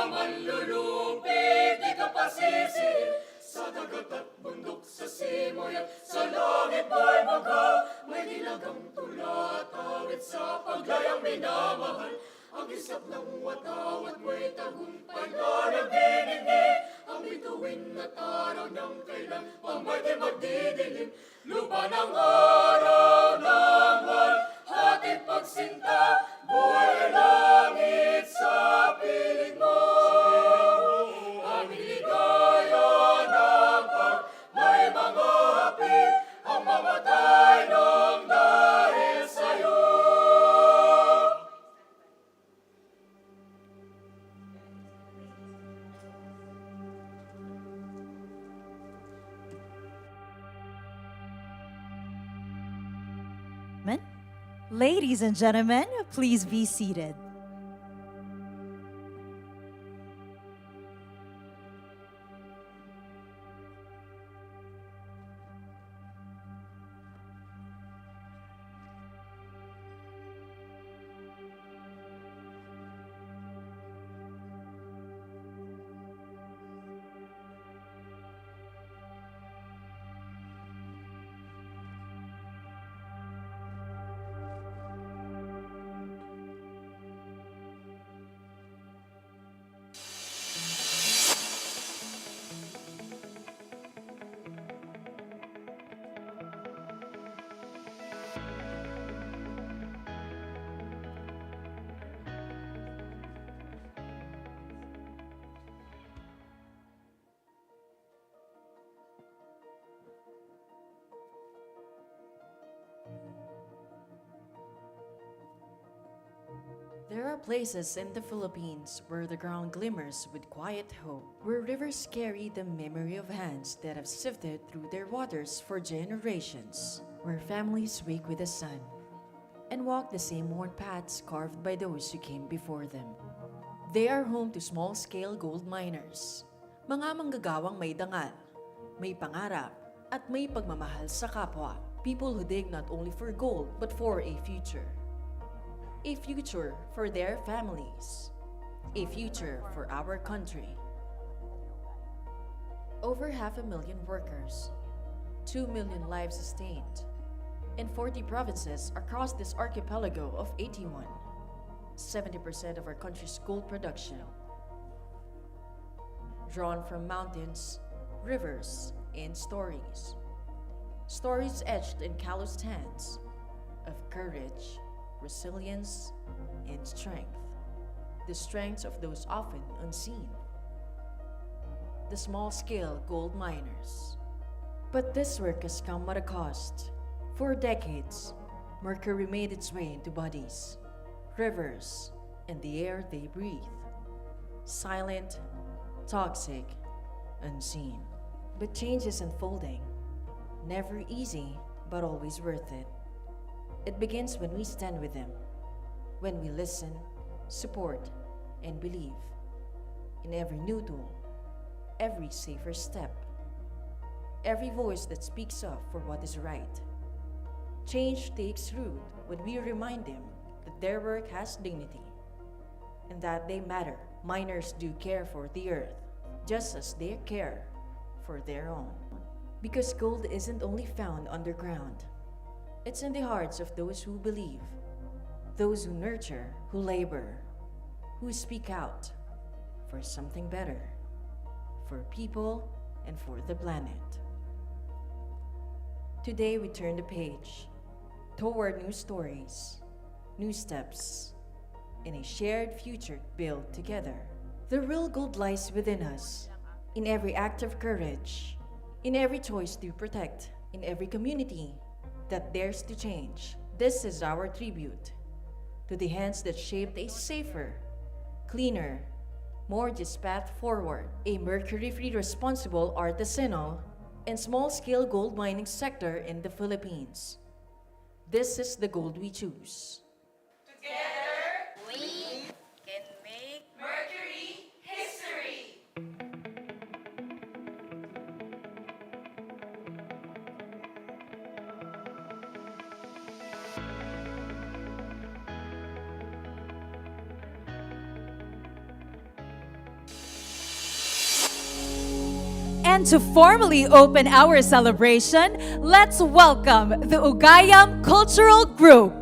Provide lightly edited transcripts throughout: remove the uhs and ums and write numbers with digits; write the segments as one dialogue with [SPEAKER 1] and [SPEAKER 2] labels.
[SPEAKER 1] manlulupig, di ka pasisi. Sa dagat at bundok, sa simoy at sa langit mo'y bagaw. May dilagang tula at awit sa paglayang minamahal. Ang isap ng watawat mo'y tagumpay na nagdinindi. Ang bituin at araw ng kailan pamay di magdidilim. Lupa ng araw ng buwan, hatid pagsinta, buhay langit sa piling mo. Ang ligaya ng pag may mga hapit, ang mamatay ng dahil sa'yo.
[SPEAKER 2] Ladies and gentlemen, please be seated.
[SPEAKER 3] There are places in the Philippines where the ground glimmers with quiet hope, where rivers carry the memory of hands that have sifted through their waters for generations, where families wake with the sun and walk the same worn paths carved by those who came before them. They are home to small-scale gold miners, mga manggagawang may dangal, may pangarap, at may pagmamahal sa kapwa. People who dig not only for gold but for a future. A future for their families. A future for our country. Over 500,000 workers, 2 million lives sustained, and 40 provinces across this archipelago of 81. 70% of our country's gold production. Drawn from mountains, rivers, and stories. Stories etched in calloused hands of courage, resilience, and strength. The strengths of those often unseen. The small-scale gold miners. But this work has come at a cost. For decades, mercury made its way into bodies, rivers, and the air they breathe. Silent, toxic, unseen. But change is unfolding. Never easy, but always worth it. It begins when we stand with them, when we listen, support, and believe in every new tool, every safer step, every voice that speaks up for what is right. Change takes root when we remind them that their work has dignity and that they matter. Miners do care for the earth, just as they care for their own. Because gold isn't only found underground. It's in the hearts of those who believe, those who nurture, who labor, who speak out for something better, for people and for the planet. Today we turn the page toward new stories, new steps, and a shared future built together. The real gold lies within us, in every act of courage, in every choice to protect, in every community that dares to change. This is our tribute to the hands that shaped a safer, cleaner, more just path forward, a mercury-free responsible artisanal and small-scale gold mining sector in the Philippines. This is the gold we choose.
[SPEAKER 4] Together, we can make Mercury history.
[SPEAKER 2] And to formally open our celebration, let's welcome the Ugayam Cultural Group.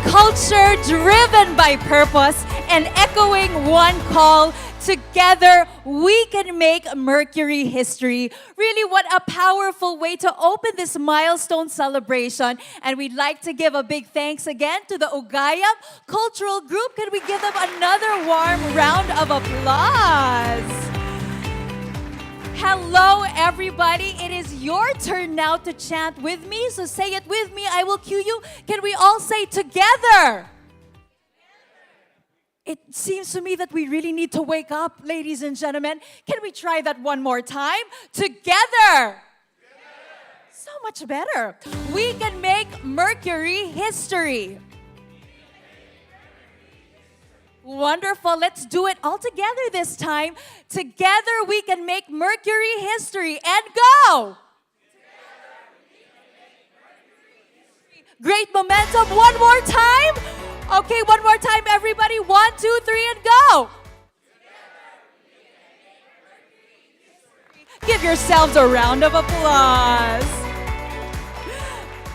[SPEAKER 2] culture driven by purpose and echoing one call. Together, we can make Mercury history. Really, what a powerful way to open this milestone celebration. And we'd like to give a big thanks again to the Ugayam Cultural Group. Can we give them another warm round of applause? Hello, everybody. It is your turn now to chant with me. So say it with me. I will cue you. Can we all say together? It seems to me that we really need to wake up, ladies and gentlemen. Can we try that one more time? Together! So much better. We can make Mercury history. Wonderful. Let's do it all together this time. Together we can make Mercury history. And go! Great momentum. One more time. Okay, one more time, everybody. 1, 2, 3, and go. Give yourselves a round of applause.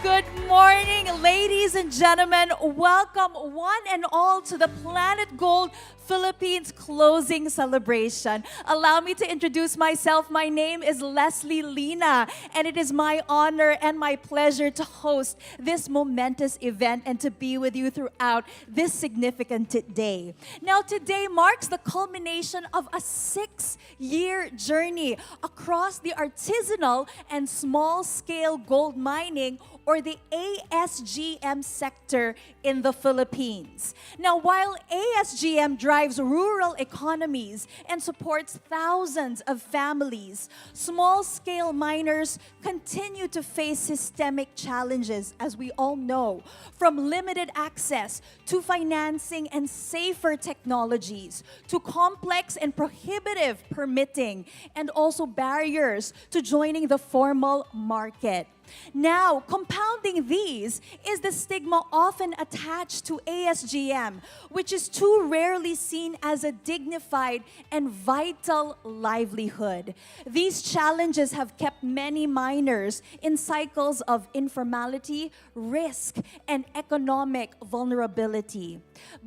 [SPEAKER 2] Good morning, ladies and gentlemen. Welcome one and all to the planetGOLD Philippines closing celebration. Allow me to introduce myself. My name is Leslie Lina, and it is my honor and my pleasure to host this momentous event and to be with you throughout this significant day. Now, today marks the culmination of a 6-year journey across the artisanal and small-scale gold mining, or the ASGM sector in the Philippines. Now, while ASGM drives rural economies and supports thousands of families, small-scale miners continue to face systemic challenges, as we all know, from limited access to financing and safer technologies, to complex and prohibitive permitting, and also barriers to joining the formal market. Now, compounding these is the stigma often attached to ASGM, which is too rarely seen as a dignified and vital livelihood. These challenges have kept many miners in cycles of informality, risk, and economic vulnerability.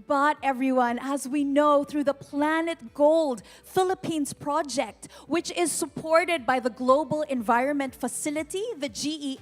[SPEAKER 2] But everyone, as we know through the planetGOLD Philippines project, which is supported by the Global Environment Facility, the GEF,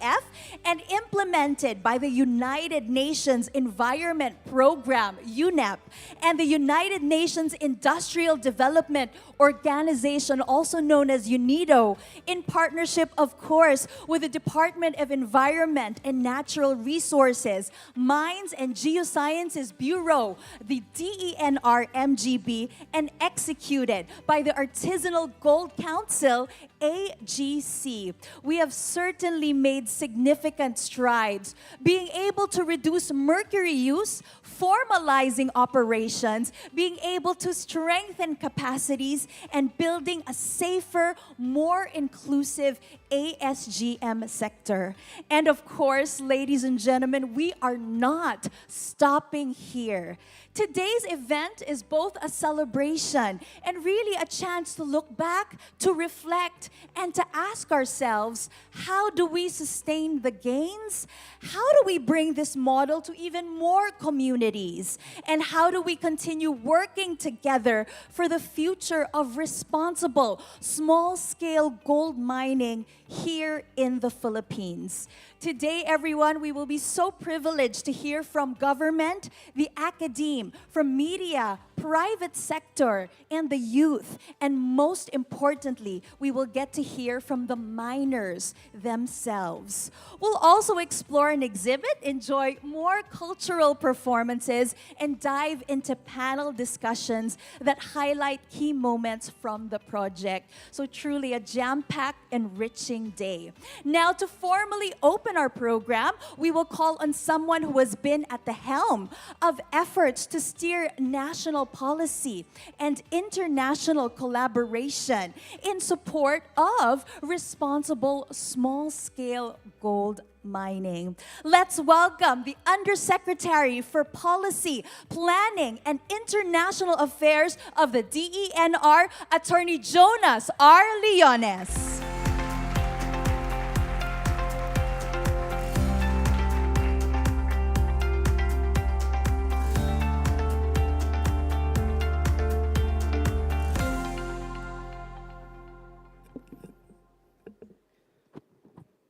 [SPEAKER 2] and implemented by the United Nations Environment Program, UNEP, and the United Nations Industrial Development Organization, also known as UNIDO, in partnership, of course, with the Department of Environment and Natural Resources, Mines and Geosciences Bureau, the DENR-MGB, and executed by the Artisanal Gold Council, AGC. We have certainly made significant strides, being able to reduce mercury use, formalizing operations, being able to strengthen capacities, and building a safer, more inclusive ASGM sector. And of course, ladies and gentlemen, we are not stopping here. Today's event is both a celebration and really a chance to look back, to reflect, and to ask ourselves, how do we sustain the gains? How do we bring this model to even more communities? And how do we continue working together for the future of responsible, small-scale gold mining here in the Philippines? Today, everyone, we will be so privileged to hear from government, the academe, from media, private sector, and the youth. And most importantly, we will get to hear from the miners themselves. We'll also explore an exhibit, enjoy more cultural performances, and dive into panel discussions that highlight key moments from the project. So truly a jam-packed, enriching day. Now, to formally open our program, we will call on someone who has been at the helm of efforts to steer national policy and international collaboration in support of responsible small-scale gold mining. Let's welcome the Undersecretary for Policy, Planning, and International Affairs of the DENR, Attorney Jonas R. Leones.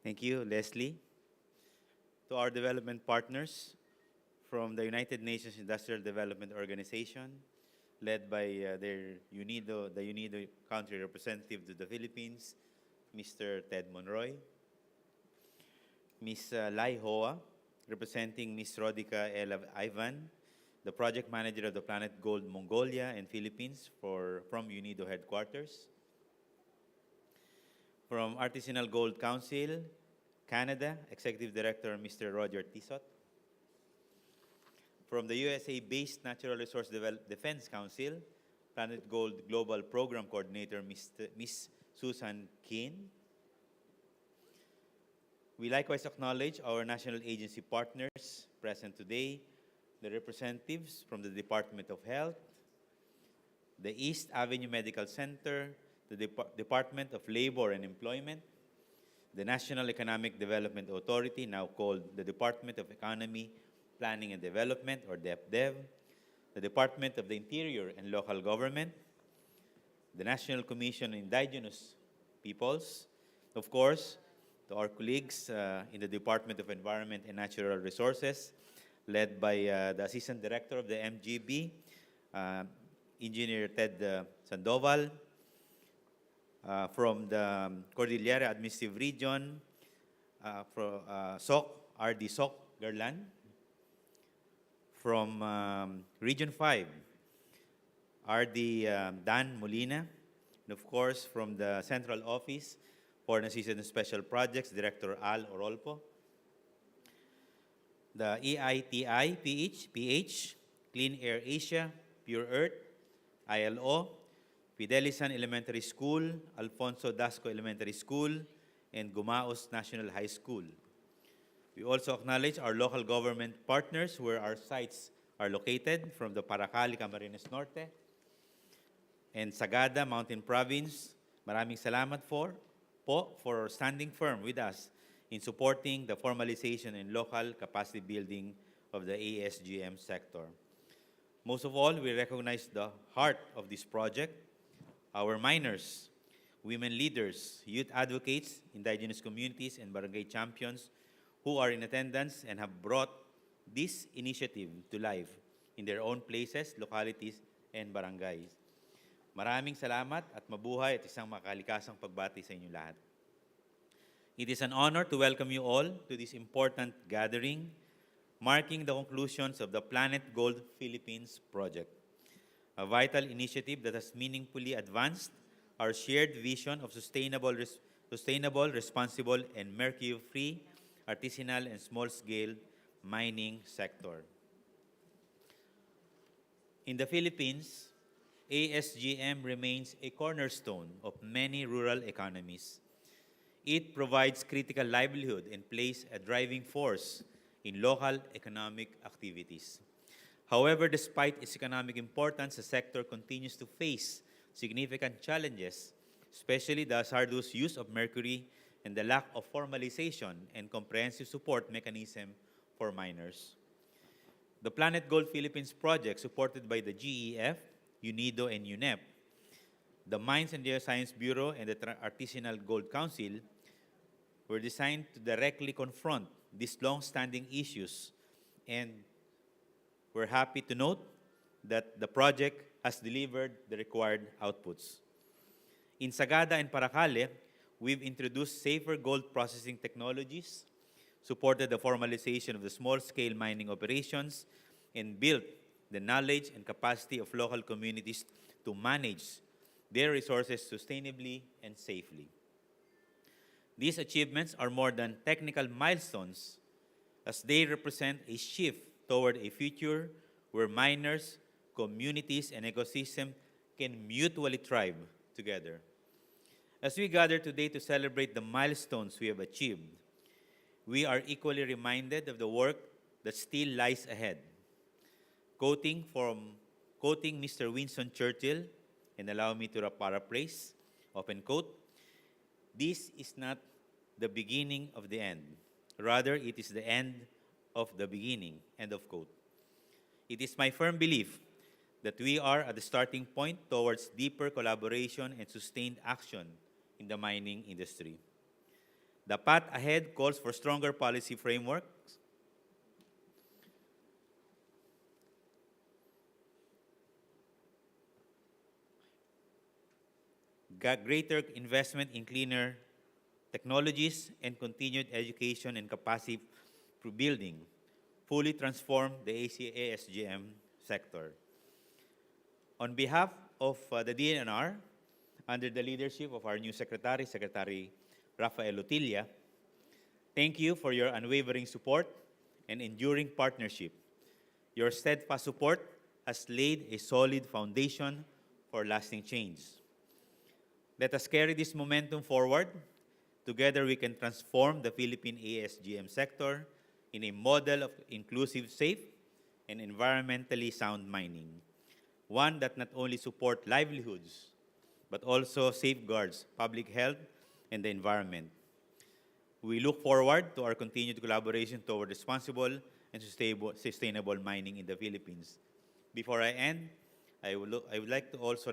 [SPEAKER 5] Thank you, Leslie. To our development partners from the United Nations Industrial Development Organization, led by the UNIDO country representative to the Philippines, Mr. Ted Monroy, Ms. Lai Hoa, representing Ms. Rodica El Ivan, the project manager of the planetGOLD Mongolia and Philippines from UNIDO headquarters, from Artisanal Gold Council, Canada, Executive Director Mr. Roger Tissot, from the USA-based Natural Resource Defense Council, planetGOLD Global Program Coordinator Ms. Susan Keane. We likewise acknowledge our national agency partners present today, the representatives from the Department of Health, the East Avenue Medical Center, the Department of Labor and Employment, the National Economic Development Authority, now called the Department of Economy, Planning and Development, or DepDev, the Department of the Interior and Local Government, the National Commission on Indigenous Peoples, of course, to our colleagues in the Department of Environment and Natural Resources, led by the Assistant Director of the MGB, Engineer Ted Sandoval, from the Cordillera Administrative Region, from RD SOC Garland, from Region 5, RD Dan Molina, and of course from the Central Office for Assistance and Special Projects, Director Al Orolpo, the EITI PH, Clean Air Asia, Pure Earth, ILO, Fidelisan Elementary School, Alfonso Dasco Elementary School, and Gumaos National High School. We also acknowledge our local government partners where our sites are located, from the Paracali, Camarines Norte, and Sagada Mountain Province. Maraming salamat for standing firm with us in supporting the formalization and local capacity building of the ASGM sector. Most of all, we recognize the heart of this project, our miners, women leaders, youth advocates, indigenous communities, and barangay champions who are in attendance and have brought this initiative to life in their own places, localities, and barangays. Maraming salamat at mabuhay at isang makalikasang pagbati sa inyo lahat. It is an honor to welcome you all to this important gathering, marking the conclusions of the planetGOLD Philippines project, a vital initiative that has meaningfully advanced our shared vision of sustainable, responsible, and mercury-free artisanal and small-scale mining sector. In the Philippines, ASGM remains a cornerstone of many rural economies. It provides critical livelihood and plays a driving force in local economic activities. However, despite its economic importance, the sector continues to face significant challenges, especially the hazardous use of mercury and the lack of formalization and comprehensive support mechanism for miners. The planetGOLD Philippines project, supported by the GEF, UNIDO, and UNEP, the Mines and Geoscience Bureau, and the Artisanal Gold Council, were designed to directly confront these long-standing issues, and we're happy to note that the project has delivered the required outputs. In Sagada and Paracale, we've introduced safer gold processing technologies, supported the formalization of the small-scale mining operations, and built the knowledge and capacity of local communities to manage their resources sustainably and safely. These achievements are more than technical milestones, as they represent a shift toward a future where miners, communities, and ecosystems can mutually thrive together. As we gather today to celebrate the milestones we have achieved, we are equally reminded of the work that still lies ahead. Quoting Mr. Winston Churchill, and allow me to paraphrase, open quote, "This is not the beginning of the end. Rather, it is the end of the beginning," end of quote. It is my firm belief that we are at the starting point towards deeper collaboration and sustained action in the mining industry. The path ahead calls for stronger policy frameworks, greater investment in cleaner technologies, and continued education and capacity building fully transform the ASGM sector. On behalf of the DNR, under the leadership of our new Secretary, Secretary Rafael Lutilla, thank you for your unwavering support and enduring partnership. Your steadfast support has laid a solid foundation for lasting change. Let us carry this momentum forward. Together, we can transform the Philippine ASGM sector in a model of inclusive, safe, and environmentally sound mining. One that not only supports livelihoods, but also safeguards public health and the environment. We look forward to our continued collaboration toward responsible and sustainable mining in the Philippines. Before I end, I would like to also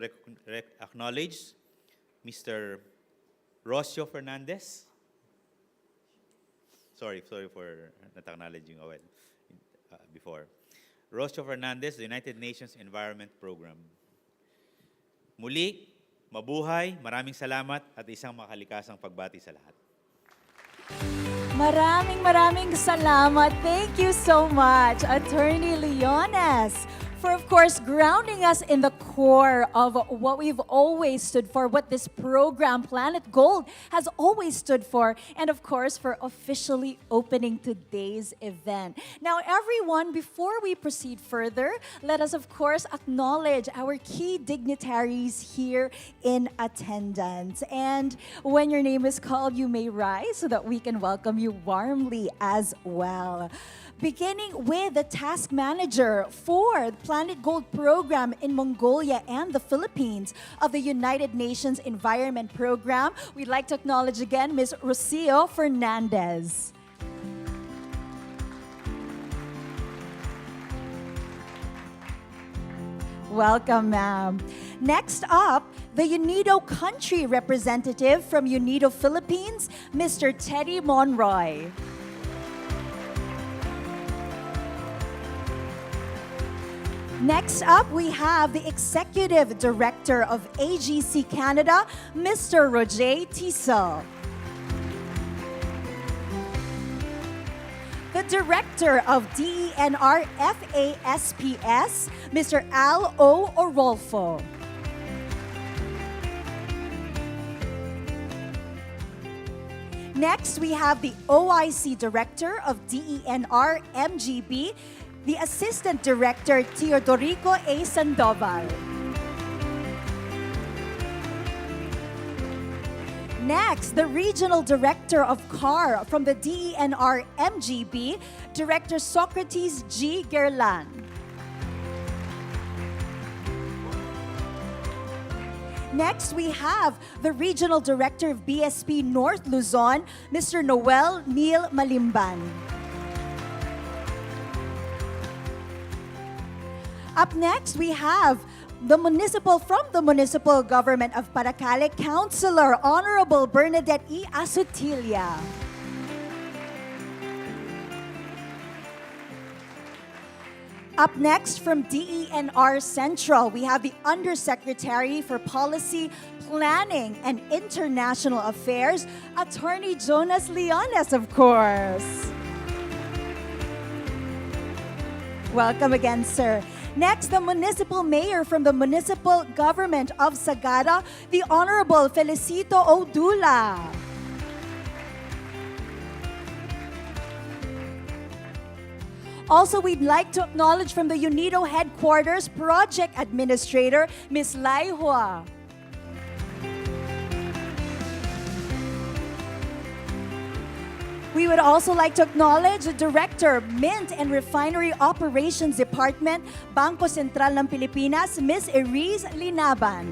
[SPEAKER 5] acknowledge Mr. Rocio Fernandez. Sorry for not acknowledging before. Rocio Fernandez, the United Nations Environment Program. Muli, mabuhay, maraming salamat at isang makalikasang pagbati sa lahat.
[SPEAKER 2] Maraming salamat. Thank you so much, Attorney Leones, for, of course, grounding us in the core of what we've always stood for, what this program, Planet Gold, has always stood for, and, of course, for officially opening today's event. Now, everyone, before we proceed further, let us, of course, acknowledge our key dignitaries here in attendance. And when your name is called, you may rise so that we can welcome you warmly as well. Beginning with the task manager for the Planet Gold program in Mongolia and the Philippines of the United Nations Environment Program, we'd like to acknowledge again Ms. Rocio Fernandez. Welcome, ma'am. Next up, the UNIDO country representative from UNIDO Philippines, Mr. Teddy Monroy. Next up, we have the Executive Director of AGC Canada, Mr. Roger Tissot. The Director of DENR FASPS, Mr. Al O. Orolfo. Next, we have the OIC Director of DENR MGB, the Assistant Director, Teodorico A. Sandoval. Next, the Regional Director of CAR from the DENR MGB, Director Socrates G. Gerlan. Next, we have the Regional Director of BSP North Luzon, Mr. Noel Neil Malimban. Up next, we have from the Municipal Government of Paracale, Councilor Honorable Bernadette E. Asutilla. Up next, from DENR Central, we have the Undersecretary for Policy, Planning, and International Affairs, Attorney Jonas Leones, of course. Welcome again, sir. Next, the Municipal Mayor from the Municipal Government of Sagada, the Honorable Felicito Odula. Also, we'd like to acknowledge from the UNIDO Headquarters, Project Administrator, Ms. Lai Hua. We would also like to acknowledge the Director, Mint and Refinery Operations Department, Bangko Sentral ng Pilipinas, Ms. Eris Linaban.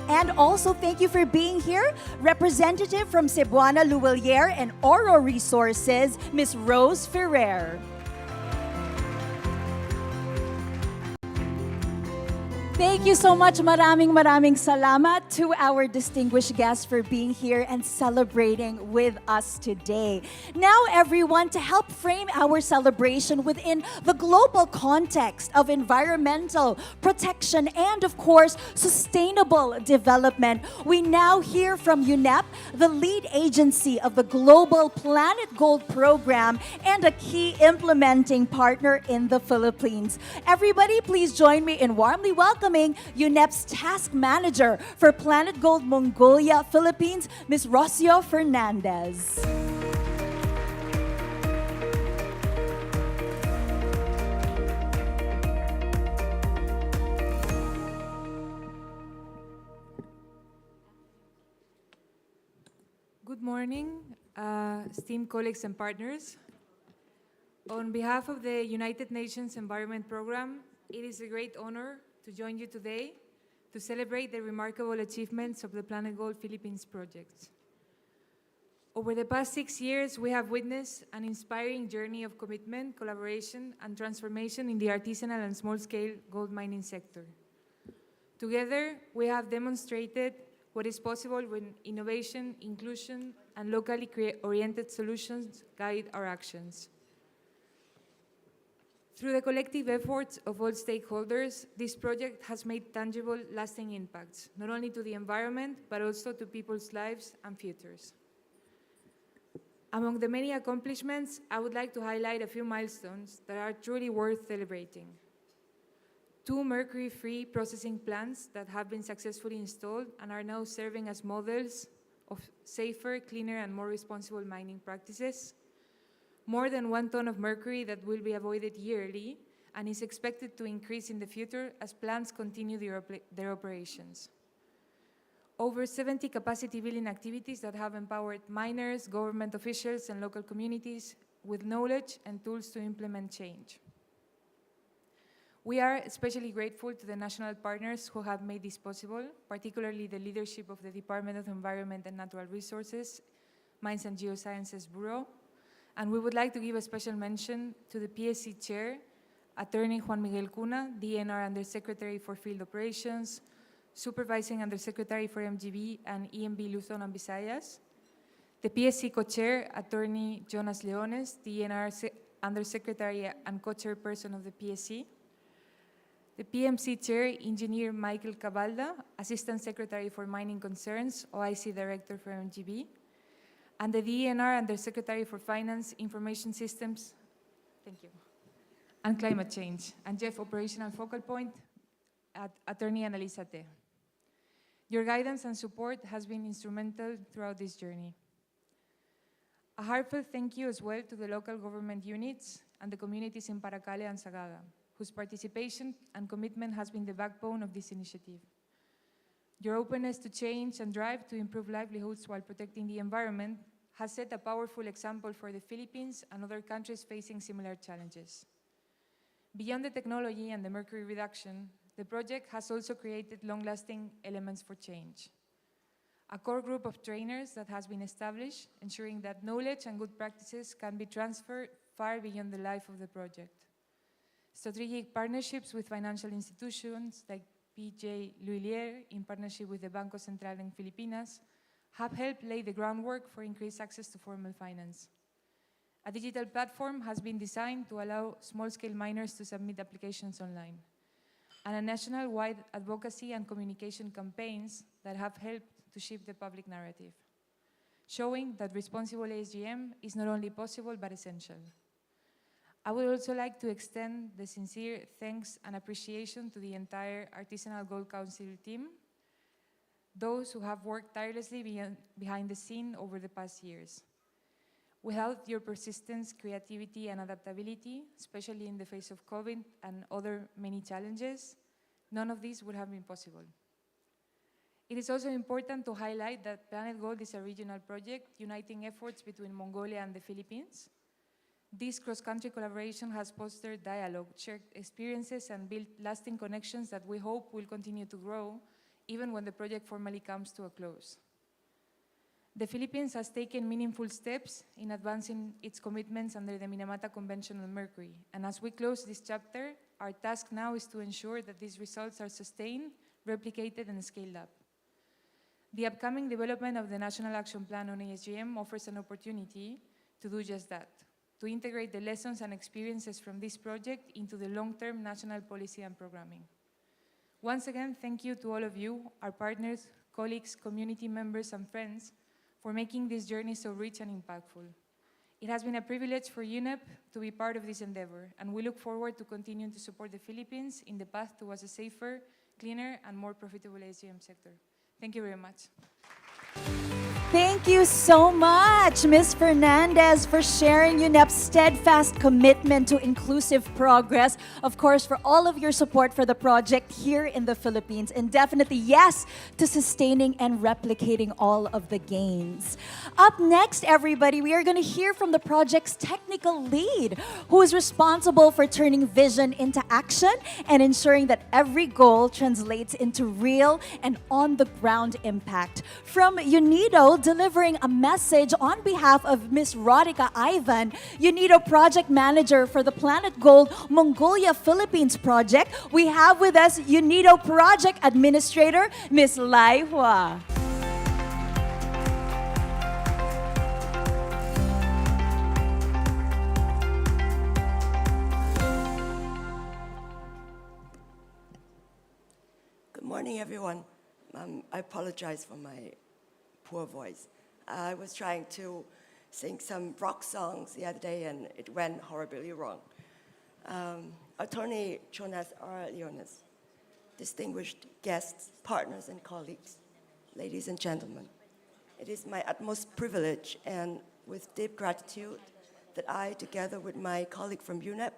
[SPEAKER 2] And also, thank you for being here, Representative from Cebuana Luwalier and Oro Resources, Ms. Rose Ferrer. Thank you so much. Maraming salamat to our distinguished guests for being here and celebrating with us today. Now, everyone, to help frame our celebration within the global context of environmental protection and, of course, sustainable development, we now hear from UNEP, the lead agency of the Global Planet Gold program and a key implementing partner in the Philippines. Everybody, please join me in warmly welcoming UNEP's task manager for Planet Gold Mongolia, Philippines, Ms. Rocio Fernandez.
[SPEAKER 6] Good morning, esteemed colleagues and partners. On behalf of the United Nations Environment Program, it is a great honor to join you today to celebrate the remarkable achievements of the Planet Gold Philippines project. Over the past 6 years, we have witnessed an inspiring journey of commitment, collaboration, and transformation in the artisanal and small-scale gold mining sector. Together, we have demonstrated what is possible when innovation, inclusion, and locally oriented solutions guide our actions. Through the collective efforts of all stakeholders, this project has made tangible, lasting impacts, not only to the environment, but also to people's lives and futures. Among the many accomplishments, I would like to highlight a few milestones that are truly worth celebrating. 2 Mercury-Free processing plants that have been successfully installed and are now serving as models of safer, cleaner, and more responsible mining practices. More than 1 ton of mercury that will be avoided yearly and is expected to increase in the future as plants continue their operations. Over 70 capacity building activities that have empowered miners, government officials, and local communities with knowledge and tools to implement change. We are especially grateful to the national partners who have made this possible, particularly the leadership of the Department of Environment and Natural Resources, Mines and Geosciences Bureau, and we would like to give a special mention to the PSC Chair, Attorney Juan Miguel Cuna, DNR Undersecretary for Field Operations, Supervising Undersecretary for MGB and EMB Luzon and Visayas, the PSC Co-Chair, Attorney Jonas Leones, DNR Undersecretary and Co-Chairperson of the PSC, the PMC Chair, Engineer Michael Cabalda, Assistant Secretary for Mining Concerns, OIC Director for MGB, and the DNR Undersecretary for Finance, Information Systems, thank you, and Climate Change, and Jeff Operational Focal Point, Attorney Annalisa Te. Your guidance and support has been instrumental throughout this journey. A heartfelt thank you as well to the local government units and the communities in Paracale and Sagaga, whose participation and commitment has been the backbone of this initiative. Your openness to change and drive to improve livelihoods while protecting the environment has set a powerful example for the Philippines and other countries facing similar challenges. Beyond the technology and the mercury reduction, the project has also created long-lasting elements for change. A core group of trainers that has been established, ensuring that knowledge and good practices can be transferred far beyond the life of the project. Strategic partnerships with financial institutions like PJ Luilier, in partnership with the Banco Central in Filipinas, have helped lay the groundwork for increased access to formal finance. A digital platform has been designed to allow small-scale miners to submit applications online, and a national-wide advocacy and communication campaigns that have helped to shift the public narrative, showing that responsible ASGM is not only possible but essential. I would also like to extend the sincere thanks and appreciation to the entire Artisanal Gold Council team, those who have worked tirelessly behind the scene over the past years. Without your persistence, creativity, and adaptability, especially in the face of COVID and other many challenges, none of this would have been possible. It is also important to highlight that Planet Gold is a regional project uniting efforts between Mongolia and the Philippines. This cross-country collaboration has fostered dialogue, shared experiences, and built lasting connections that we hope will continue to grow even when the project formally comes to a close. The Philippines has taken meaningful steps in advancing its commitments under the Minamata Convention on Mercury, and as we close this chapter, Our task now is to ensure that these results are sustained, replicated, and scaled up. The upcoming development of the National Action Plan on ASGM offers an opportunity to do just that, to integrate the lessons and experiences from this project into the long-term national policy and programming. Once again, thank you to all of you, our partners, colleagues, community members, and friends for making this journey so rich and impactful. It has been a privilege for UNEP to be part of this endeavor, and we look forward to continuing to support the Philippines in the path towards a safer, cleaner, and more profitable ASGM sector. Thank you very much.
[SPEAKER 2] Thank you so much, Ms. Fernandez, for sharing UNEP's steadfast commitment to inclusive progress. Of course, for all of your support for the project here in the Philippines, and definitely yes to sustaining and replicating all of the gains. Up next, everybody, we are going to hear from the project's technical lead, who is responsible for turning vision into action and ensuring that every goal translates into real and on-the-ground impact. From UNIDO, delivering a message on behalf of Ms. Rodika Ivan, UNIDO Project Manager for the planetGOLD Mongolia Philippines project, we have with us UNIDO Project Administrator, Ms. Lai Hua.
[SPEAKER 7] Good morning, everyone. I apologize for my poor voice. I was trying to sing some rock songs the other day, and it went horribly wrong. Attorney Jonas R. Leonis, distinguished guests, partners, and colleagues, ladies and gentlemen, it is my utmost privilege and with deep gratitude that I, together with my colleague from UNEP,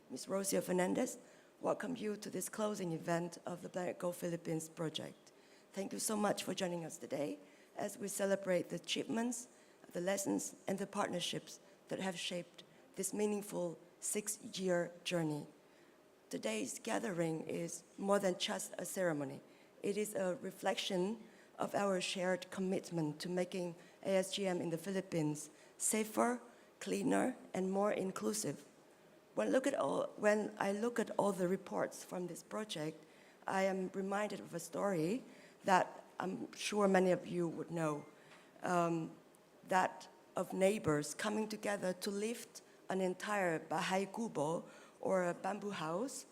[SPEAKER 7] Ms. Rosia Fernandez, welcome you to this closing event of the planetGOLD Philippines project. Thank you so much for joining us today as we celebrate the achievements, the lessons, and the partnerships that have shaped this meaningful 6-year journey. Today's gathering is more than just a ceremony. It is a reflection of our shared commitment to making ASGM in the Philippines safer, cleaner, and more inclusive. When I look at all the reports from this project, I am reminded of a story that I'm sure many of you would know, that of neighbors coming together to lift an entire bahay kubo, or a bamboo house,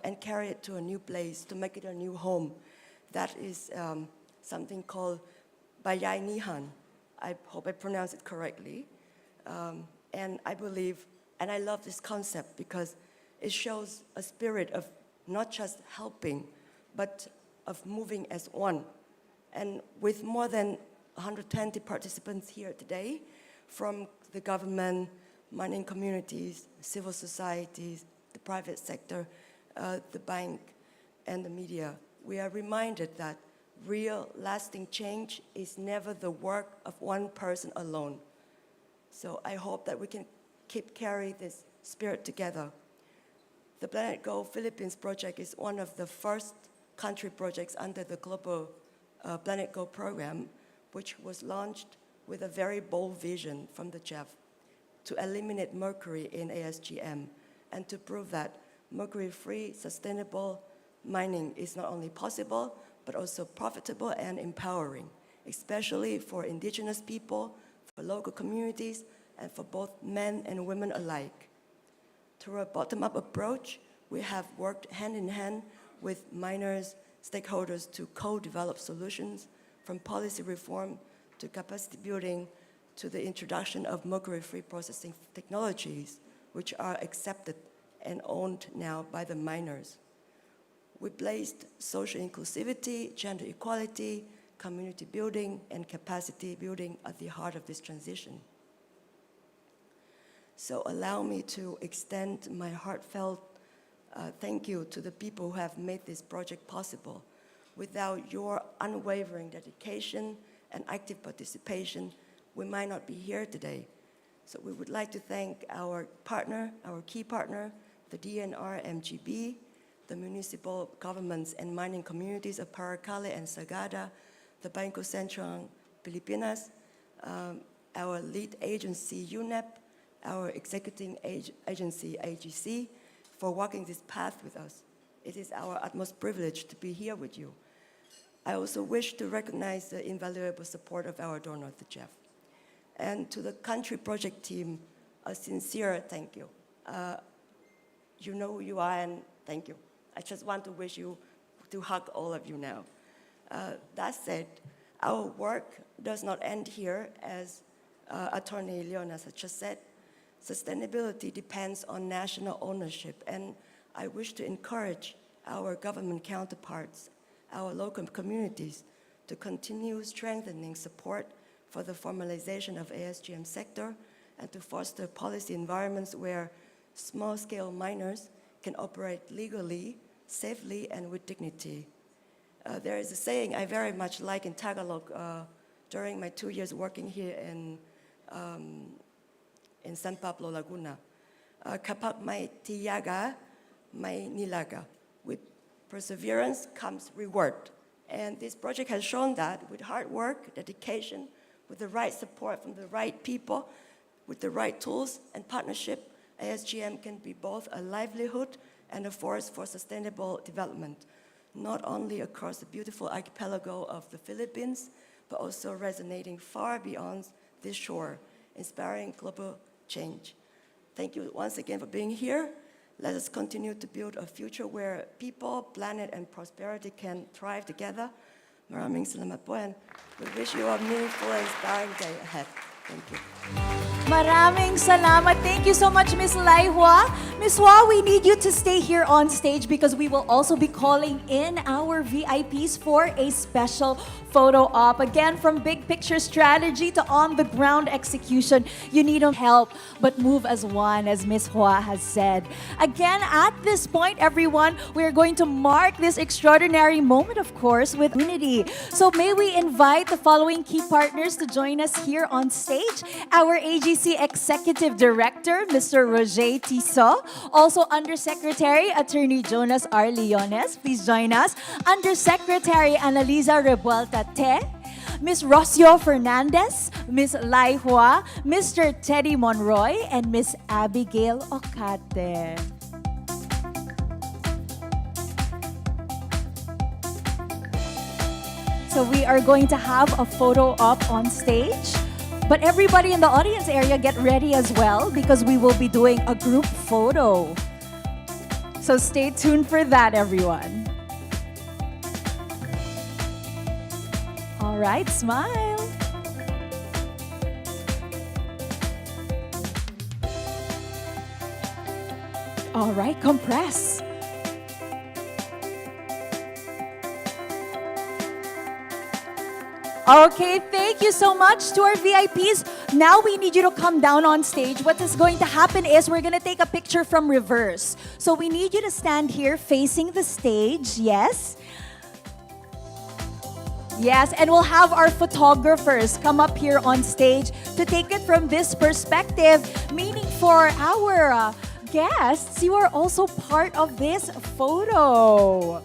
[SPEAKER 7] and carry it to a new place to make it a new home. That is something called bayanihan. I hope I pronounce it correctly. And I believe, and I love this concept because it shows a spirit of not just helping, but of moving as one. And with more than 120 participants here today, from the government, mining communities, civil societies, the private sector, the bank, and the media, we are reminded that real lasting change is never the work of one person alone. So I hope that we can carry this spirit together. The planetGOLD Philippines project is one of the first country projects under the global planetGOLD program, which was launched with a very bold vision from the chef to eliminate mercury in ASGM and to prove that mercury-free, sustainable mining is not only possible, but also profitable and empowering, especially for indigenous people, for local communities, and for both men and women alike. Through a bottom-up approach, we have worked hand in hand with miners, stakeholders to co-develop solutions from policy reform to capacity building to the introduction of mercury-free processing technologies, which are accepted and owned now by the miners. We placed social inclusivity, gender equality, community building, and capacity building at the heart of this transition. So allow me to extend my heartfelt thank you to the people who have made this project possible. Without your unwavering dedication and active participation, we might not be here today. So we would like to thank our partner, our key partner, the DNR MGB, the municipal governments and mining communities of Paracale and Sagada, the Banco Central Pilipinas, our lead agency UNEP, our executing agency AGC, for walking this path with us. It is our utmost privilege to be here with you. I also wish to recognize the invaluable support of our donor, the Jeff. And to the country project team, a sincere thank you. You know who you are, and thank you. I just want to wish you to hug all of you now. That said, our work does not end here, as Attorney Leona has just said. Sustainability depends on national ownership, and I wish to encourage our government counterparts, our local communities, to continue strengthening support for the formalization of ASGM sector and to foster policy environments where small-scale miners can operate legally, safely, and with dignity. There is a saying I very much like in Tagalog during my 2 years working here in San Pablo, Laguna. Kapag may tiyaga, may nilaga. With perseverance comes reward. And this project has shown that with hard work, dedication, with the right support from the right people, with the right tools and partnership, ASGM can be both a livelihood and a force for sustainable development, not only across the beautiful archipelago of the Philippines, but also resonating far beyond this shore, inspiring global change. Thank you once again for being here. Let us continue to build a future where people, planet, and prosperity can thrive together. Maraming salamat po, and we wish you a meaningful and inspiring day ahead. Thank you.
[SPEAKER 2] Maraming salamat. Thank you so much, Miss Lai Hua. Miss Hua, we need you to stay here on stage because we will also be calling in our VIPs for a special photo op. Again, from big picture strategy to on-the-ground execution, you need help, but move as one, as Miss Hua has said. Again, at this point, everyone, we're going to mark this extraordinary moment, of course, with unity. So may we invite the following key partners to join us here on stage. Our AGC Executive Director, Mr. Roger Tiso. Also, Undersecretary, Attorney Jonas R. Leones. Please join us. Undersecretary Annalisa Revuelta Te. Miss Rocio Fernandez, Miss Lai Hua, Mr. Teddy Monroy, and Miss Abigail Ocate. So we are going to have a photo op on stage. But everybody in the audience area, get ready as well because we will be doing a group photo. So stay tuned for that, everyone. All right, smile. All right, compress. Okay, thank you so much to our VIPs. Now we need you to come down on stage. What is going to happen is we're going to take a picture from reverse. So we need you to stand here facing the stage, yes? Yes, and we'll have our photographers come up here on stage to take it from this perspective, meaning for our guests, you are also part of this photo.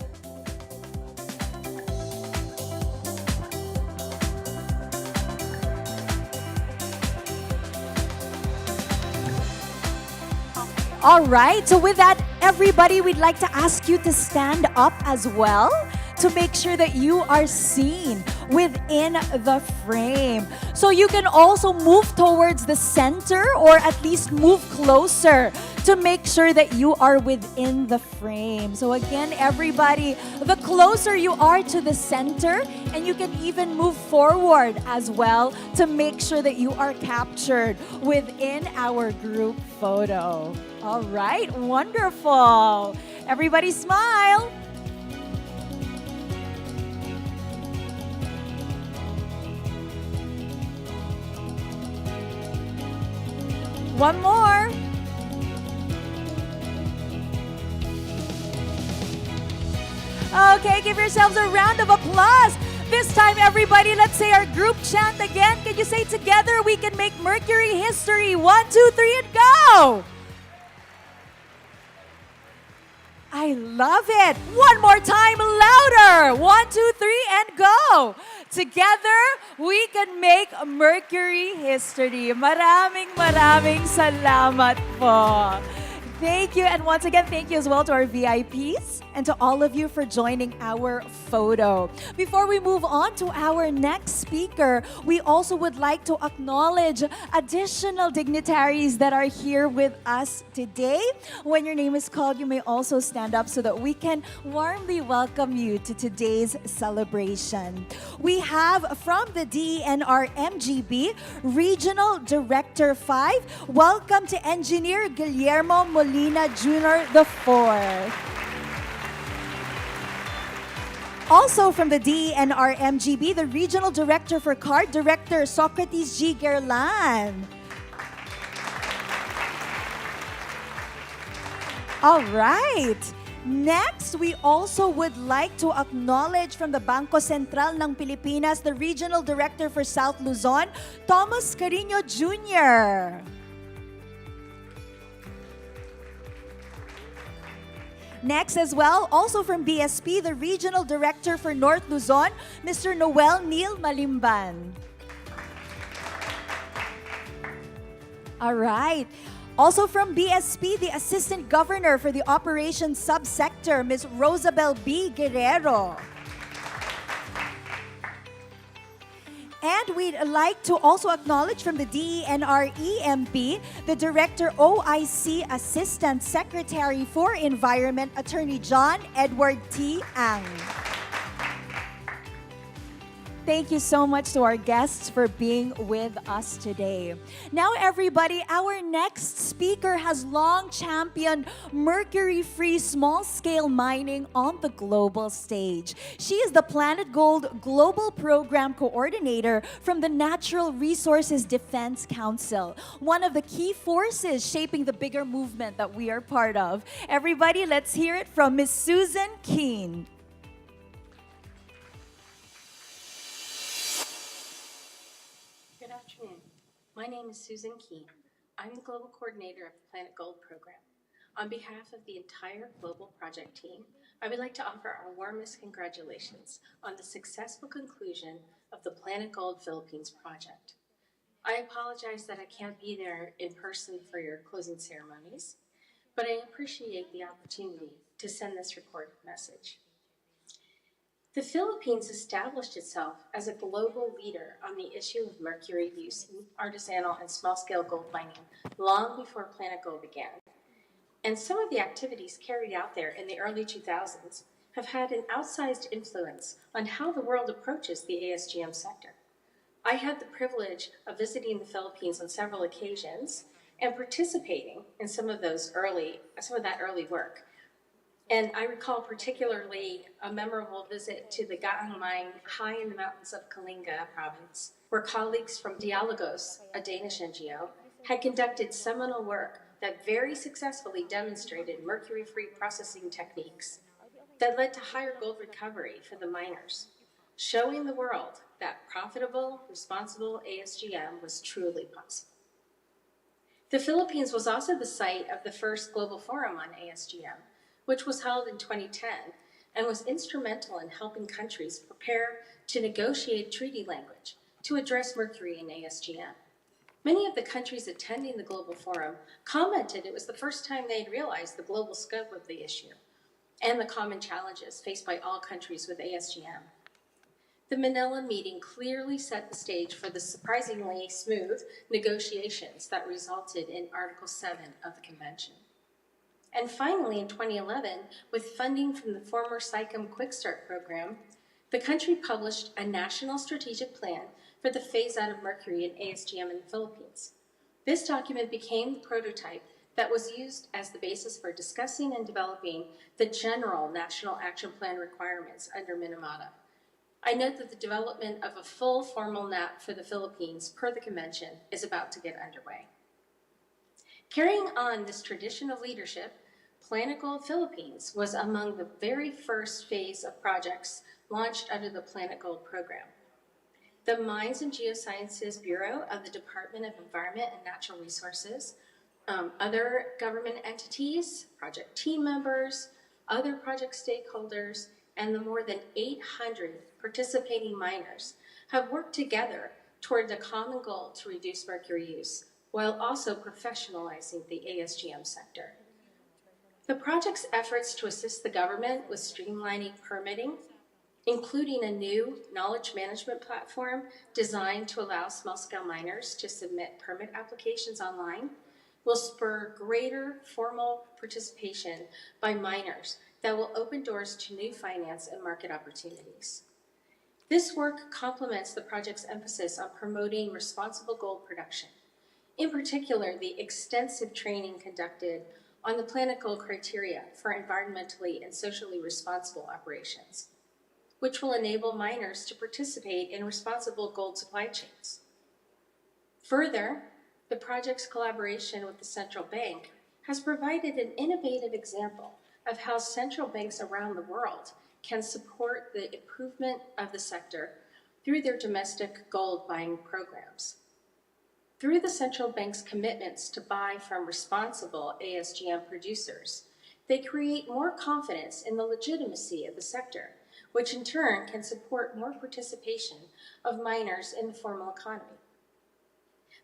[SPEAKER 2] All right, so with that, everybody, we'd like to ask you to stand up as well to make sure that you are seen within the frame. So you can also move towards the center or at least move closer to make sure that you are within the frame. So again, everybody, the closer you are to the center, and you can even move forward as well to make sure that you are captured within our group photo. All right, wonderful. Everybody smile. One more. Okay, give yourselves a round of applause. This time, everybody, let's say our group chant again. Can you say together, we can make Mercury history? 1, 2, 3, and go! I love it. One more time, louder. 1, 2, 3, and go. Together, we can make Mercury history. Maraming salamat po. Thank you. And once again, thank you as well to our VIPs and to all of you for joining our photo. Before we move on to our next speaker, we also would like to acknowledge additional dignitaries that are here with us today. When your name is called, you may also stand up so that we can warmly welcome you to today's celebration. We have from the DENR MGB, Regional Director 5, welcome to Engineer Guillermo Molina Jr. IV. Also from the DENR MGB, the Regional Director for Card, Director Socrates G. Gerlan. All right. Next, we also would like to acknowledge from the Bangko Sentral ng Pilipinas, the Regional Director for South Luzon, Thomas Carino Jr. Next as well, also from BSP, the Regional Director for North Luzon, Mr. Noel Neil Malimban. All right. Also from BSP, the Assistant Governor for the Operations Subsector, Ms. Rosabel B. Guerrero. And we'd like to also acknowledge from the DENR EMP, the Director OIC Assistant Secretary for Environment, Attorney John Edward T. Ang. Thank you so much to our guests for being with us today. Now, everybody, our next speaker has long championed mercury-free small-scale mining on the global stage. She is the planetGOLD Global Program Coordinator from the Natural Resources Defense Council, one of the key forces shaping the bigger movement that we are part of. Everybody, let's hear it from Ms. Susan Keene.
[SPEAKER 8] Good afternoon. My name is Susan Keene. I'm the Global Coordinator of the planetGOLD program. On behalf of the entire Global Project team, I would like to offer our warmest congratulations on the successful conclusion of the planetGOLD Philippines project. I apologize that I can't be there in person for your closing ceremonies, but I appreciate the opportunity to send this recorded message. The Philippines established itself as a global leader on the issue of mercury use in artisanal and small-scale gold mining long before planetGOLD began. And some of the activities carried out there in the early 2000s have had an outsized influence on how the world approaches the ASGM sector. I had the privilege of visiting the Philippines on several occasions and participating in some of that early work. And I recall particularly a memorable visit to the Gaang mine high in the mountains of Kalinga province, where colleagues from Dialogos, a Danish NGO, had conducted seminal work that very successfully demonstrated mercury-free processing techniques that led to higher gold recovery for the miners, showing the world that profitable, responsible ASGM was truly possible. The Philippines was also the site of the first global forum on ASGM, which was held in 2010 and was instrumental in helping countries prepare to negotiate treaty language to address mercury in ASGM. Many of the countries attending the Global Forum commented it was the first time they had realized the global scope of the issue and the common challenges faced by all countries with ASGM. The Manila meeting clearly set the stage for the surprisingly smooth negotiations that resulted in Article 7 of the Convention. And finally, in 2011, with funding from the former SICAM Quick Start program, the country published a national strategic plan for the phase-out of mercury in ASGM in the Philippines. This document became the prototype that was used as the basis for discussing and developing the general National Action Plan requirements under Minamata. I note that the development of a full formal NAP for the Philippines per the convention is about to get underway. Carrying on this tradition of leadership, planetGOLD Philippines was among the very first phase of projects launched under the planetGOLD program. The Mines and Geosciences Bureau of the Department of Environment and Natural Resources, other government entities, project team members, other project stakeholders, and the more than 800 participating miners have worked together toward the common goal to reduce mercury use, while also professionalizing the ASGM sector. The project's efforts to assist the government with streamlining permitting, including a new knowledge management platform designed to allow small-scale miners to submit permit applications online, will spur greater formal participation by miners that will open doors to new finance and market opportunities. This work complements the project's emphasis on promoting responsible gold production, in particular the extensive training conducted on the Planet Gold criteria for environmentally and socially responsible operations, which will enable miners to participate in responsible gold supply chains. Further, the project's collaboration with the central bank has provided an innovative example of how central banks around the world can support the improvement of the sector through their domestic gold buying programs. Through the central bank's commitments to buy from responsible ASGM producers, they create more confidence in the legitimacy of the sector, which in turn can support more participation of miners in the formal economy.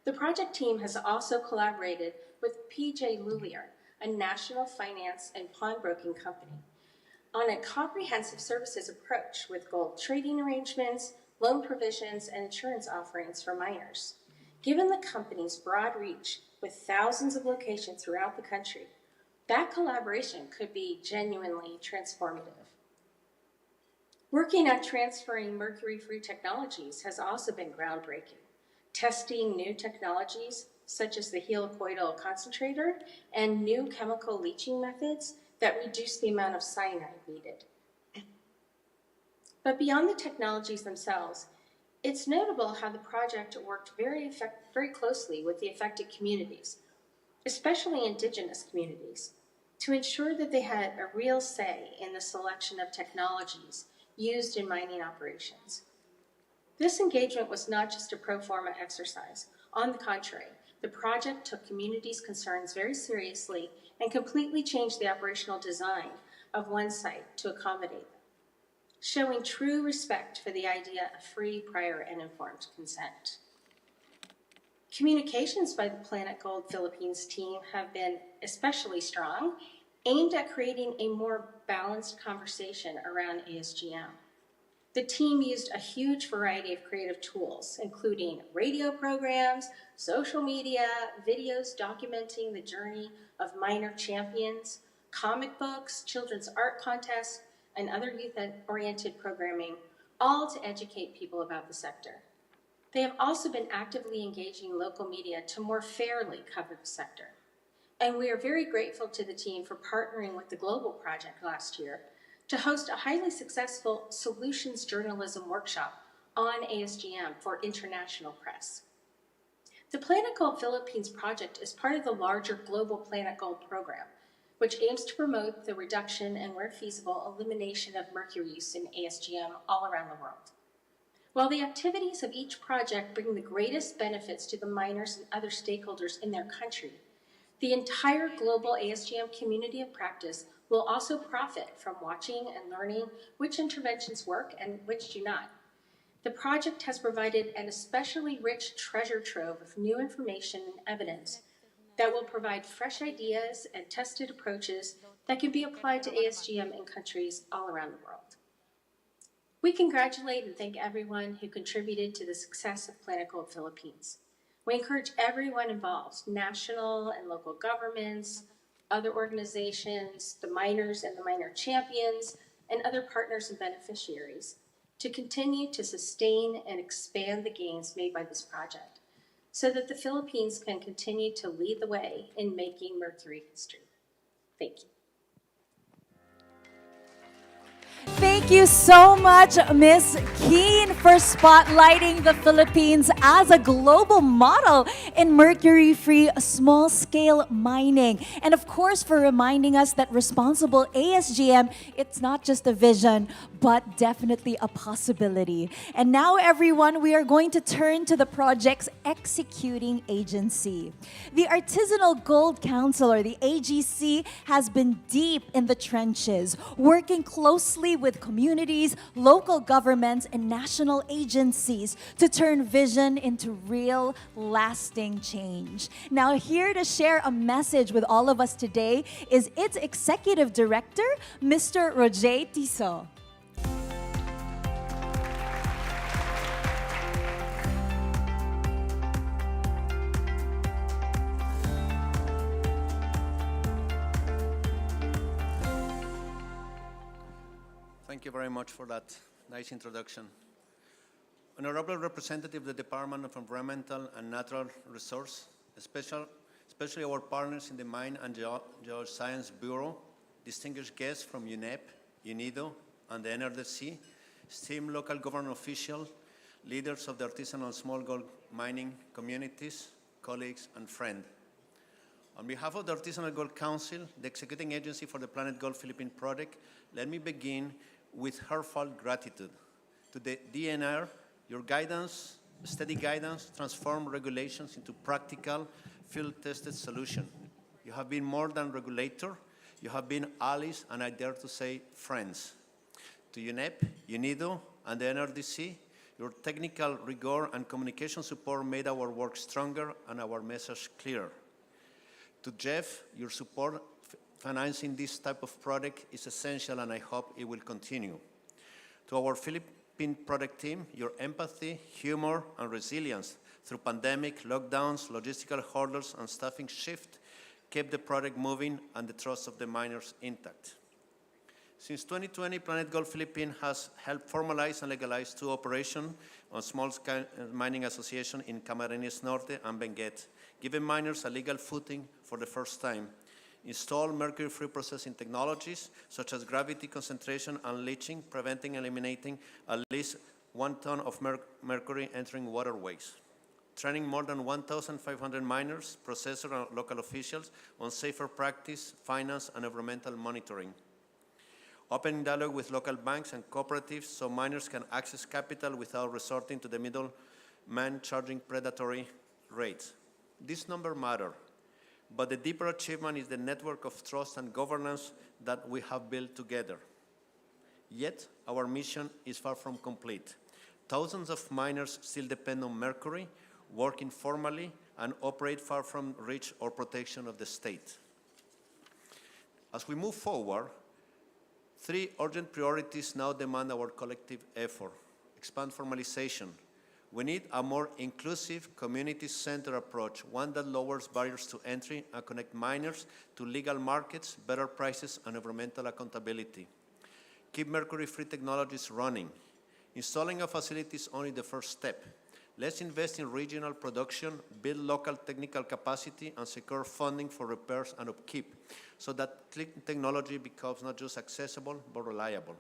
[SPEAKER 8] The project team has also collaborated with PJ Lulier, a national finance and pawnbroking company, on a comprehensive services approach with gold trading arrangements, loan provisions, and insurance offerings for miners. Given the company's broad reach with thousands of locations throughout the country, that collaboration could be genuinely transformative. Working on transferring Mercury-Free technologies has also been groundbreaking. Testing new technologies such as the helicoidal concentrator and new chemical leaching methods that reduce the amount of cyanide needed. But beyond the technologies themselves, it's notable how the project worked very closely with the affected communities, especially indigenous communities, to ensure that they had a real say in the selection of technologies used in mining operations. This engagement was not just a pro forma exercise. On the contrary, the project took communities' concerns very seriously and completely changed the operational design of one site to accommodate them, showing true respect for the idea of free, prior, and informed consent. Communications by the Planet Gold Philippines team have been especially strong, aimed at creating a more balanced conversation around ASGM. The team used a huge variety of creative tools, including radio programs, social media, videos documenting the journey of miner champions, comic books, children's art contests, and other youth-oriented programming, all to educate people about the sector. They have also been actively engaging local media to more fairly cover the sector. And we are very grateful to the team for partnering with the Global Project last year to host a highly successful solutions journalism workshop on ASGM for international press. The Planet Gold Philippines project is part of the larger Global Planet Gold program, which aims to promote the reduction and, where feasible, elimination of mercury use in ASGM all around the world. While the activities of each project bring the greatest benefits to the miners and other stakeholders in their country, the entire global ASGM community of practice will also profit from watching and learning which interventions work and which do not. The project has provided an especially rich treasure trove of new information and evidence that will provide fresh ideas and tested approaches that can be applied to ASGM in countries all around the world. We congratulate and thank everyone who contributed to the success of Planet Gold Philippines. We encourage everyone involved, national and local governments, other organizations, the miners and the miner champions, and other partners and beneficiaries to continue to sustain and expand the gains made by this project so that the Philippines can continue to lead the way in making mercury history. Thank you.
[SPEAKER 2] Thank you so much, Ms. Keen, for spotlighting the Philippines as a global model in mercury-free small-scale mining. And of course, for reminding us that responsible ASGM, it's not just a vision, but definitely a possibility. And now, everyone, we are going to turn to the project's executing agency. The Artisanal Gold Council, or the AGC, has been deep in the trenches, working closely jointly with communities, local governments, and national agencies to turn vision into real, lasting change. Now, here to share a message with all of us today is its Executive Director, Mr. Roger Tiso.
[SPEAKER 9] Thank you very much for that nice introduction. Honorable Representative of the Department of Environmental and Natural Resources, especially our partners in the Mine and Geoscience Bureau, distinguished guests from UNEP, UNIDO, and the NRDC, esteemed local government officials, leaders of the artisanal small gold mining communities, colleagues, and friends. On behalf of the Artisanal Gold Council, the executing agency for the Planet Gold Philippine project, let me begin with heartfelt gratitude to the DNR. Your guidance, steady guidance, transformed regulations into practical, field-tested solutions. You have been more than regulator, you have been allies, and I dare to say friends. To UNEP, UNIDO, and the NRDC, your technical rigor and communication support made our work stronger and our message clearer. To Jeff, your support financing this type of project is essential, and I hope it will continue. To our Philippine project team, your empathy, humor, and resilience through pandemic, lockdowns, logistical hurdles, and staffing shift kept the project moving and the trust of the miners intact. Since 2020, Planet Gold Philippines has helped formalize and legalize 2 operations on small-scale mining association in Camarines Norte and Benguet, giving miners a legal footing for the first time. Install mercury-free processing technologies such as gravity concentration and leaching, preventing and eliminating at least 1 ton of mercury entering waterways. Training more than 1,500 miners, processors, and local officials on safer practice, finance, and environmental monitoring. Opening dialogue with local banks and cooperatives so miners can access capital without resorting to the middleman charging predatory rates. This number matters. But the deeper achievement is the network of trust and governance that we have built together. Yet, our mission is far from complete. Thousands of miners still depend on mercury, work informally, and operate far from reach or protection of the state. As we move forward, 3 urgent priorities now demand our collective effort. Expand formalization. We need a more inclusive, community-centered approach, one that lowers barriers to entry and connect miners to legal markets, better prices, and environmental accountability. Keep mercury-free technologies running. Installing a facility is only the first step. Let's invest in regional production, build local technical capacity, and secure funding for repairs and upkeep, so that clean technology becomes not just accessible, but reliable.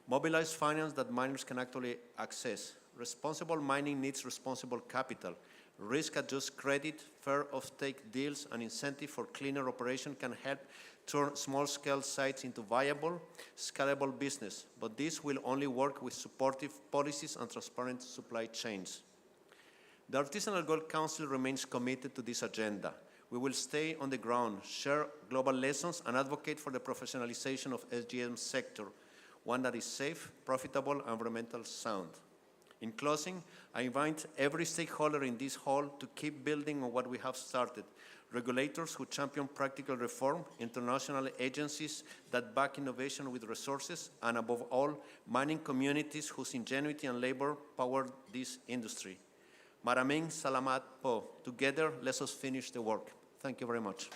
[SPEAKER 9] Mobilize finance that miners can actually access. Responsible mining needs responsible capital. Risk-adjusted credit, fair offtake deals, and incentive for cleaner operation can help turn small-scale sites into viable, scalable business. But this will only work with supportive policies and transparent supply chains. The Artisanal Gold Council remains committed to this agenda. We will stay on the ground, share global lessons, and advocate for the professionalization of ASGM sector, one that is safe, profitable, and environmental sound. In closing, I invite every stakeholder in this hall to keep building on what we have started. Regulators who champion practical reform, international agencies that back innovation with resources, and above all, mining communities whose ingenuity and labor power this industry. Maraming salamat po. Together, let us finish the work. Thank you very much.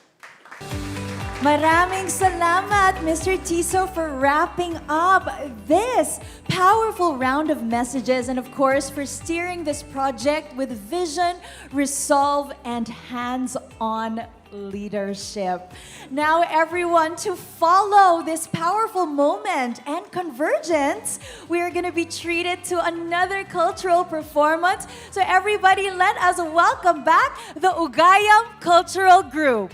[SPEAKER 2] Maraming salamat, Mr. Tiso, for wrapping up this powerful round of messages and, of course, for steering this project with vision, resolve, and hands-on leadership. Now, everyone, to follow this powerful moment and convergence, we are going to be treated to another cultural performance. So, everybody, let us welcome back the Ugayam Cultural Group.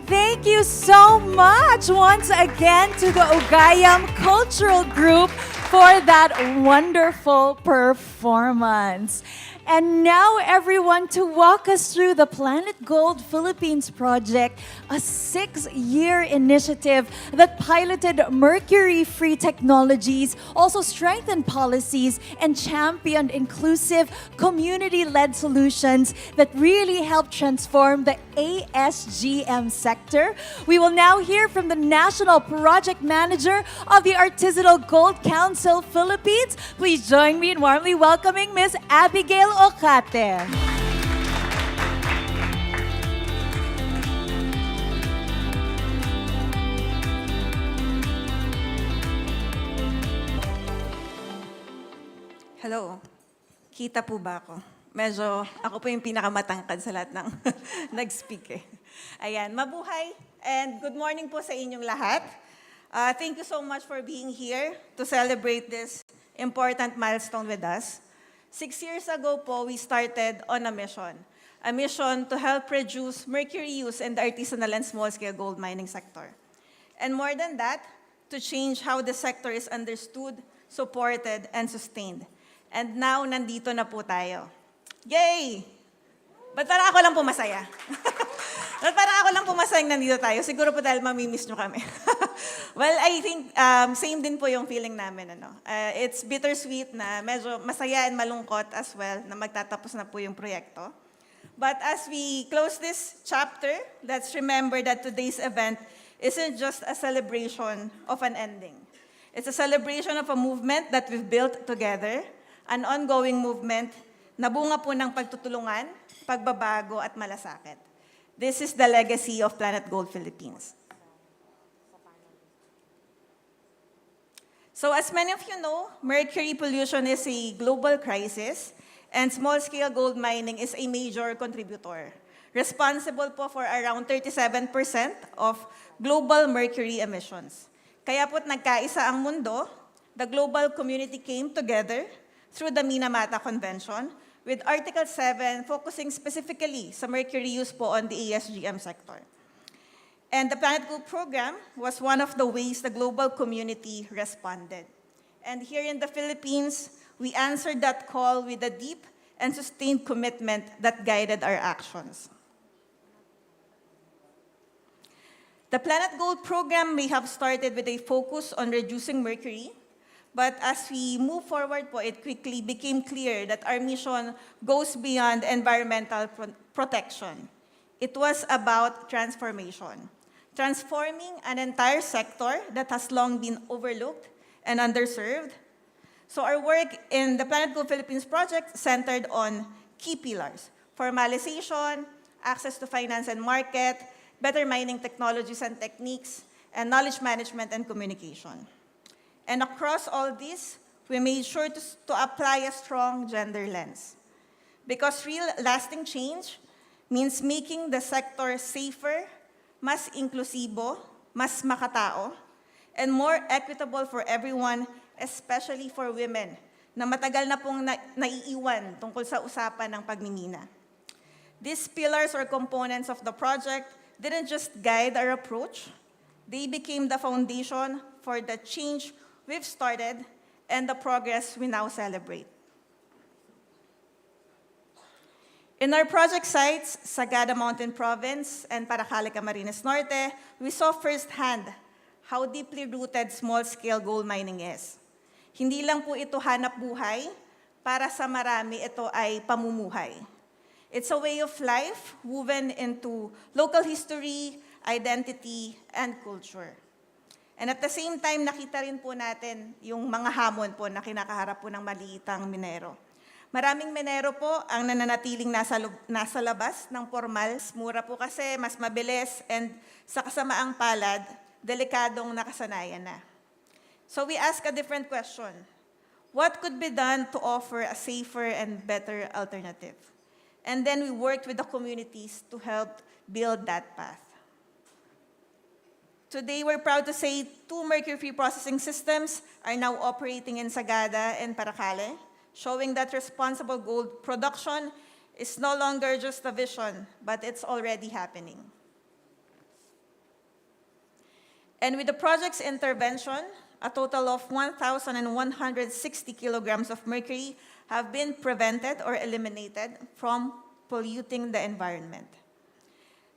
[SPEAKER 2] Thank you so much once again to the Ugayam Cultural Group for that wonderful performance. And now, everyone, to walk us through the Planet Gold Philippines project, a 6-year initiative that piloted Mercury-Free technologies, also strengthened policies, and championed inclusive, community-led solutions that really helped transform the ASGM sector. We will now hear from the National Project Manager of the Artisanal Gold Council Philippines. Please join me in warmly welcoming Ms. Abigail Ocate.
[SPEAKER 10] Hello. Kita po ba ako? Medyo ako po yung pinakamatangkad sa lahat ng nag-speak eh. Ayan, mabuhay and good morning po sa inyong lahat. Thank you so much for being here to celebrate this important milestone with us. 6 years ago po, we started on a mission to help reduce mercury use in the artisanal and small-scale gold mining sector. And more than that, to change how the sector is understood, supported, and sustained. And now, nandito na po tayo. Yay! Ba't parang ako lang po masaya? Ba't parang ako lang po masayang nandito tayo? Siguro po dahil mamimiss nyo kami. Well, I think same din po yung feeling namin. It's bittersweet na medyo masaya and malungkot as well na magtatapos na po yung proyekto. But as we close this chapter, let's remember that today's event isn't just a celebration of an ending. It's a celebration of a movement that we've built together, an ongoing movement na bunga po ng pagtutulungan, pagbabago at malasakit. This is the legacy of Planet Gold Philippines. So as many of you know, mercury pollution is a global crisis, and small-scale gold mining is a major contributor, responsible po for around 37% of global mercury emissions. Kaya po't nagkaisa ang mundo, the global community came together through the Minamata Convention, with Article 7 focusing specifically sa mercury use po on the ASGM sector. And the Planet Gold program was one of the ways the global community responded. And here in the Philippines, we answered that call with a deep and sustained commitment that guided our actions. The Planet Gold program may have started with a focus on reducing mercury, but as we move forward po, it quickly became clear that our mission goes beyond environmental protection. It was about transformation, transforming an entire sector that has long been overlooked and underserved. So our work in the Planet Gold Philippines project centered on key pillars: formalization, access to finance and market, better mining technologies and techniques, and knowledge management and communication. And across all this, we made sure to apply a strong gender lens. Because real lasting change means making the sector safer, mas inklusibo, mas makatao, and more equitable for everyone, especially for women, na matagal na pong naiiwan tungkol sa usapan ng pagmimina. These pillars or components of the project didn't just guide our approach, they became the foundation for the change we've started and the progress we now celebrate. In our project sites, Sagada Mountain Province and Paracale, Camarines Norte, we saw firsthand how deeply rooted small-scale gold mining is. Hindi lang po ito hanap buhay, para sa marami ito ay pamumuhay. It's a way of life woven into local history, identity, and culture. And at the same time, nakita rin po natin yung mga hamon po na kinakaharap po ng maliitang minero. Maraming minero po ang nananatiling nasa labas ng formal. Mura po kasi, mas mabilis, and sa kasamaang palad, delikadong nakasanayan na. So we ask a different question. What could be done to offer a safer and better alternative? And then we worked with the communities to help build that path. Today, we're proud to say 2 mercury-free processing systems are now operating in Sagada and Paracale, showing that responsible gold production is no longer just a vision, but it's already happening. And with the project's intervention, a total of 1,160 kilograms of mercury have been prevented or eliminated from polluting the environment.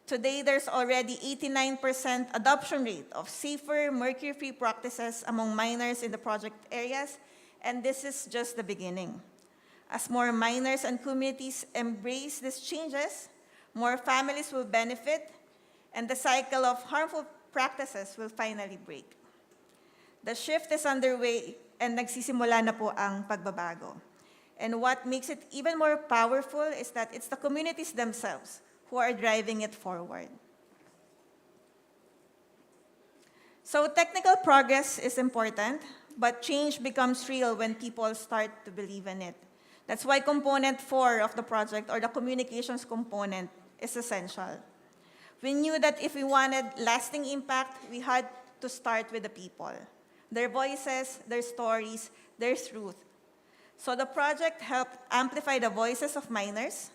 [SPEAKER 10] Today, there's already 89% adoption rate of safer, mercury-free practices among miners in the project areas, and this is just the beginning. As more miners and communities embrace these changes, more families will benefit, and the cycle of harmful practices will finally break. The shift is underway, and nagsisimula na po ang pagbabago. And what makes it even more powerful is that it's the communities themselves who are driving it forward. So technical progress is important, but change becomes real when people start to believe in it. That's why component 4 of the project, or the communications component, is essential. We knew that if we wanted lasting impact, we had to start with the people, their voices, their stories, their truth. So the project helped amplify the voices of miners,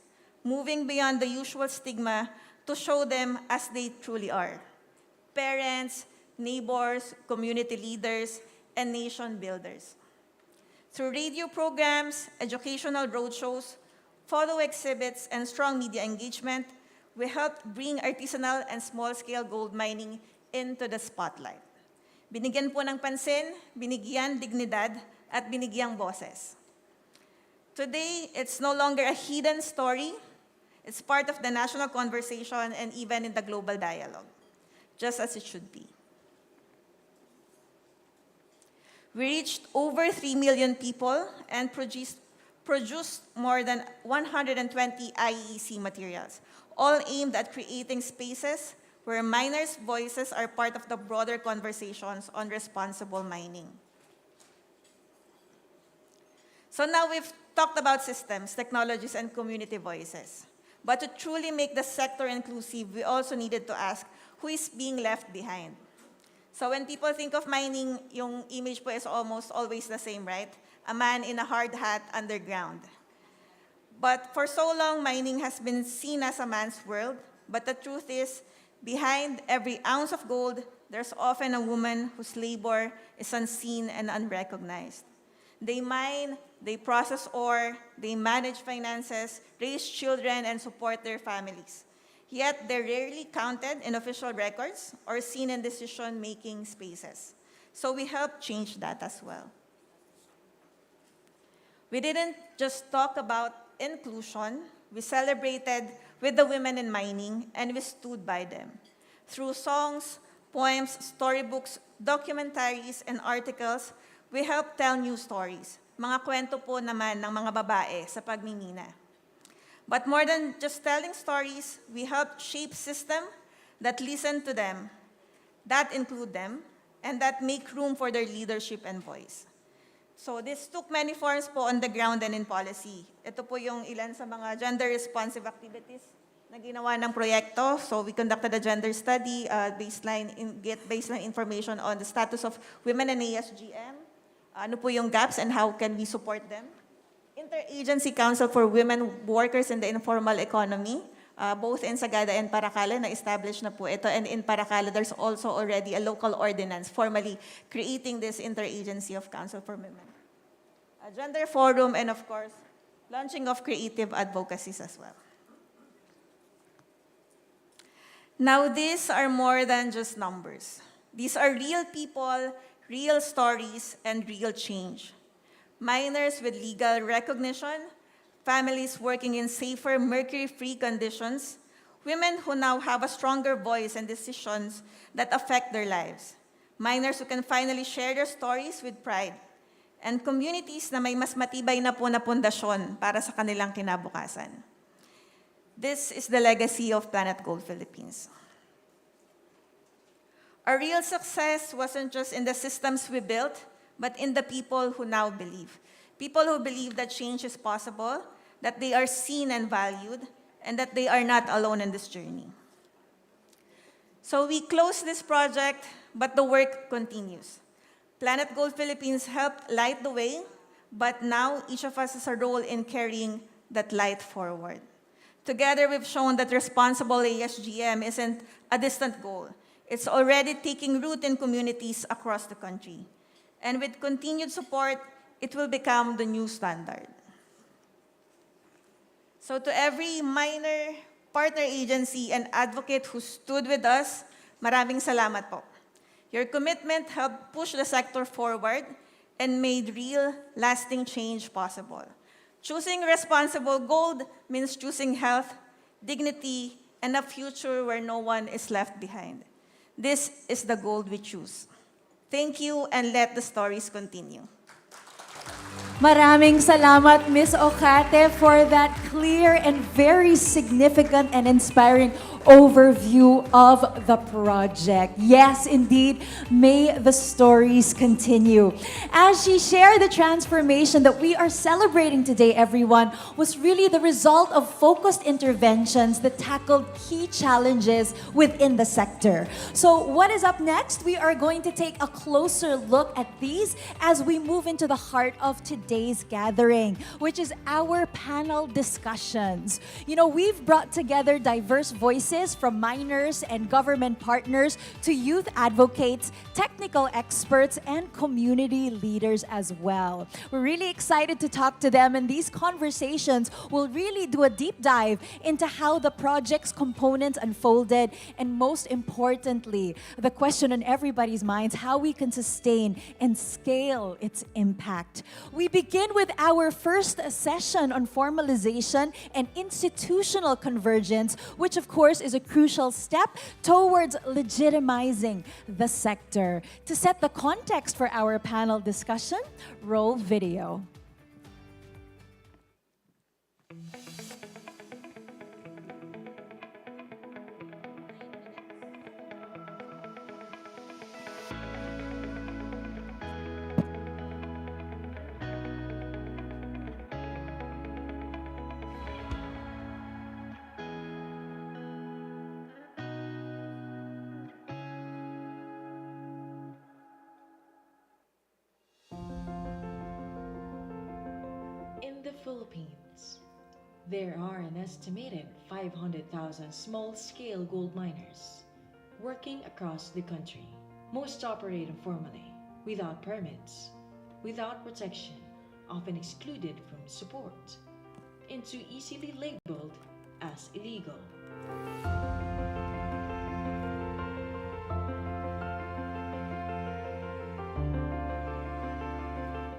[SPEAKER 10] moving beyond the usual stigma to show them as they truly are: parents, neighbors, community leaders, and nation builders. Through radio programs, educational roadshows, photo exhibits, and strong media engagement, we helped bring artisanal and small-scale gold mining into the spotlight. Binigyan po ng pansin, binigyan dignidad, at binigyang boses. Today, it's no longer a hidden story. It's part of the national conversation and even in the global dialogue, just as it should be. We reached over 3 million people and produced more than 120 IEC materials, all aimed at creating spaces where miners' voices are part of the broader conversations on responsible mining. So now we've talked about systems, technologies, and community voices. But to truly make the sector inclusive, we also needed to ask, who is being left behind? So when people think of mining, yung image po is almost always the same, right? A man in a hard hat underground. But for so long, mining has been seen as a man's world. But the truth is, behind every ounce of gold, there's often a woman whose labor is unseen and unrecognized. They mine, they process ore, they manage finances, raise children, and support their families. Yet they're rarely counted in official records or seen in decision-making spaces. So we helped change that as well. We didn't just talk about inclusion, we celebrated with the women in mining, and we stood by them. Through songs, poems, storybooks, documentaries, and articles, we help tell new stories. Mga kwento po naman ng mga babae sa pagmimina. But more than just telling stories, we help shape systems that listen to them, that include them, and that make room for their leadership and voice. So this took many forms po on the ground and in policy. Ito po yung ilan sa mga gender-responsive activities na ginawa ng proyekto. So we conducted a gender study, get baseline information on the status of women in ASGM, ano po yung gaps and how can we support them. Interagency Council for Women Workers in the Informal Economy, both in Sagada and Paracala, na-establish na po ito. And in Paracala, there's also already a local ordinance formally creating this Interagency of Council for Women. A gender forum, and of course, launching of creative advocacies as well. Now, these are more than just numbers. These are real people, real stories, and real change. Miners with legal recognition, families working in safer, mercury-free conditions, women who now have a stronger voice in decisions that affect their lives, miners who can finally share their stories with pride, and communities na may mas matibay na po na pundasyon para sa kanilang kinabukasan. This is the legacy of Planet Gold Philippines. Our real success wasn't just in the systems we built, but in the people who now believe. People who believe that change is possible, that they are seen and valued, and that they are not alone in this journey. So we close this project, but the work continues. Planet Gold Philippines helped light the way, but now each of us has a role in carrying that light forward. Together, we've shown that responsible ASGM isn't a distant goal. It's already taking root in communities across the country. And with continued support, it will become the new standard. So to every miner, partner agency, and advocate who stood with us, maraming salamat po. Your commitment helped push the sector forward and made real, lasting change possible. Choosing responsible gold means choosing health, dignity, and a future where no one is left behind. This is the gold we choose. Thank you, and let the stories continue.
[SPEAKER 2] Maraming salamat, Ms. Ocate, for that clear and very significant and inspiring overview of the project. Yes, indeed, may the stories continue. As she shared, the transformation that we are celebrating today, everyone, was really the result of focused interventions that tackled key challenges within the sector. So what is up next? We are going to take a closer look at these as we move into the heart of today's gathering, which is our panel discussions. You know, we've brought together diverse voices from miners and government partners to youth advocates, technical experts, and community leaders as well. We're really excited to talk to them, and these conversations will really do a deep dive into how the project's components unfolded, and most importantly, the question on everybody's minds, how we can sustain and scale its impact. We begin with our first session on formalization and institutional convergence, which of course is a crucial step towards legitimizing the sector. To set the context for our panel discussion, roll video.
[SPEAKER 3] Philippines. There are an estimated 500,000 small-scale gold miners working across the country. Most operate informally, without permits, without protection, often excluded from support, and too easily labeled as illegal.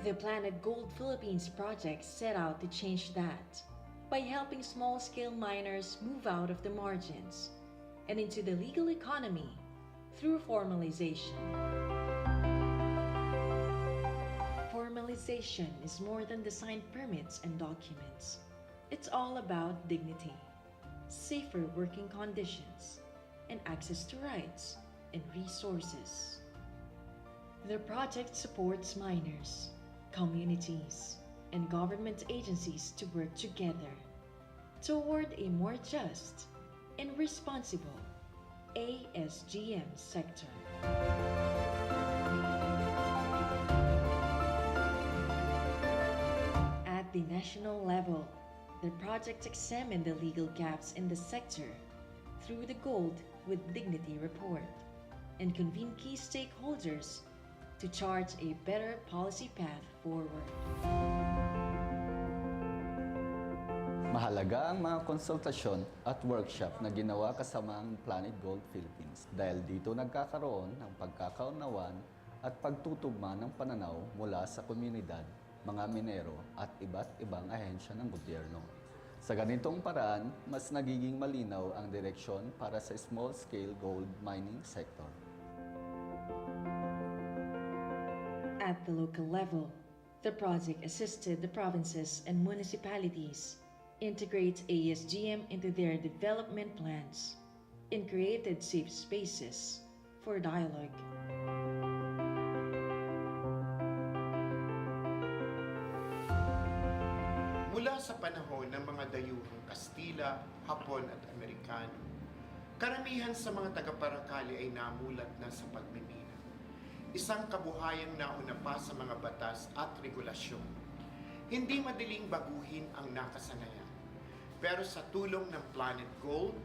[SPEAKER 3] The Planet Gold Philippines project set out to change that by helping small-scale miners move out of the margins and into the legal economy through formalization. Formalization is more than the signed permits and documents. It's all about dignity, safer working conditions, and access to rights and resources. The project supports miners, communities, and government agencies to work together toward a more just and responsible ASGM sector. At the national level, the project examined the legal gaps in the sector through the Gold with Dignity report and convened key stakeholders to chart a better policy path forward.
[SPEAKER 11] Mahalaga ang mga konsultasyon at workshop na ginawa kasama ang Planet Gold Philippines dahil dito nagkakaroon ng pagkakaunawan at pagtutugma ng pananaw mula sa komunidad, mga minero at iba't ibang ahensya ng gobyerno. Sa ganitong paraan, mas nagiging malinaw ang direksyon para sa small-scale gold mining sector.
[SPEAKER 3] At the local level, the project assisted the provinces and municipalities integrate ASGM into their development plans and created safe spaces for dialogue.
[SPEAKER 12] Mula sa panahon ng mga dayuhang Kastila, Hapon at Amerikano, karamihan sa mga taga-Paracali ay namulat na sa pagmimina. Isang kabuhayang nauna pa sa mga batas at regulasyon. Hindi madaling baguhin ang nakasanayan. Pero sa tulong ng Planet Gold,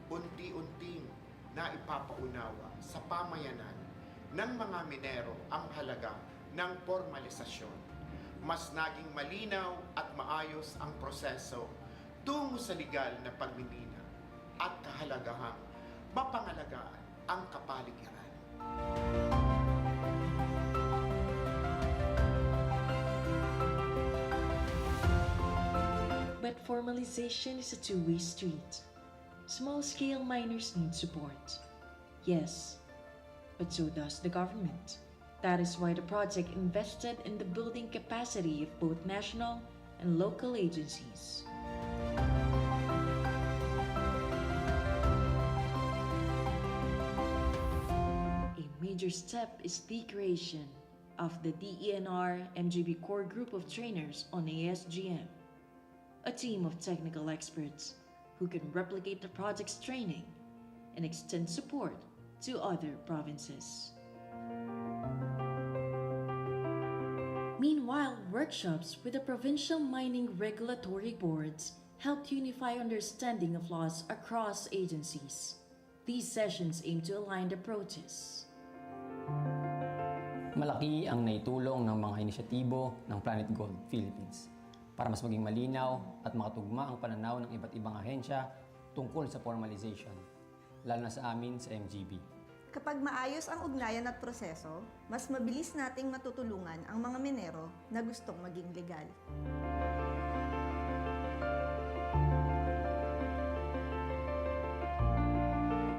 [SPEAKER 12] unti-unting naipapaunawa sa pamayanan ng mga minero ang halaga ng formalisasyon. Mas naging malinaw at maayos ang proseso tungo sa legal na pagmimina at kahalagahang mapangalagaan ang kapaligiran.
[SPEAKER 3] But formalization is a two-way street. Small-scale miners need support. Yes, but so does the government. That is why the project invested in the building capacity of both national and local agencies. A major step is the creation of the DENR MGB Core Group of Trainers on ASGM, a team of technical experts who can replicate the project's training and extend support to other provinces. Meanwhile, workshops with the provincial mining regulatory boards helped unify understanding of laws across agencies. These sessions aim to align approaches.
[SPEAKER 13] Malaki ang naitulong ng mga inisyatibo ng Planet Gold Philippines para mas maging malinaw at makatugma ang pananaw ng iba't ibang ahensya tungkol sa formalization, lalo na sa amin sa MGB.
[SPEAKER 14] Kapag maayos ang ugnayan at proseso, mas mabilis nating matutulungan ang mga minero na gustong maging legal.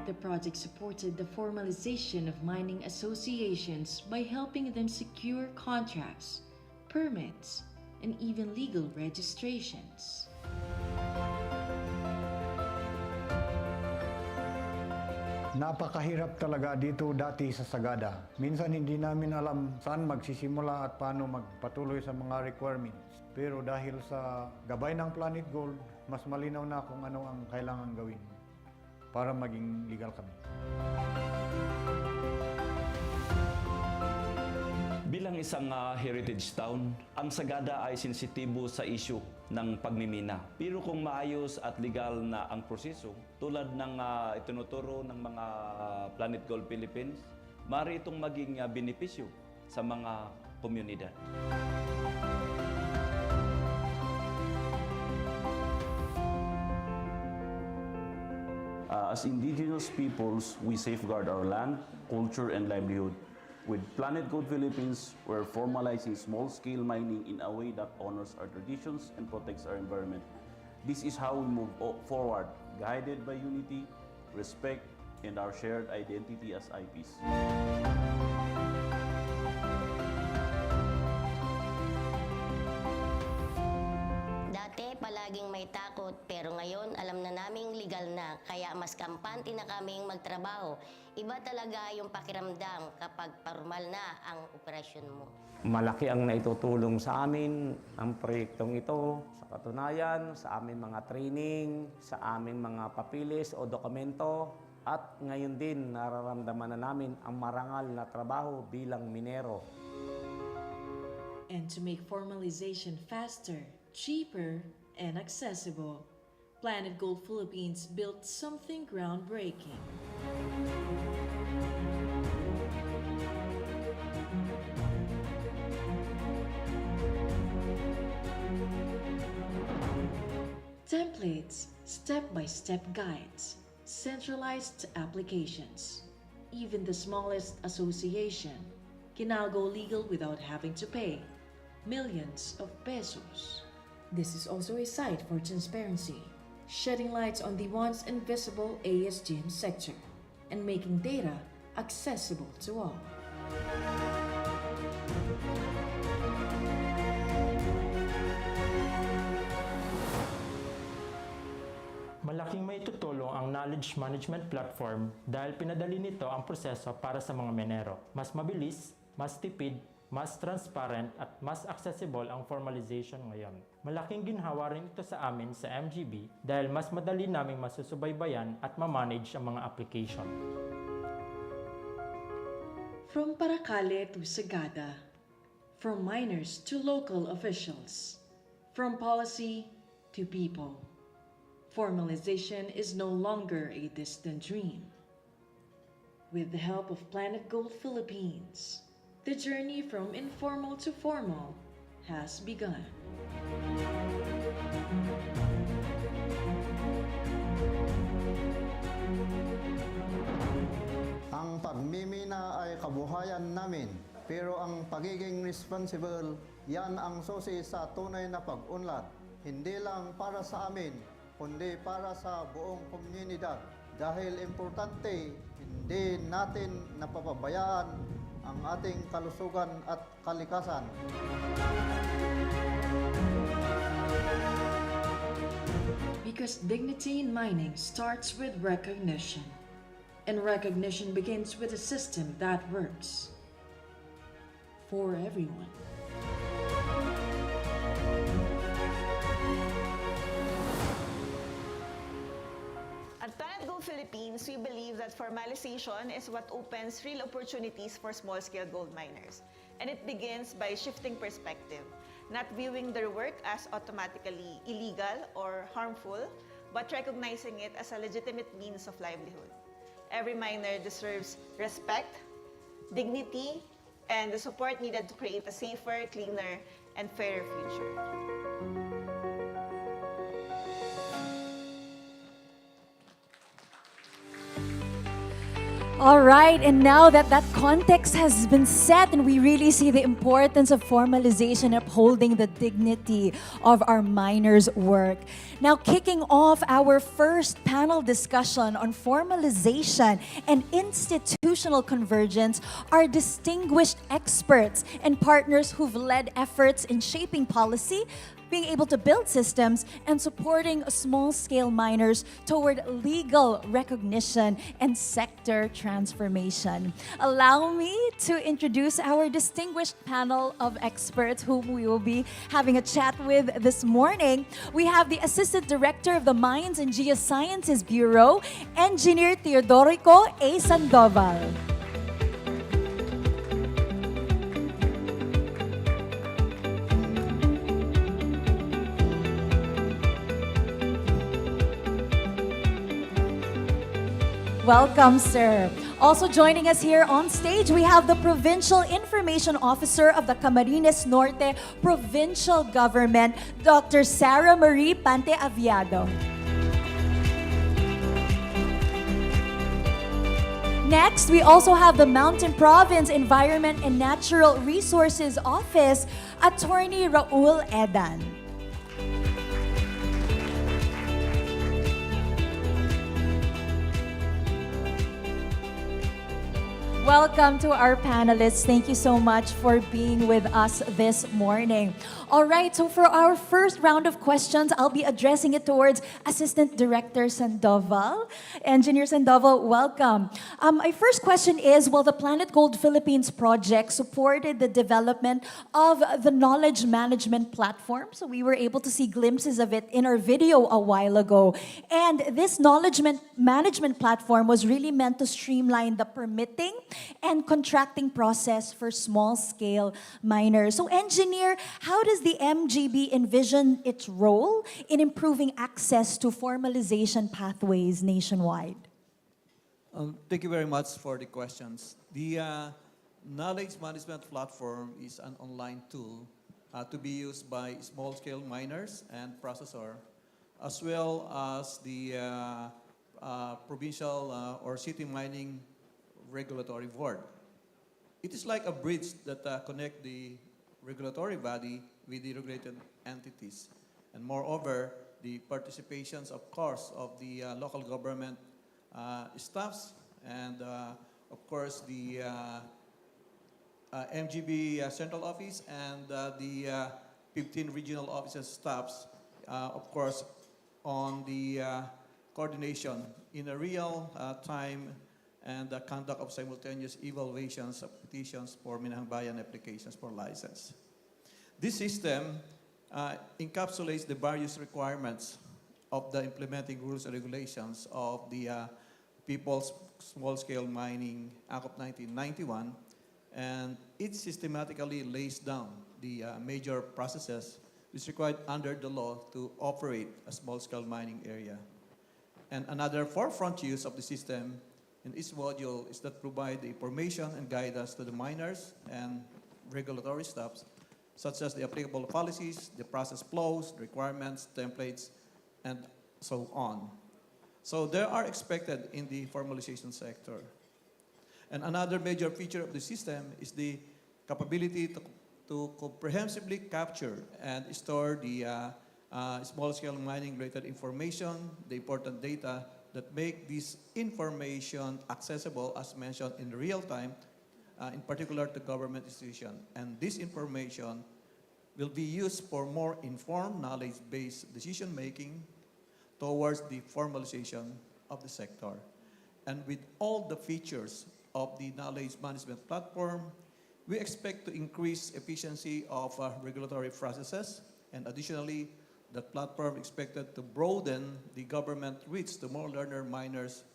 [SPEAKER 3] The project supported the formalization of mining associations by helping them secure contracts, permits, and even legal registrations.
[SPEAKER 15] Napakahirap talaga dito dati sa Sagada. Minsan hindi namin alam saan magsisimula at paano magpatuloy sa mga requirements. Pero dahil sa gabay ng Planet Gold, mas malinaw na kung ano ang kailangan gawin para maging legal kami.
[SPEAKER 16] Bilang isang heritage town, ang Sagada ay sensitibo sa issue ng pagmimina. Pero kung maayos at legal na ang proseso, tulad ng itinuturo ng mga Planet Gold Philippines, maaari itong maging benepisyo sa mga komunidad. As indigenous peoples, we safeguard our land, culture, and livelihood. With Planet Gold Philippines, we're formalizing small-scale mining in a way that honors our traditions and protects our environment. This is how we move forward, guided by unity, respect, and our shared identity as IPs.
[SPEAKER 17] Dati palaging may takot pero ngayon alam na naming legal na kaya mas kampante na kaming magtrabaho. Iba talaga yung pakiramdam kapag formal na ang operasyon mo.
[SPEAKER 18] Malaki ang naitutulong sa amin ang proyektong ito. Sa katunayan, sa aming mga training, sa aming mga papilis o dokumento, at ngayon din nararamdaman na namin ang marangal na trabaho bilang minero.
[SPEAKER 3] And to make formalization faster, cheaper, and accessible, Planet Gold Philippines built something groundbreaking. Templates, step-by-step guides, centralized applications. Even the smallest association can now go legal without having to pay millions of pesos. This is also a site for transparency, shedding light on the once invisible ASGM sector and making data accessible to all.
[SPEAKER 19] Malaking may tutulong ang knowledge management platform dahil pinadali nito ang proseso para sa mga minero. Mas mabilis, mas tipid, mas transparent at mas accessible ang formalization ngayon. Malaking ginhawa rin ito sa amin sa MGB dahil mas madali naming masusubaybayan at ma-manage ang mga application.
[SPEAKER 3] From Paracale to Sagada, from miners to local officials, from policy to people, formalization is no longer a distant dream. With the help of Planet Gold Philippines, the journey from informal to formal has begun.
[SPEAKER 20] Ang pagmimina ay kabuhayan namin, pero ang pagiging responsible, yan ang susi sa tunay na pag-unlad. Hindi lang para sa amin, kundi para sa buong komunidad. Dahil importante, hindi natin napapabayaan ang ating kalusugan at kalikasan.
[SPEAKER 3] Because dignity in mining starts with recognition, and recognition begins with a system that works for everyone.
[SPEAKER 10] At Planet Gold Philippines, we believe that formalization is what opens real opportunities for small-scale gold miners. And it begins by shifting perspective, not viewing their work as automatically illegal or harmful, but recognizing it as a legitimate means of livelihood. Every miner deserves respect, dignity, and the support needed to create a safer, cleaner, and fairer future.
[SPEAKER 2] All right, and now that that context has been set and we really see the importance of formalization upholding the dignity of our miners' work. Now, kicking off our first panel discussion on formalization and institutional convergence are distinguished experts and partners who've led efforts in shaping policy, being able to build systems, and supporting small-scale miners toward legal recognition and sector transformation. Allow me to introduce our distinguished panel of experts whom we will be having a chat with this morning. We have the Assistant Director of the Mines and Geosciences Bureau, Engineer Teodorico A. Sandoval. Welcome, sir. Also joining us here on stage, we have the Provincial Information Officer of the Camarines Norte Provincial Government, Dr. Sarah Marie Pante Aviado. Next, we also have the Mountain Province Environment and Natural Resources Office, Attorney Raul Edan. Welcome to our panelists. Thank you so much for being with us this morning. All right, so for our first round of questions, I'll be addressing it towards Assistant Director Sandoval. Engineer Sandoval, welcome. My first question is, well, the planetGOLD Philippines project supported the development of the knowledge management platform. So we were able to see glimpses of it in our video a while ago. And this knowledge management platform was really meant to streamline the permitting and contracting process for small-scale miners. So, engineer, how does the MGB envision its role in improving access to formalization pathways nationwide?
[SPEAKER 21] Thank you very much for the questions. The knowledge management platform is an online tool to be used by small-scale miners and processors, as well as the provincial or city mining regulatory board. It is like a bridge that connects the regulatory body with the regulated entities. And moreover, the participations, of course, of the local government staffs and, of course, the MGB central office and the 15 regional offices staffs, of course, on the coordination in a real time and the conduct of simultaneous evaluations of petitions for Minahang Bayan applications for license. This system encapsulates the various requirements of the implementing rules and regulations of the People's Small-Scale Mining Act of 1991, and it systematically lays down the major processes which required under the law to operate a small-scale mining area. And another forefront use of the system in each module is that provide the information and guidance to the miners and regulatory staffs, such as the applicable policies, the process flows, requirements, templates, and so on. So they are expected in the formalization sector. And another major feature of the system is the capability to comprehensively capture and store the small-scale mining-related information, the important data that make this information accessible, as mentioned, in real time, in particular to government institutions. And this information will be used for more informed, knowledge-based decision-making towards the formalization of the sector. And with all the features of the knowledge management platform, we expect to increase efficiency of regulatory processes, and additionally, the platform expected to broaden the government reach to more learner miners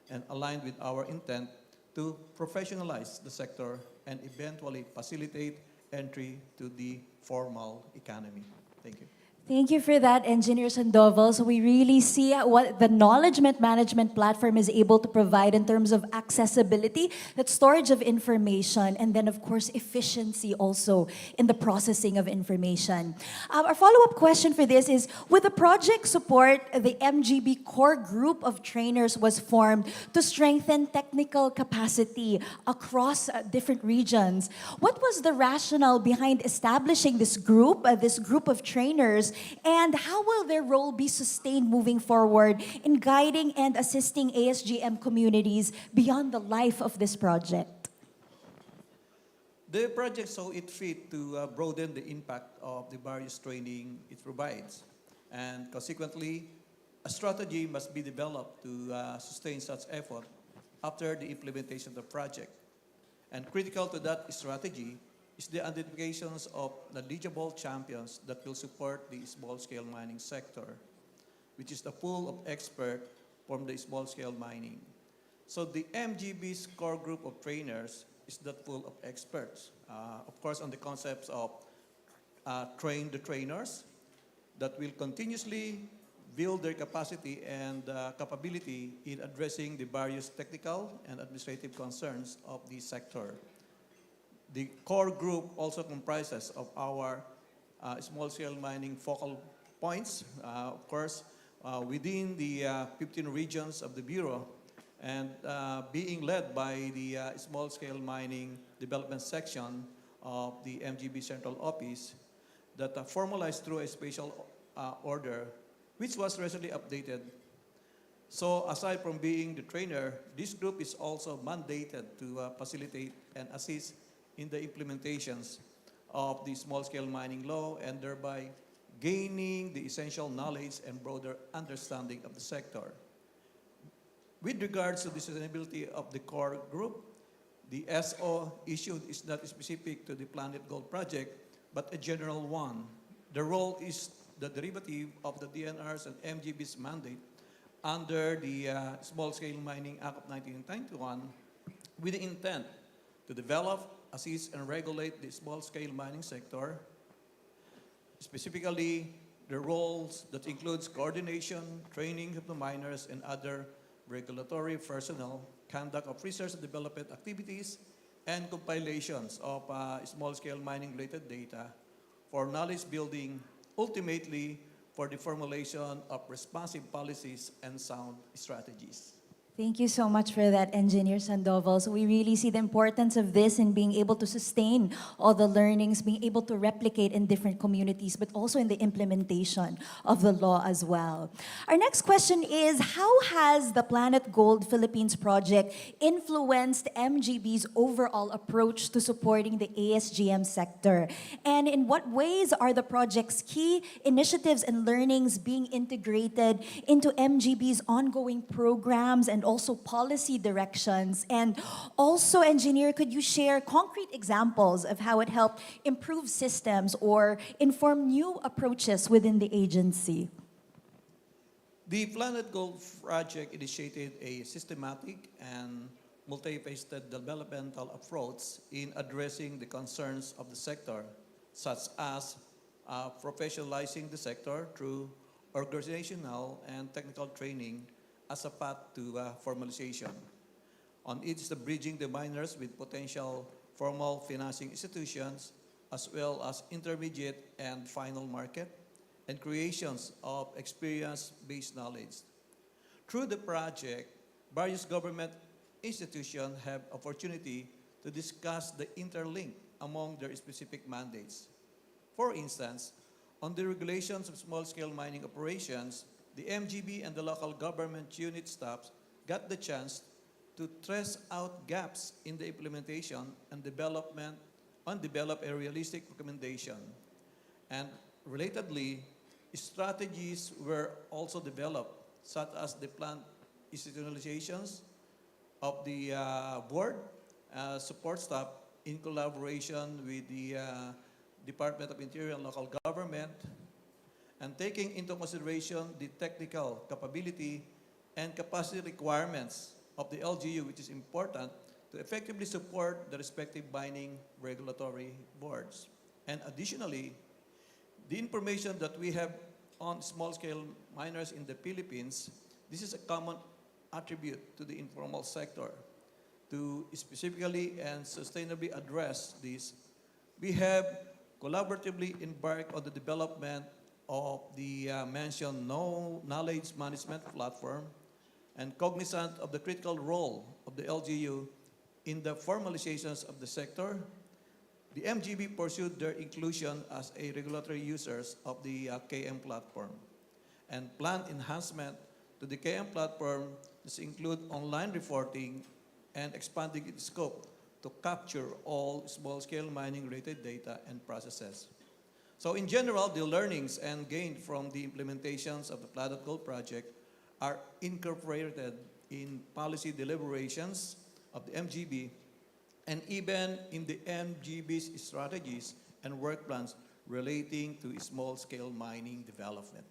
[SPEAKER 21] and align with our intent to professionalize the sector and eventually facilitate entry to the formal economy. Thank you.
[SPEAKER 2] Thank you for that, Engineer Sandoval. So we really see what the knowledge management platform is able to provide in terms of accessibility, that storage of information, and then, of course, efficiency also in the processing of information. Our follow-up question for this is, with the project support, the MGB core group of trainers was formed to strengthen technical capacity across different regions. What was the rationale behind establishing this group of trainers? And how will their role be sustained moving forward in guiding and assisting ASGM communities beyond the life of this project?
[SPEAKER 21] The project saw it fit to broaden the impact of the various training it provides. And consequently, a strategy must be developed to sustain such effort after the implementation of the project. And critical to that strategy is the identifications of knowledgeable champions that will support the small-scale mining sector, which is the pool of experts from the small-scale mining. So the MGB's core group of trainers is that pool of experts. Of course, on the concepts of train the trainers that will continuously build their capacity and capability in addressing the various technical and administrative concerns of the sector. The core group also comprises of our small-scale mining focal points, of course, within the 15 regions of the Bureau, and being led by the small-scale mining development section of the MGB Central Office that formalized through a special order, which was recently updated. So aside from being the trainer, this group is also mandated to facilitate and assist in the implementations of the small-scale mining law and thereby gaining the essential knowledge and broader understanding of the sector. With regards to the sustainability of the core group, the SO issued is not specific to the planetGOLD project, but a general one. The role is the derivative of the DNR's and MGB's mandate under the Small-Scale Mining Act of 1991 with the intent to develop, assist, and regulate the small-scale mining sector, specifically the roles that includes coordination, training of the miners, and other regulatory personnel, conduct of research and development activities, and compilations of small-scale mining-related data for knowledge building, ultimately for the formulation of responsive policies and sound strategies.
[SPEAKER 2] Thank you so much for that, Engineer Sandoval. So we really see the importance of this in being able to sustain all the learnings, being able to replicate in different communities, but also in the implementation of the law as well. Our next question is, how has the planetGOLD Philippines project influenced MGB's overall approach to supporting the ASGM sector? And in what ways are the project's key initiatives and learnings being integrated into MGB's ongoing programs and also policy directions? And also, Engineer, could you share concrete examples of how it helped improve systems or inform new approaches within the agency?
[SPEAKER 21] The planetGOLD project initiated a systematic and multifaceted developmental approach in addressing the concerns of the sector, such as professionalizing the sector through organizational and technical training as a path to formalization. On it is the bridging the miners with potential formal financing institutions, as well as intermediate and final market, and creations of experience-based knowledge. Through the project, various government institutions have opportunity to discuss the interlink among their specific mandates. For instance, on the regulations of small-scale mining operations, the MGB and the local government unit staffs got the chance to trace out gaps in the implementation and develop a realistic recommendation. And relatedly, strategies were also developed, such as the planned institutionalizations of the board, support staff in collaboration with the Department of Interior and Local Government, and taking into consideration the technical capability and capacity requirements of the LGU, which is important to effectively support the respective mining regulatory boards. And additionally, the information that we have on small-scale miners in the Philippines, this is a common attribute to the informal sector. To specifically and sustainably address this, we have collaboratively embarked on the development of the mentioned knowledge management platform, and cognizant of the critical role of the LGU in the formalizations of the sector, the MGB pursued their inclusion as a regulatory users of the KM platform, and planned enhancement to the KM platform this include online reporting and expanding its scope to capture all small-scale mining-related data and processes. So in general, the learnings and gained from the implementations of the planetGOLD project are incorporated in policy deliberations of the MGB and even in the MGB's strategies and work plans relating to small-scale mining development.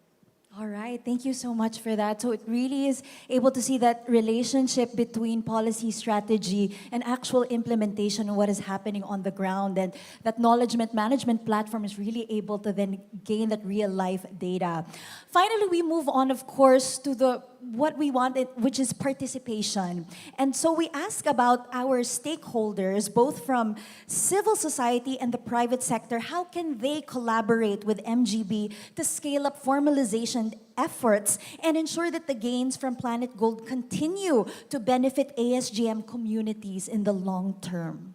[SPEAKER 2] All right, thank you so much for that. So it really is able to see that relationship between policy strategy and actual implementation of what is happening on the ground. And that knowledge management platform is really able to then gain that real life data. Finally, we move on, of course, to the what we wanted, which is participation. And so we ask about our stakeholders, both from civil society and the private sector, how can they collaborate with MGB to scale up formalization efforts and ensure that the gains from Planet Gold continue to benefit ASGM communities in the long term?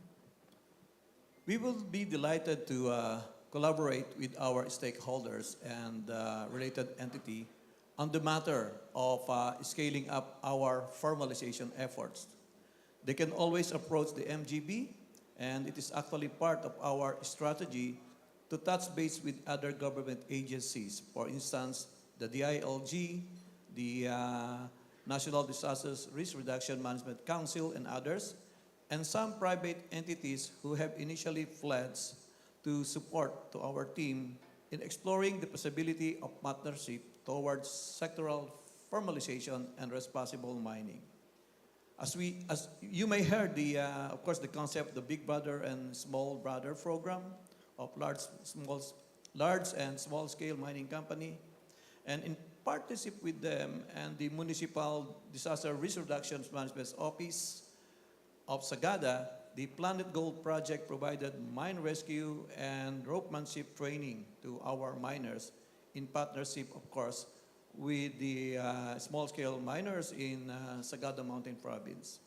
[SPEAKER 21] We will be delighted to collaborate with our stakeholders and related entity on the matter of scaling up our formalization efforts. They can always approach the MGB, and it is actually part of our strategy to touch base with other government agencies. For instance, the DILG, the National Disasters Risk Reduction Management Council, and others, and some private entities who have initially pledged to support to our team in exploring the possibility of partnership towards sectoral formalization and responsible mining. As you may heard, of course, the concept of the Big Brother and Small Brother program of large and small scale mining company, and in partnership with them and the Municipal Disaster Risk Reduction Management Office of Sagada, the Planet Gold project provided mine rescue and ropemanship training to our miners in partnership, of course, with the small-scale miners in Sagada Mountain Province.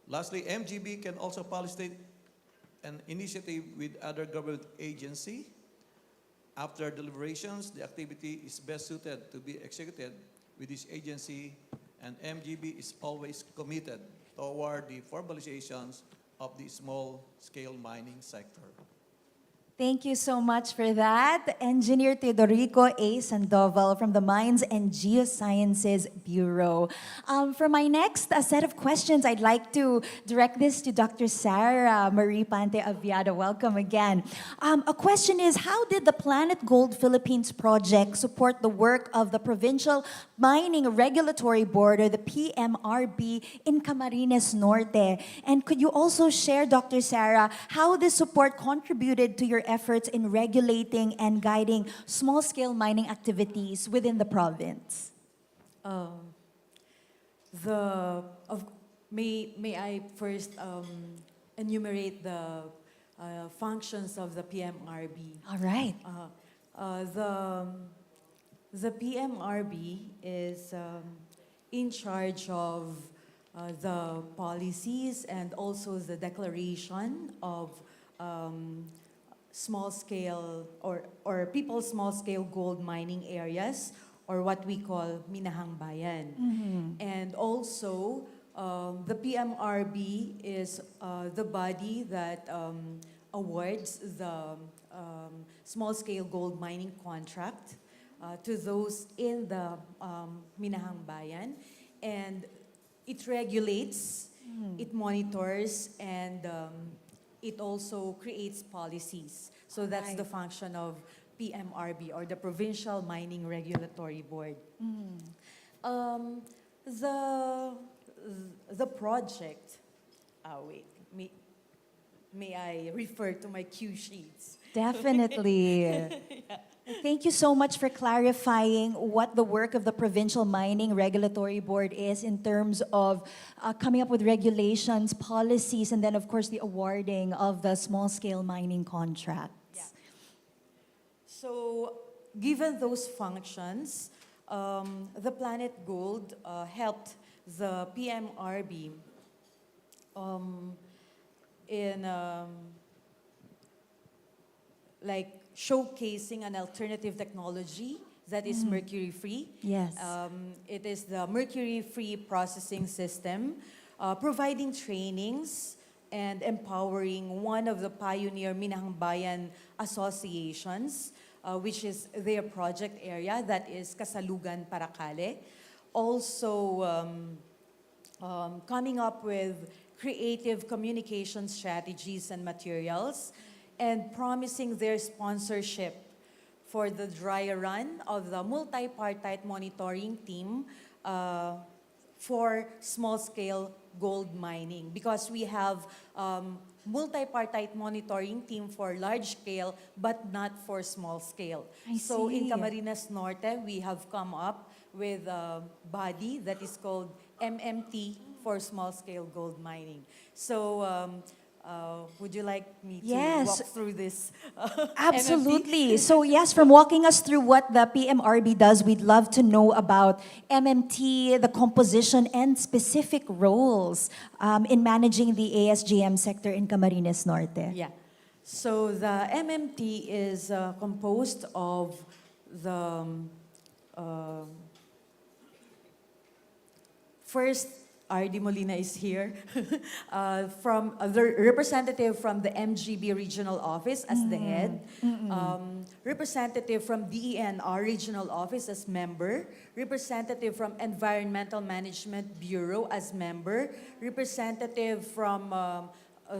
[SPEAKER 21] Lastly, MGB can also facilitate an initiative with other government agency. After deliberations, the activity is best suited to be executed with this agency, and MGB is always committed toward the formalizations of the small-scale mining sector.
[SPEAKER 2] Thank you so much for that, Engineer Teodorico A. Sandoval from the Mines and Geosciences Bureau. For my next set of questions, I'd like to direct this to Dr. Sarah Marie Pante Aviado. Welcome again. A question is, how did the Planet Gold Philippines project support the work of the Provincial Mining Regulatory Board, or the PMRB, in Camarines Norte? And could you also share, Dr. Sarah, how this support contributed to your efforts in regulating and guiding small-scale mining activities within the province?
[SPEAKER 1] May I first enumerate the functions of the PMRB?
[SPEAKER 2] All right.
[SPEAKER 1] The PMRB is in charge of the policies and also the declaration of small-scale or people's small-scale gold mining areas, or what we call Minahang Bayan. And also, the PMRB is the body that awards the small-scale gold mining contract to those in the Minahang Bayan. And it regulates, it monitors, and it also creates policies. So that's the function of PMRB, or the Provincial Mining Regulatory Board. The project, may I refer to my cue sheets?
[SPEAKER 2] Definitely.
[SPEAKER 1] Yeah.
[SPEAKER 2] Thank you so much for clarifying what the work of the Provincial Mining Regulatory Board is in terms of coming up with regulations, policies, and then, of course, the awarding of the small-scale mining contracts.
[SPEAKER 1] Yeah. So, given those functions, the Planet Gold helped the PMRB in showcasing an alternative technology that is Mercury-Free.
[SPEAKER 2] Yes.
[SPEAKER 1] It is the Mercury-Free processing system, providing trainings and empowering one of the pioneer Minahang Bayan associations, which is their project area, that is Kasalugan, Paracale. Also, coming up with creative communication strategies and materials, and promising their sponsorship for the dry run of the multi-partite monitoring team for small-scale gold mining, because we have multi-partite monitoring team for large-scale but not for small-scale. So in
[SPEAKER 2] see.
[SPEAKER 1] Camarines Norte, we have come up with a body that is called MMT for small-scale gold mining. So would you like me to
[SPEAKER 2] Yes.
[SPEAKER 1] walk through this?
[SPEAKER 2] Absolutely.
[SPEAKER 1] MMT?
[SPEAKER 2] So yes, from walking us through what the PMRB does, we'd love to know about MMT, the composition and specific roles in managing the ASGM sector in Camarines Norte.
[SPEAKER 1] Yeah. So the MMT is composed of the first, R.D. Molina is here, from the representative from the MGB regional office as the head, representative from DENR regional office as member, representative from Environmental Management Bureau as member, representative from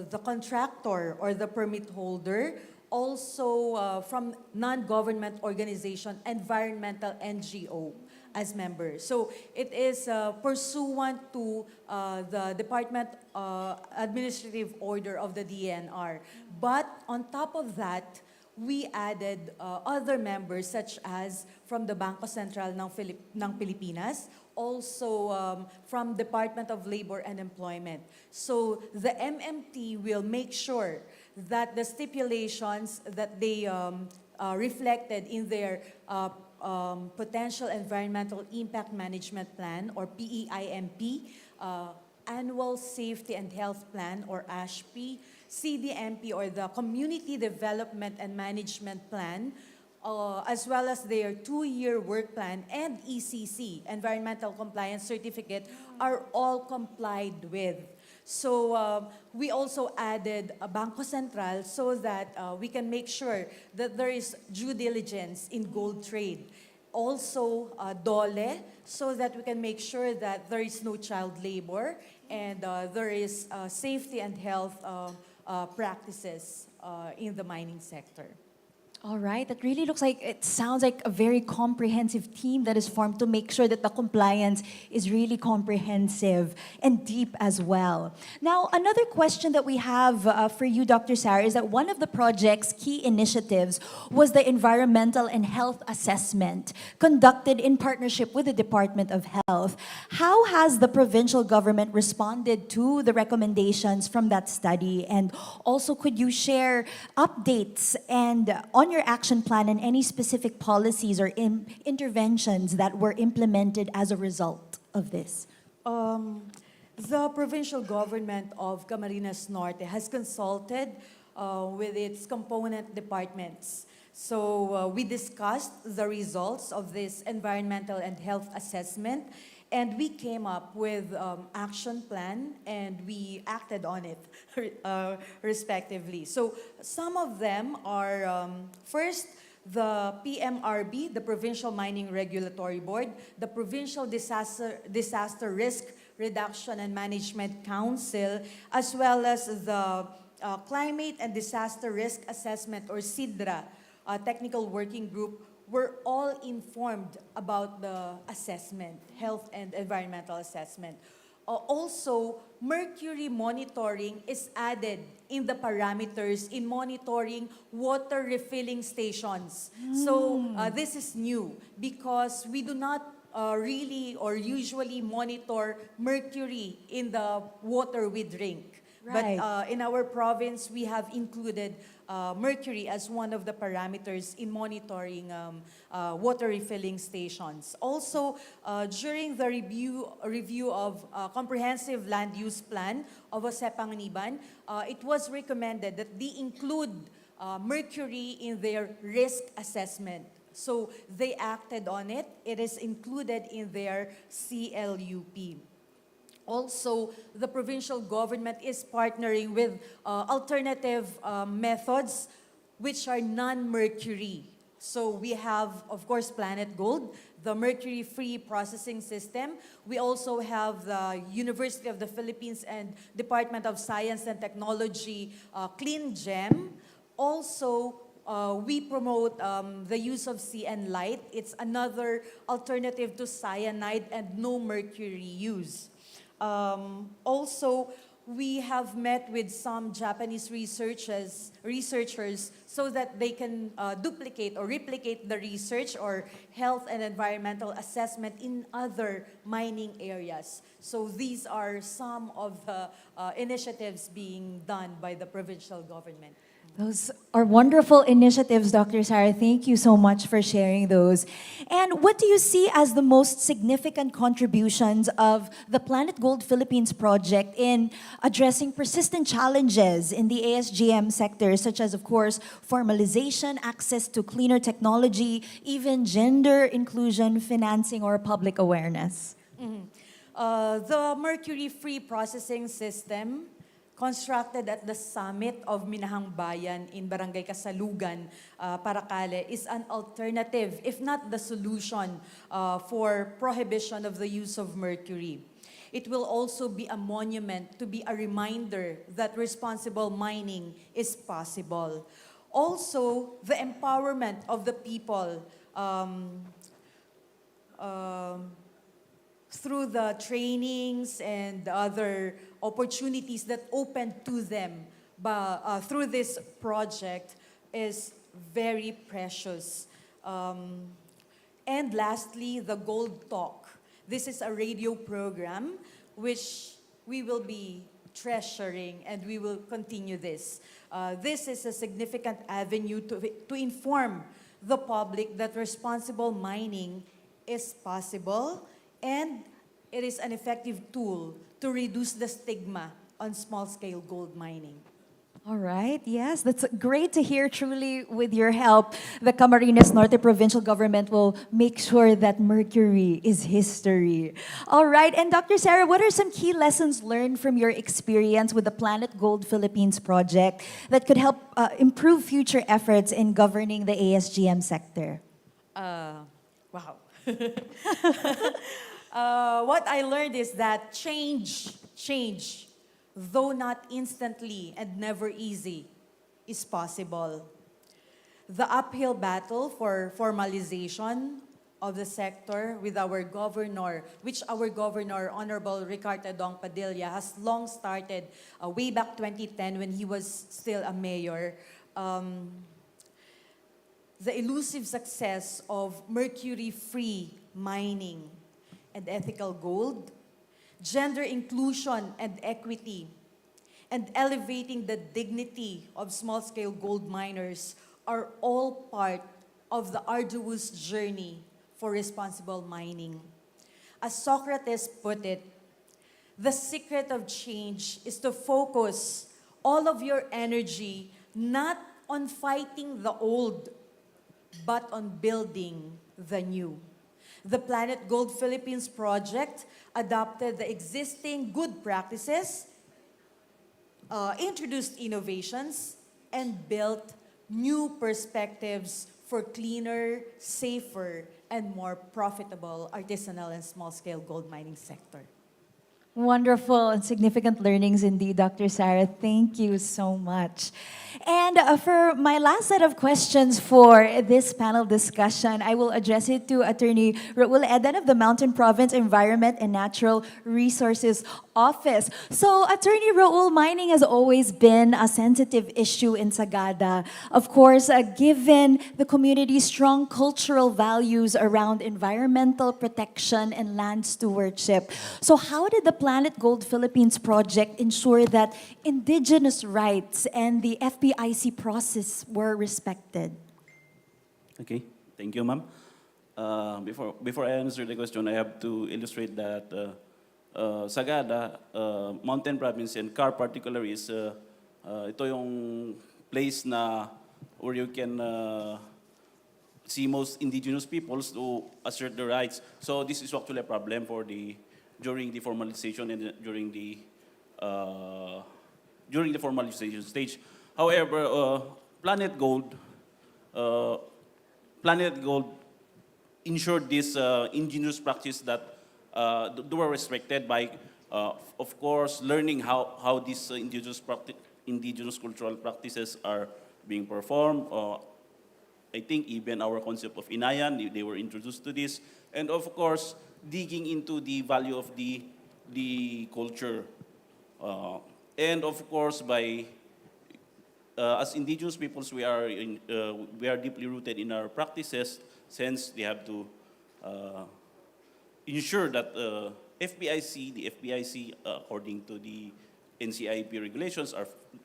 [SPEAKER 1] the contractor or the permit holder, also from non-government organization, environmental NGO as members. So it is pursuant to the Department Administrative Order of the DNR. But on top of that, we added other members such as from the Bangko Sentral ng Pilipinas, also from Department of Labor and Employment. So the MMT will make sure that the stipulations that they reflected in their Potential Environmental Impact Management Plan, or PEIMP, Annual Safety and Health Plan, or ASHP, CDMP, or the Community Development and Management Plan, as well as their 2-year work plan and ECC, Environmental Compliance Certificate, are all complied with. So we also added a Bangko Sentral so that we can make sure that there is due diligence in gold trade. Also DOLE, so that we can make sure that there is no child labor and there is safety and health practices in the mining sector.
[SPEAKER 2] All right, that really looks like, it sounds like a very comprehensive team that is formed to make sure that the compliance is really comprehensive and deep as well. Now, another question that we have for you, Dr. Sarah, is that one of the project's key initiatives was the environmental and health assessment conducted in partnership with the Department of Health. How has the provincial government responded to the recommendations from that study? And also, could you share updates and on your action plan and any specific policies or interventions that were implemented as a result of this?
[SPEAKER 1] The provincial government of Camarines Norte has consulted with its component departments. So we discussed the results of this environmental and health assessment, and we came up with action plan, and we acted on it respectively. So some of them are, first, the PMRB, the Provincial Mining Regulatory Board, the Provincial Disaster Risk Reduction and Management Council, as well as the Climate and Disaster Risk Assessment, or CIDRA, Technical Working Group, were all informed about the assessment, health and environmental assessment. Also, mercury monitoring is added in the parameters in monitoring water refilling stations. So this is new because we do not really or usually monitor mercury in the water we drink.
[SPEAKER 2] Right.
[SPEAKER 1] But in our province, we have included mercury as one of the parameters in monitoring water refilling stations. Also, during the review of comprehensive land use plan of Jose Panganiban, it was recommended that they include mercury in their risk assessment. So they acted on it. It is included in their CLUP. Also, the provincial government is partnering with alternative methods which are non-mercury. So we have, of course, planetGOLD, the Mercury-Free processing system. We also have the University of the Philippines and Department of Science and Technology Clean Gem. Also, we promote the use of CN light. It's another alternative to cyanide and no mercury use. Also, we have met with some Japanese researchers so that they can duplicate or replicate the research or health and environmental assessment in other mining areas. So these are some of the initiatives being done by the provincial government.
[SPEAKER 2] Those are wonderful initiatives, Dr. Sarah. Thank you so much for sharing those. And what do you see as the most significant contributions of the Planet Gold Philippines project in addressing persistent challenges in the ASGM sector, such as, of course, formalization, access to cleaner technology, even gender inclusion, financing, or public awareness?
[SPEAKER 1] The Mercury-Free processing system constructed at the summit of Minahang Bayan in Barangay Kasalugan, Paracale, is an alternative, if not the solution, for prohibition of the use of mercury. It will also be a monument to be a reminder that responsible mining is possible. Also, the empowerment of the people through the trainings and other opportunities that open to them through this project is very precious. And lastly, the Gold Talk. This is a radio program which we will be treasuring and we will continue this. This is a significant avenue to inform the public that responsible mining is possible and it is an effective tool to reduce the stigma on small-scale gold mining.
[SPEAKER 2] All right, yes, that's great to hear. Truly, with your help, the Camarines Norte provincial government will make sure that mercury is history. All right, and Dr. Sarah, what are some key lessons learned from your experience with the Planet Gold Philippines project that could help improve future efforts in governing the ASGM sector?
[SPEAKER 1] Wow. What I learned is that change, though not instantly and never easy, is possible. The uphill battle for formalization of the sector with our governor, which our governor, Honorable Ricardo Dong Padilla, has long started way back 2010 when he was still a mayor. The elusive success of mercury-free mining and ethical gold, gender inclusion and equity, and elevating the dignity of small-scale gold miners are all part of the arduous journey for responsible mining. As Socrates put it, the secret of change is to focus all of your energy not on fighting the old, but on building the new. The Planet Gold Philippines project adopted the existing good practices, introduced innovations, and built new perspectives for cleaner, safer, and more profitable artisanal and small-scale gold mining sector.
[SPEAKER 2] Wonderful and significant learnings indeed, Dr. Sarah. Thank you so much. And for my last set of questions for this panel discussion, I will address it to Attorney Raul Eden of the Mountain Province Environment and Natural Resources Office. So, Attorney Raul, mining has always been a sensitive issue in Sagada. Of course, given the community's strong cultural values around environmental protection and land stewardship. So, how did the Planet Gold Philippines project ensure that indigenous rights and the FPIC process were respected?
[SPEAKER 16] Okay, thank you, ma'am. Before I answer the question, I have to illustrate that Sagada, Mountain Province, and CAR particular is ito yung place na where you can see most indigenous peoples to assert their rights. So this is actually a problem for during the formalization and during the formalization stage. However, Planet Gold ensured this indigenous practice that they were respected by, of course, learning how these indigenous cultural practices are being performed, I think even our concept of inayan, they were introduced to this. And of course, digging into the value of the culture. And of course, as indigenous peoples, we are deeply rooted in our practices, since they have to ensure that the FPIC, according to the NCIP regulations,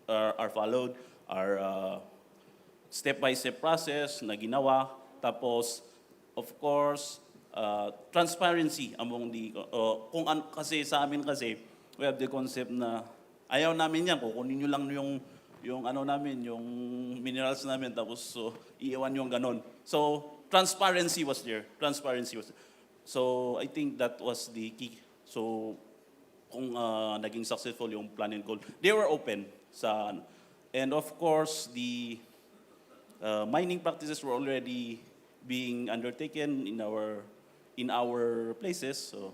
[SPEAKER 16] are followed, are step-by-step process na ginawa. Tapos, of course, transparency among kasi sa amin kasi, we have the concept na ayaw namin yan, kukunin nyo lang yung ano namin, yung minerals namin, tapos iiwan yung ganon. So, transparency was there. So, I think that was the key. So, kung naging successful yung Planet Gold, they were open sa. And of course, the mining practices were already being undertaken in our places. So,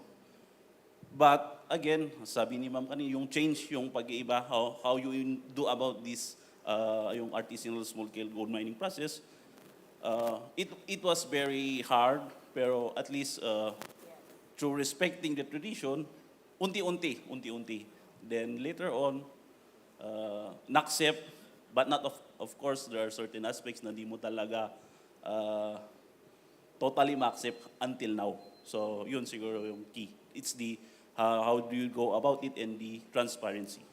[SPEAKER 16] but again, sabi ni Ma'am kanina, yung change, yung pag-iiba, how you do about this, yung artisanal small-scale gold mining process, it was very hard, pero at least through respecting the tradition, unti-unti. Then later on, na-accept, but not of course, there are certain aspects na di mo talaga totally ma-accept until now. So yun siguro yung key. It's the how do you go about it and the transparency.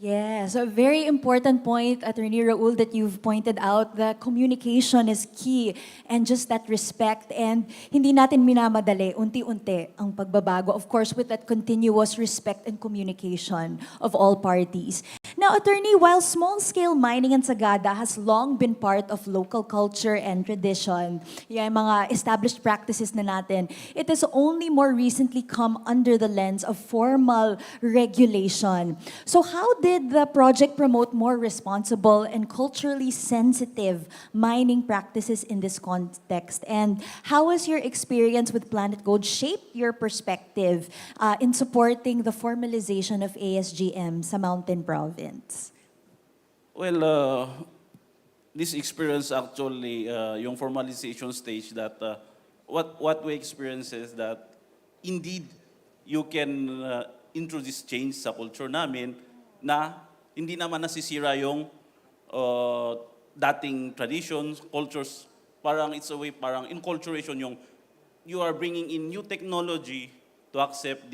[SPEAKER 2] Yes, a very important point, Attorney Raul, that you've pointed out. The communication is key and just that respect. And hindi natin minamadali, unti-unti ang pagbabago. Of course, with that continuous respect and communication of all parties. Now, Attorney, while small-scale mining in Sagada has long been part of local culture and tradition, yung mga established practices na natin, it has only more recently come under the lens of formal regulation. So how did the project promote more responsible and culturally sensitive mining practices in this context? And how has your experience with Planet Gold shaped your perspective in supporting the formalization of ASGM sa Mountain Province?
[SPEAKER 16] Well, this experience actually, yung formalization stage, that what we experience is that indeed you can introduce change sa culture namin na hindi naman nasisira yung dating traditions, cultures. Parang it's a way, parang enculturation, yung you are bringing in new technology to accept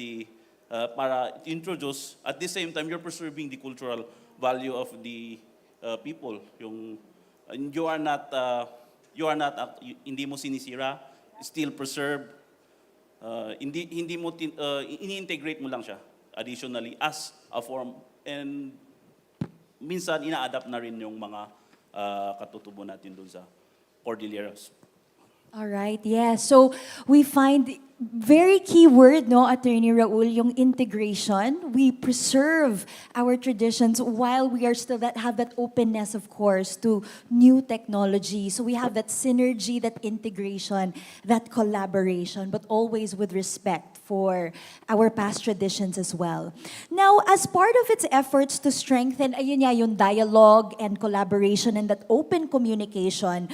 [SPEAKER 16] para introduce, at the same time you're preserving the cultural value of the people. Yung you are not hindi mo sinisira, still preserve. Hindi mo ini-integrate mo lang siya additionally as a form, and minsan ina-adapt na rin yung mga katutubo natin doon sa Cordilleras.
[SPEAKER 2] All right, yeah. So we find very key word, no, Attorney Raul, yung integration. We preserve our traditions while we are still have that openness, of course, to new technology. So we have that synergy, that integration, that collaboration, but always with respect for our past traditions as well. Now, as part of its efforts to strengthen, ayun nga, yung dialogue and collaboration and that open communication,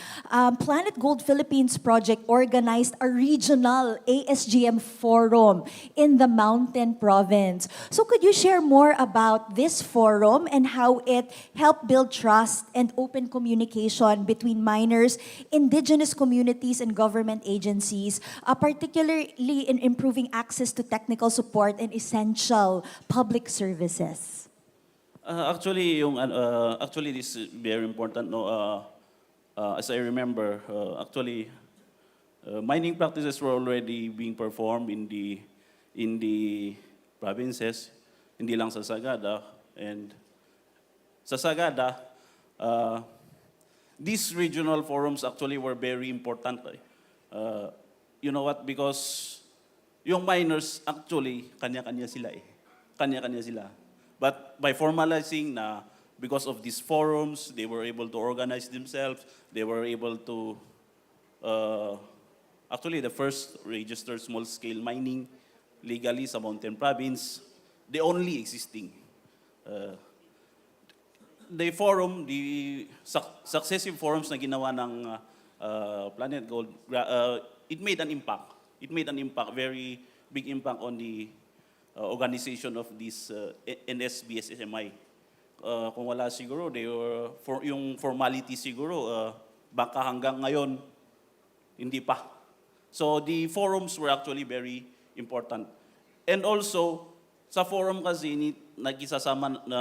[SPEAKER 2] Planet Gold Philippines project organized a regional ASGM forum in the Mountain Province. So could you share more about this forum and how it helped build trust and open communication between miners, indigenous communities, and government agencies, particularly in improving access to technical support and essential public services?
[SPEAKER 16] Actually, this is very important. No, as I remember, mining practices were already being performed in the provinces, hindi lang sa Sagada. And sa Sagada, these regional forums actually were very important. You know what? Because yung miners actually, kanya-kanya sila eh. Kanya-kanya sila. But by formalizing na, because of these forums, they were able to organize themselves, they were able to, actually the first registered small-scale mining legally sa Mountain Province, the only existing. The forum, the successive forums na ginawa ng Planet Gold, it made an impact. It made an impact, very big impact on the organization of this NSBSSMI. Kung wala siguro, yung formality siguro, baka hanggang ngayon, hindi pa. So the forums were actually very important. And also, sa forum kasi, nagkisasama na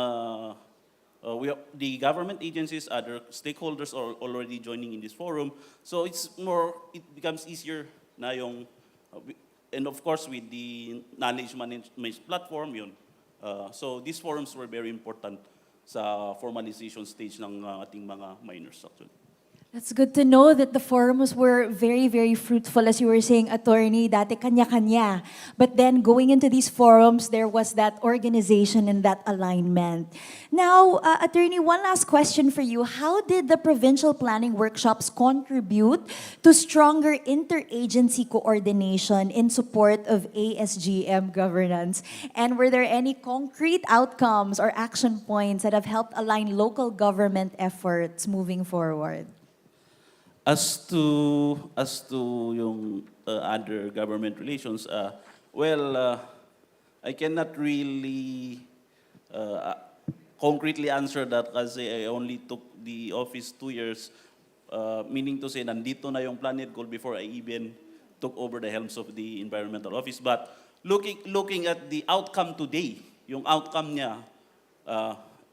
[SPEAKER 16] the government agencies, other stakeholders are already joining in this forum. So it becomes easier na yung, and of course with the knowledge management platform, yun. So these forums were very important sa formalization stage ng ating mga miners actually.
[SPEAKER 2] That's good to know that the forums were very, very fruitful. As you were saying, attorney, dati kanya-kanya. But then going into these forums, there was that organization and that alignment. Now, attorney, one last question for you. How did the provincial planning workshops contribute to stronger interagency coordination in support of ASGM governance? And were there any concrete outcomes or action points that have helped align local government efforts moving forward?
[SPEAKER 16] As to yung other government relations, I cannot really concretely answer that kasi I only took the office 2 years, meaning to say nandito na yung Planet Gold before I even took over the helms of the environmental office. But looking at the outcome today, yung outcome niya,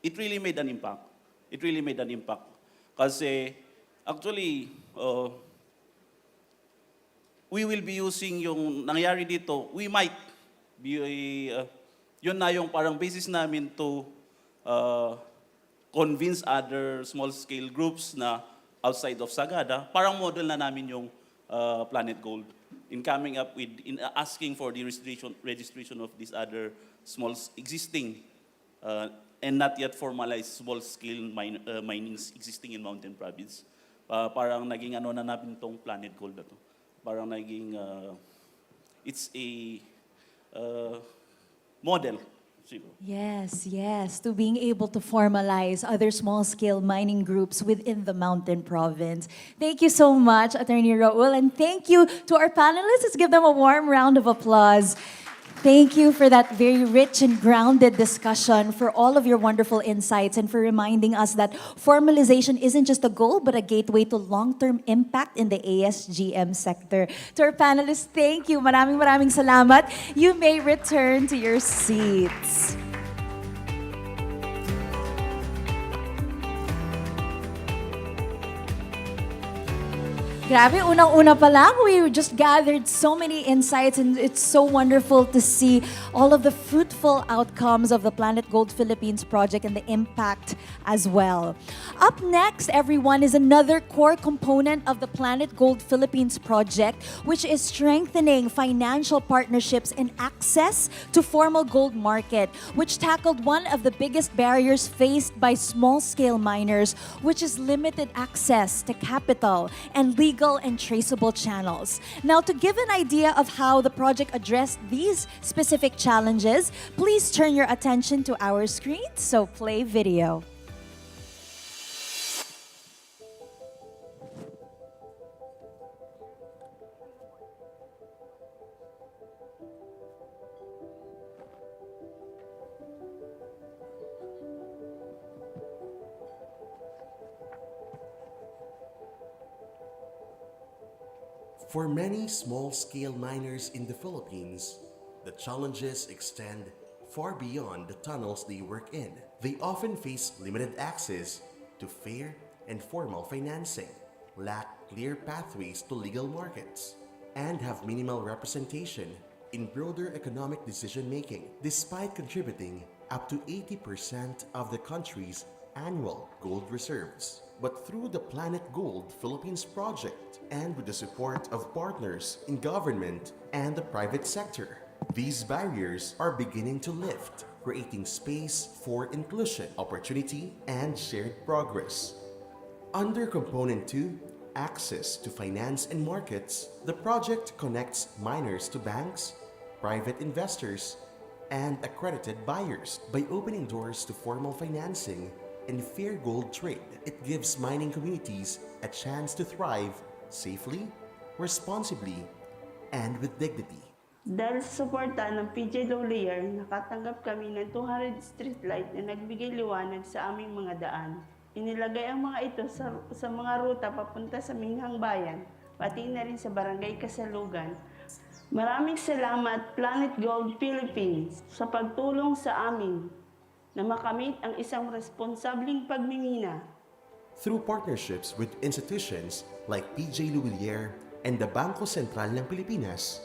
[SPEAKER 16] it really made an impact. It really made an impact. Kasi actually, we will be using yung nangyari dito, we might be, yun na yung parang basis namin to convince other small-scale groups na outside of Sagada, parang model na namin yung Planet Gold in coming up with, in asking for the registration of these other small existing and not yet formalized small-scale minings existing in Mountain Province. Parang naging ano na natin tong Planet Gold na to. Parang naging, it's a model. Siguro.
[SPEAKER 2] Yes, yes, to being able to formalize other small-scale mining groups within the Mountain Province. Thank you so much, Attorney Raul, and thank you to our panelists. Let's give them a warm round of applause. Thank you for that very rich and grounded discussion, for all of your wonderful insights, and for reminding us that formalization isn't just a goal, but a gateway to long-term impact in the ASGM sector. To our panelists, thank you. Maraming salamat. You may return to your seats. Grabe, unang-una pa lang, we just gathered so many insights and it's so wonderful to see all of the fruitful outcomes of the Planet Gold Philippines project and the impact as well. Up next, everyone, is another core component of the Planet Gold Philippines project, which is strengthening financial partnerships and access to formal gold market, which tackled one of the biggest barriers faced by small-scale miners, which is limited access to capital and legal and traceable channels. Now, to give an idea of how the project addressed these specific challenges, please turn your attention to our screen, so play video.
[SPEAKER 4] For many small-scale miners in the Philippines, the challenges extend far beyond the tunnels they work in. They often face limited access to fair and formal financing, lack clear pathways to legal markets, and have minimal representation in broader economic decision-making, despite contributing up to 80% of the country's annual gold reserves. But through the Planet Gold Philippines project and with the support of partners in government and the private sector, these barriers are beginning to lift, creating space for inclusion, opportunity, and shared progress. Under Component 2, Access to Finance and Markets, the project connects miners to banks, private investors, and accredited buyers. By opening doors to formal financing and fair gold trade, it gives mining communities a chance to thrive safely, responsibly, and with dignity.
[SPEAKER 5] Dahil sa suporta ng PJ Lawlier, nakatanggap kami ng 200 streetlight na nagbigay liwanag sa aming mga daan. Inilagay ang mga ito sa mga ruta papunta sa Minhang Bayan, pati na rin sa Barangay Kasalugan. Maraming salamat Planet Gold Philippines sa pagtulong sa amin na makamit ang isang responsabling pagmimina.
[SPEAKER 4] Through partnerships with institutions like PJ Lawlier and the Bangko Sentral ng Pilipinas,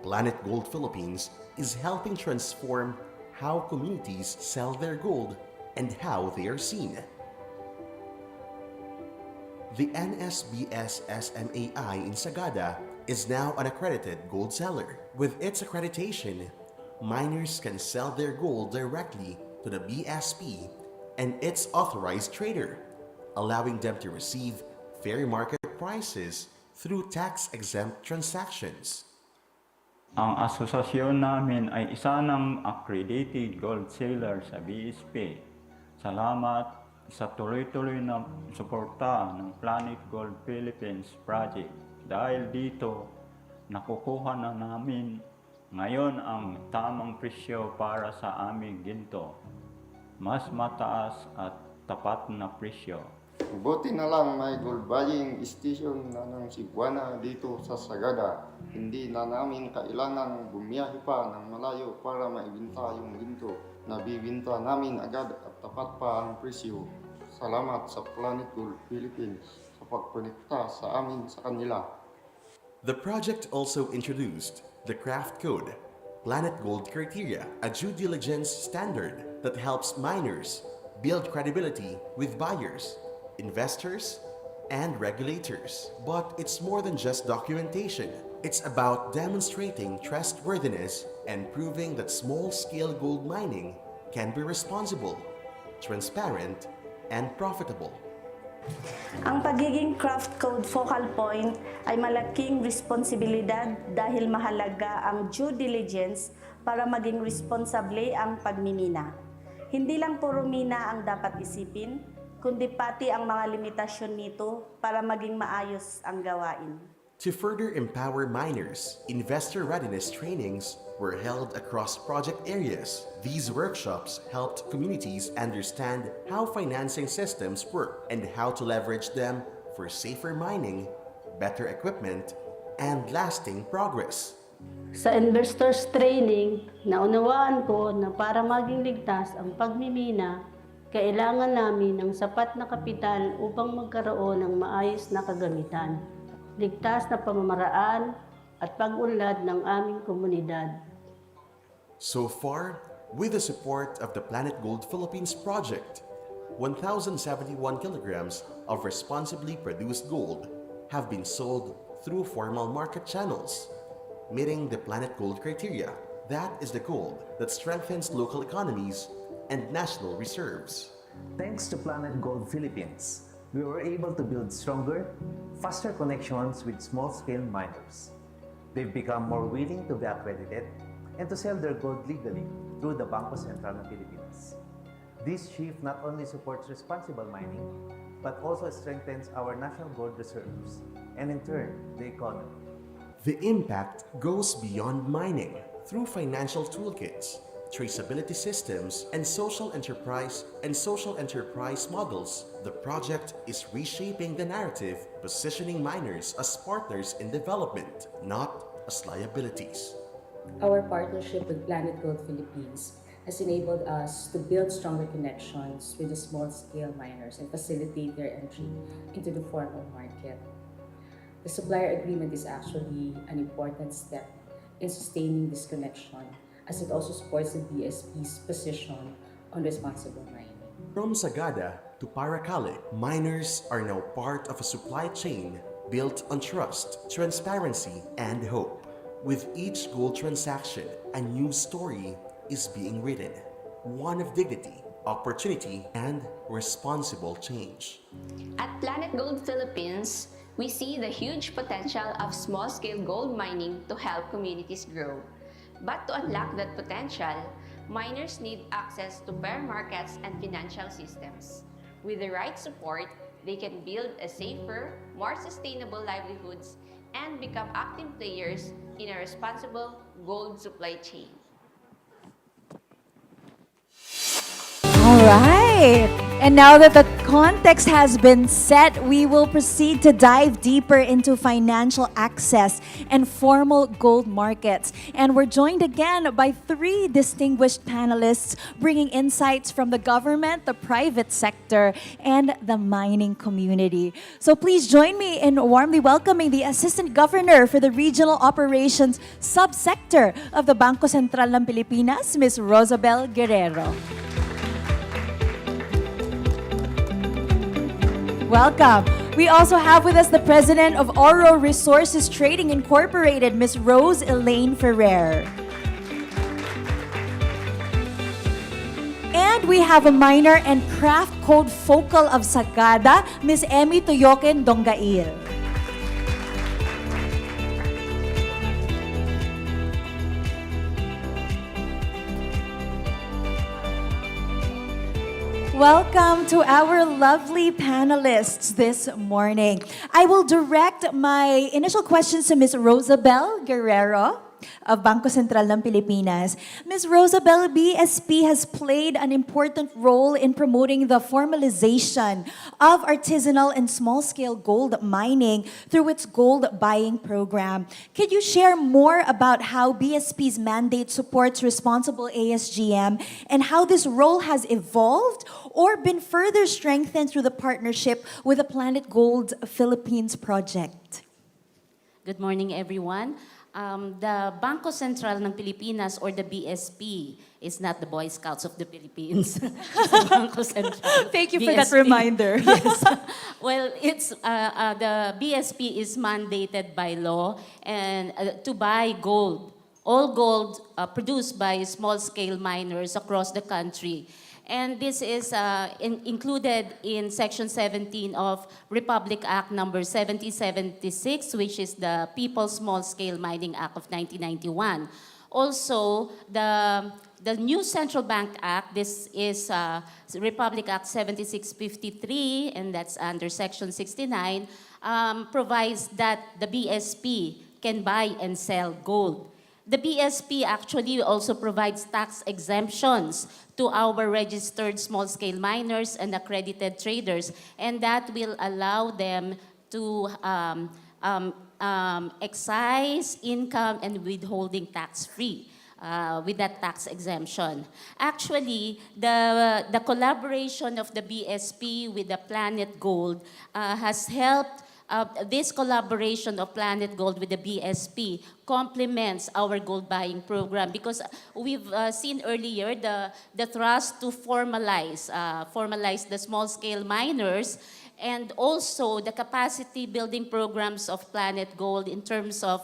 [SPEAKER 4] Planet Gold Philippines is helping transform how communities sell their gold and how they are seen. The NSBS SMAI in Sagada is now an accredited gold seller. With its accreditation, miners can sell their gold directly to the BSP and its authorized trader, allowing them to receive fair market prices through tax-exempt transactions.
[SPEAKER 22] Ang asosasyon namin ay isa ng accredited gold seller sa BSP. Salamat sa tuloy-tuloy na suporta ng Planet Gold Philippines Project. Dahil dito, nakukuha na namin ngayon ang tamang presyo para sa aming ginto. Mas mataas at tapat na presyo.
[SPEAKER 20] Buti na lang may gold buying station na ng Cebuana dito sa Sagada. Hindi na namin kailangang bumiyahe pa ng malayo para maibinta yung ginto. Nabibinta namin agad at tapat pa ang presyo. Salamat sa Planet Gold Philippines sa pagkonekta sa amin sa kanila.
[SPEAKER 4] The project also introduced the Craft Code, Planet Gold Criteria, a due diligence standard that helps miners build credibility with buyers, investors, and regulators. But it's more than just documentation. It's about demonstrating trustworthiness and proving that small-scale gold mining can be responsible, transparent, and profitable.
[SPEAKER 5] Ang pagiging craft code focal point ay malaking responsibilidad dahil mahalaga ang due diligence para maging responsable ang pagmimina. Hindi lang puro mina ang dapat isipin, kundi pati ang mga limitasyon nito para maging maayos ang gawain.
[SPEAKER 4] To further empower miners, investor readiness trainings were held across project areas. These workshops helped communities understand how financing systems work and how to leverage them for safer mining, better equipment, and lasting progress.
[SPEAKER 5] Sa investors training, naunawaan ko na para maging ligtas ang pagmimina, kailangan namin ng sapat na kapital upang magkaroon ng maayos na kagamitan, ligtas na pamamaraan at pag-unlad ng aming komunidad.
[SPEAKER 4] So far, with the support of the Planet Gold Philippines project, 1,071 kilograms of responsibly produced gold have been sold through formal market channels, meeting the Planet Gold criteria. That is the gold that strengthens local economies and national reserves.
[SPEAKER 23] Thanks to Planet Gold Philippines, we were able to build stronger, faster connections with small-scale miners. They've become more willing to be accredited and to sell their gold legally through the Bangko Sentral ng Pilipinas. This shift not only supports responsible mining, but also strengthens our national gold reserves and in turn, the economy.
[SPEAKER 4] The impact goes beyond mining through financial toolkits, traceability systems, and social enterprise models. The project is reshaping the narrative, positioning miners as partners in development, not as liabilities.
[SPEAKER 24] Our partnership with Planet Gold Philippines has enabled us to build stronger connections with the small-scale miners and facilitate their entry into the formal market. The supplier agreement is actually an important step in sustaining this connection, as it also supports the BSP's position on responsible mining.
[SPEAKER 4] From Sagada to Paracale, miners are now part of a supply chain built on trust, transparency, and hope. With each gold transaction, a new story is being written, one of dignity, opportunity, and responsible change.
[SPEAKER 25] At Planet Gold Philippines, we see the huge potential of small-scale gold mining to help communities grow. But to unlock that potential, miners need access to fair markets and financial systems. With the right support, they can build a safer, more sustainable livelihoods and become active players in a responsible gold supply chain.
[SPEAKER 2] All right. And now that the context has been set, we will proceed to dive deeper into financial access and formal gold markets. And we're joined again by three distinguished panelists bringing insights from the government, the private sector, and the mining community. So please join me in warmly welcoming the Assistant Governor for the Regional Operations Subsector of the Bangko Sentral ng Pilipinas, Ms. Rosabel Guerrero. Welcome. We also have with us the President of Oro Resources Trading Incorporated, Ms. Rose Elaine Ferrer. And we have a miner and craft code focal of Sagada, Ms. Emmy Toyoken Donggail. Welcome to our lovely panelists this morning. I will direct my initial questions to Ms. Rosabel Guerrero of Bangko Sentral ng Pilipinas. Ms. Rosabel, BSP has played an important role in promoting the formalization of artisanal and small-scale gold mining through its gold buying program. Could you share more about how BSP's mandate supports responsible ASGM and how this role has evolved or been further strengthened through the partnership with the Planet Gold Philippines project?
[SPEAKER 6] Good morning, everyone. The Bangko Sentral ng Pilipinas, or the BSP, is not the Boy Scouts of the Philippines. It's the Bangko Sentral.
[SPEAKER 2] Thank you for that reminder.
[SPEAKER 6] Yes. Well, it's the BSP is mandated by law and to buy gold, all gold produced by small-scale miners across the country. And this is included in Section 17 of Republic Act number 7076, which is the People's Small-Scale Mining Act of 1991. Also, the new Central Bank Act, this is Republic Act 7653, and that's under Section 69, provides that the BSP can buy and sell gold. The BSP actually also provides tax exemptions to our registered small-scale miners and accredited traders, and that will allow them to excise, income, and withholding tax-free with that tax exemption. Actually, the collaboration of the BSP with the Planet Gold has helped. This collaboration of Planet Gold with the BSP complements our gold buying program because we've seen earlier the thrust to formalize the small-scale miners and also the capacity building programs of Planet Gold in terms of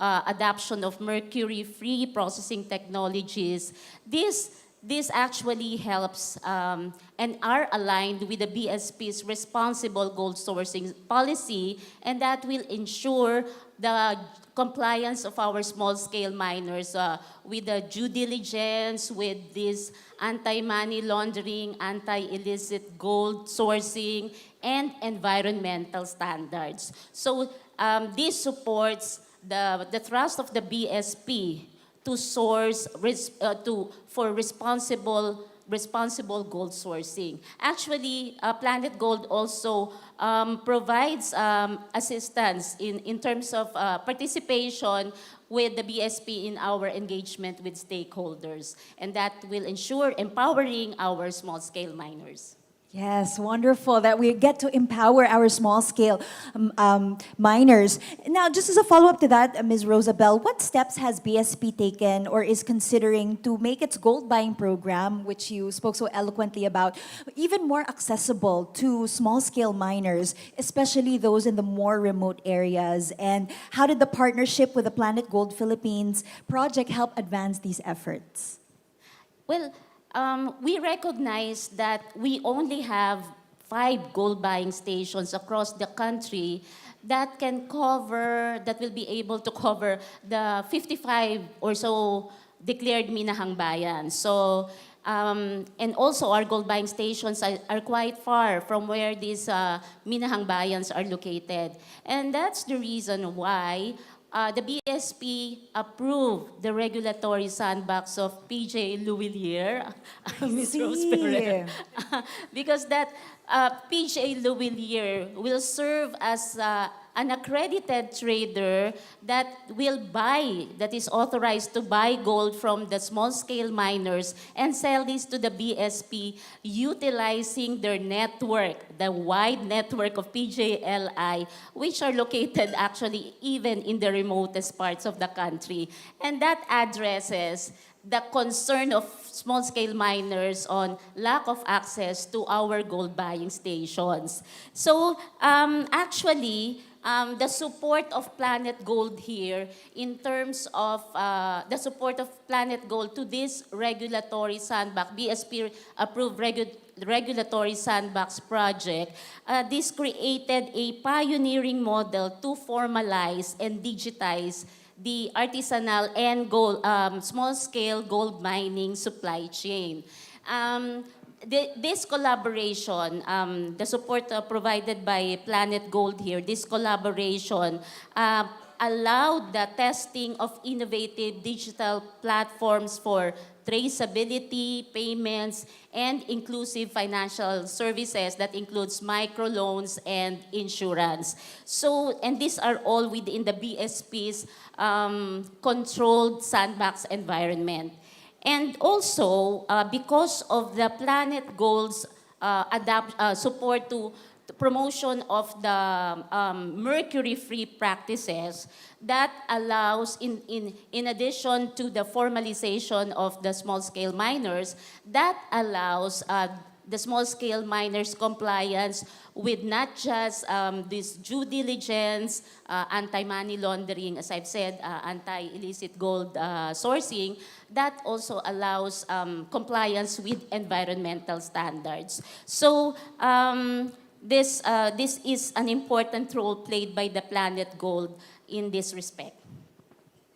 [SPEAKER 6] adoption of Mercury-Free processing technologies. This actually helps and are aligned with the BSP's responsible gold sourcing policy, and that will ensure the compliance of our small-scale miners with the due diligence, with this anti-money laundering, anti-illicit gold sourcing, and environmental standards. So this supports the thrust of the BSP to source for responsible gold sourcing. Actually, Planet Gold also provides assistance in terms of participation with the BSP in our engagement with stakeholders, and that will ensure empowering our small-scale miners.
[SPEAKER 2] Yes, wonderful that we get to empower our small-scale miners. Now, just as a follow-up to that, Ms. Rosabel, what steps has BSP taken or is considering to make its gold buying program, which you spoke so eloquently about, even more accessible to small-scale miners, especially those in the more remote areas? And how did the partnership with the Planet Gold Philippines project help advance these efforts?
[SPEAKER 6] Well, we recognize that we only have 5 gold buying stations across the country that will be able to cover the 55 or so declared minahang bayan. So And also our gold buying stations are quite far from where these minahang bayans are located. And that's the reason why the BSP approved the regulatory sandbox of PJ Louvillier, Ms. Rose Ferrer, because that PJ Louvillier will serve as an accredited trader that will buy, that is authorized to buy gold from the small-scale miners and sell this to the BSP utilizing their network, the wide network of PJLI, which are located actually even in the remotest parts of the country. And that addresses the concern of small-scale miners on lack of access to our gold buying stations. So actually, the support of Planet Gold here in terms of the support of Planet Gold to this regulatory sandbox, BSP-approved regulatory sandbox project, this created a pioneering model to formalize and digitize the artisanal and small-scale gold mining supply chain. This collaboration, the support provided by Planet Gold here, this collaboration allowed the testing of innovative digital platforms for traceability, payments, and inclusive financial services that includes microloans and insurance. So, and these are all within the BSP's controlled sandbox environment. And also, because of the Planet Gold's support to the promotion of the Mercury-Free practices, that allows, in addition to the formalization of the small-scale miners, that allows the small-scale miners' compliance with not just this due diligence, anti-money laundering, as I've said, anti-illicit gold sourcing, that also allows compliance with environmental standards. So this is an important role played by the Planet Gold in this respect.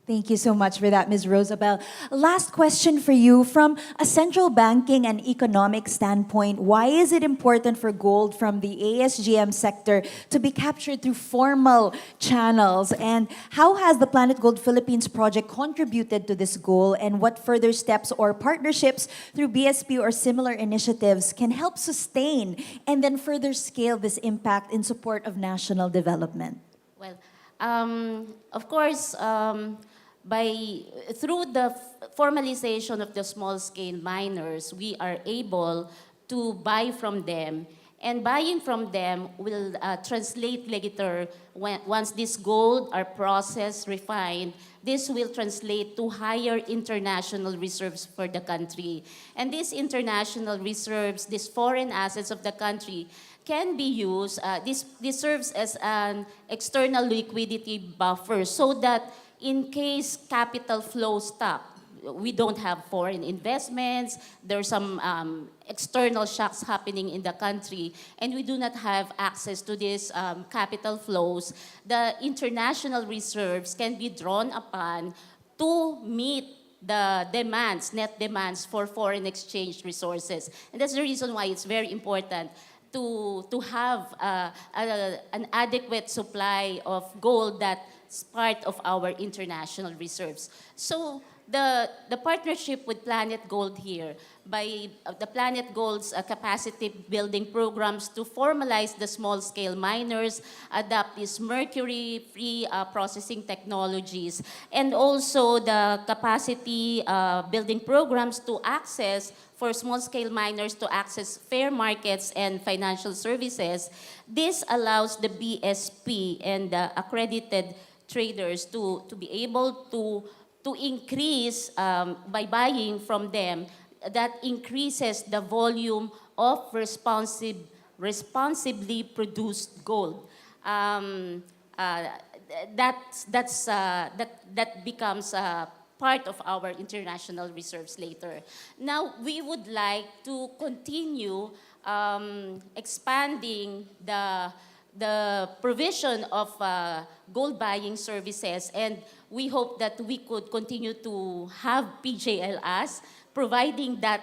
[SPEAKER 2] Thank you so much for that, Ms. Rosabel. Last question for you. From a central banking and economic standpoint, why is it important for gold from the ASGM sector to be captured through formal channels? And how has the Planet Gold Philippines project contributed to this goal? And what further steps or partnerships through BSP or similar initiatives can help sustain and then further scale this impact in support of national development?
[SPEAKER 6] Well, of course, through the formalization of the small-scale miners, we are able to buy from them, and buying from them will translate later once this gold are processed, refined. This will translate to higher international reserves for the country, and these international reserves, these foreign assets of the country, can be used. This serves as an external liquidity buffer so that in case capital flow stop, we don't have foreign investments, there's some external shocks happening in the country, and we do not have access to these capital flows, the international reserves can be drawn upon to meet the demands, net demands for foreign exchange resources. And that's the reason why it's very important to have an adequate supply of gold that's part of our international reserves. So the partnership with Planet Gold here, by the Planet Gold's capacity building programs to formalize the small-scale miners, adopt these Mercury-Free processing technologies, and also the capacity building programs to access for small-scale miners to access fair markets and financial services. This allows the BSP and the accredited traders to be able to increase, by buying from them, that increases the volume of responsibly produced gold. That becomes part of our international reserves later. Now, we would like to continue expanding the provision of gold buying services, and we hope that we could continue to have PJLS providing that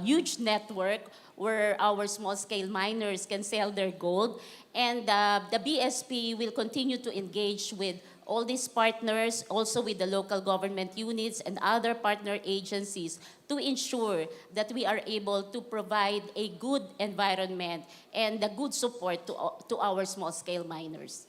[SPEAKER 6] huge network where our small-scale miners can sell their gold. And the BSP will continue to engage with all these partners, also with the local government units and other partner agencies, to ensure that we are able to provide a good environment and a good support to our small-scale miners.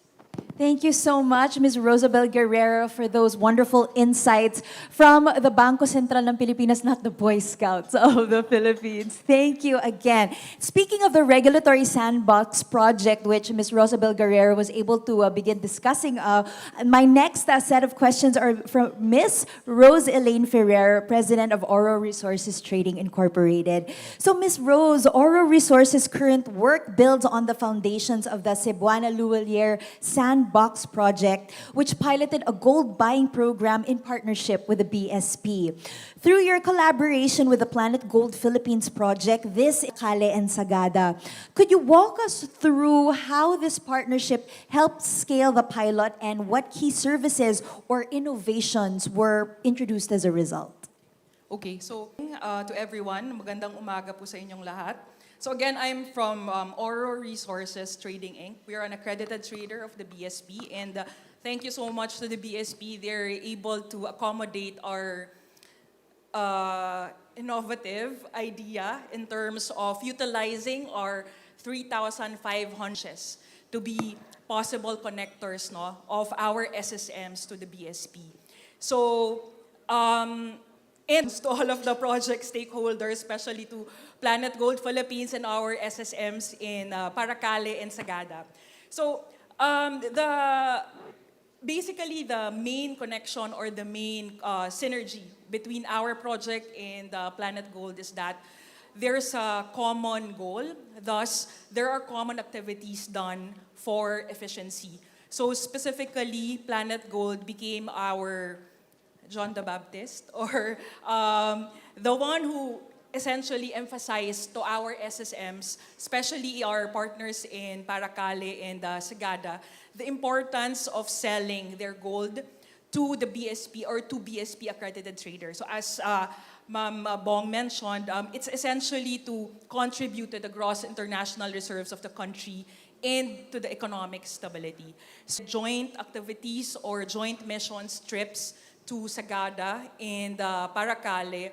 [SPEAKER 2] Thank you so much, Ms. Rosabel Guerrero, for those wonderful insights from the Bangko Sentral ng Pilipinas, not the Boy Scouts of the Philippines. Thank you again. Speaking of the regulatory sandbox project, which Ms. Rosabel Guerrero was able to begin discussing, my next set of questions are from Ms. Rose Elaine Ferrer, President of Oro Resources Trading Incorporated. So, Ms. Rose, Oro Resources' current work builds on the foundations of the Cebuana Luwalier Sandbox project, which piloted a gold buying program in partnership with the BSP. Through your collaboration with the Planet Gold Philippines project, this Kale and Sagada, could you walk us through how this partnership helped scale the pilot and what key services or innovations were introduced as a result?
[SPEAKER 7] Okay, so to everyone, magandang umaga po sa inyong lahat. So again, I'm from Oro Resources Trading Inc. We are an accredited trader of the BSP, and thank you so much to the BSP. They're able to accommodate our innovative idea in terms of utilizing our 3,500 to be possible connectors, no, of our SSMs to the BSP. So, and to all of the project stakeholders, especially to Planet Gold Philippines and our SSMs in Paracale and Sagada. So basically the main connection or the main synergy between our project and Planet Gold is that there's a common goal, thus there are common activities done for efficiency. So specifically, Planet Gold became our John the Baptist, or the one who essentially emphasized to our SSMs, especially our partners in Paracale and Sagada, the importance of selling their gold to the BSP or to BSP accredited traders. So as Ma'am Bong mentioned, it's essentially to contribute to the gross international reserves of the country and to the economic stability. So joint activities or joint missions trips to Sagada and Paracale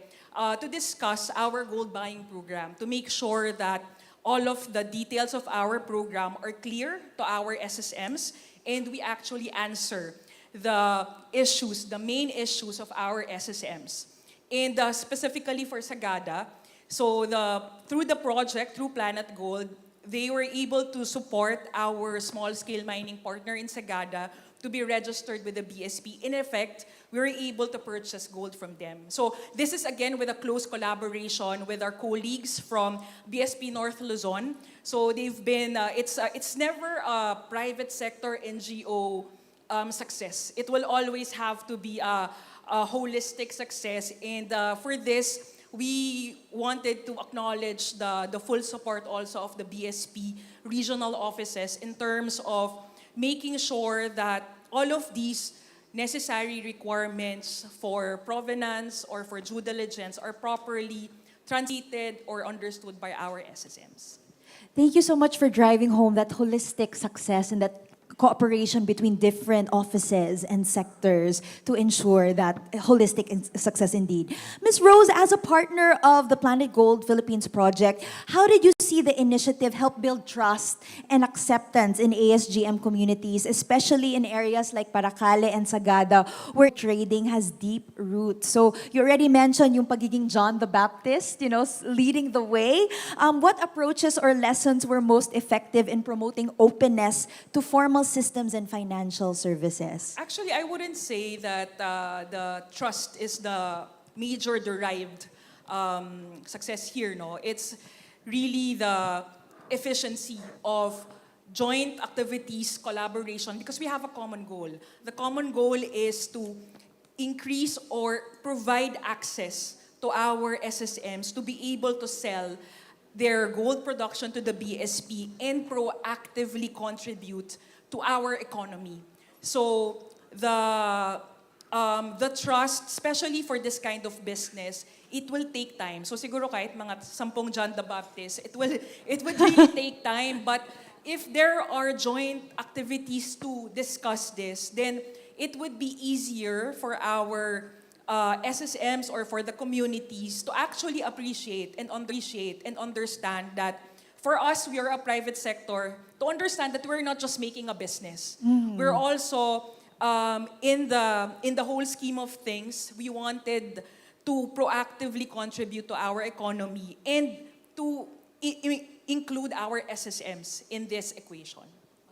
[SPEAKER 7] to discuss our gold buying program, to make sure that all of the details of our program are clear to our SSMs, and we actually answer the issues, the main issues of our SSMs. And specifically for Sagada, so through the project, through Planet Gold, they were able to support our small-scale mining partner in Sagada to be registered with the BSP. In effect, we were able to purchase gold from them. So this is again with a close collaboration with our colleagues from BSP North Luzon. So they've been, it's never a private sector NGO success. It will always have to be a holistic success. And for this, we wanted to acknowledge the full support also of the BSP regional offices in terms of making sure that all of these necessary requirements for provenance or for due diligence are properly translated or understood by our SSMs.
[SPEAKER 2] Thank you so much for driving home that holistic success and that cooperation between different offices and sectors to ensure that holistic success indeed. Ms. Rose, as a partner of the Planet Gold Philippines project, how did you see the initiative help build trust and acceptance in ASGM communities, especially in areas like Paracale and Sagada, where trading has deep roots? So you already mentioned yung pagiging John the Baptist, leading the way. What approaches or lessons were most effective in promoting openness to formal systems and financial services?
[SPEAKER 7] Actually, I wouldn't say that the trust is the major derived success here. No, it's really the efficiency of joint activities, collaboration, because we have a common goal. The common goal is to increase or provide access to our SSMs to be able to sell their gold production to the BSP and proactively contribute to our economy. So the trust, especially for this kind of business, it will take time. So siguro kahit mga 10 John the Baptist, it would really take time. But if there are joint activities to discuss this, then it would be easier for our SSMs or for the communities to actually appreciate and understand that for us, we are a private sector, to understand that we're not just making a business. We're also, in the whole scheme of things, we wanted to proactively contribute to our economy and to include our SSMs in this equation.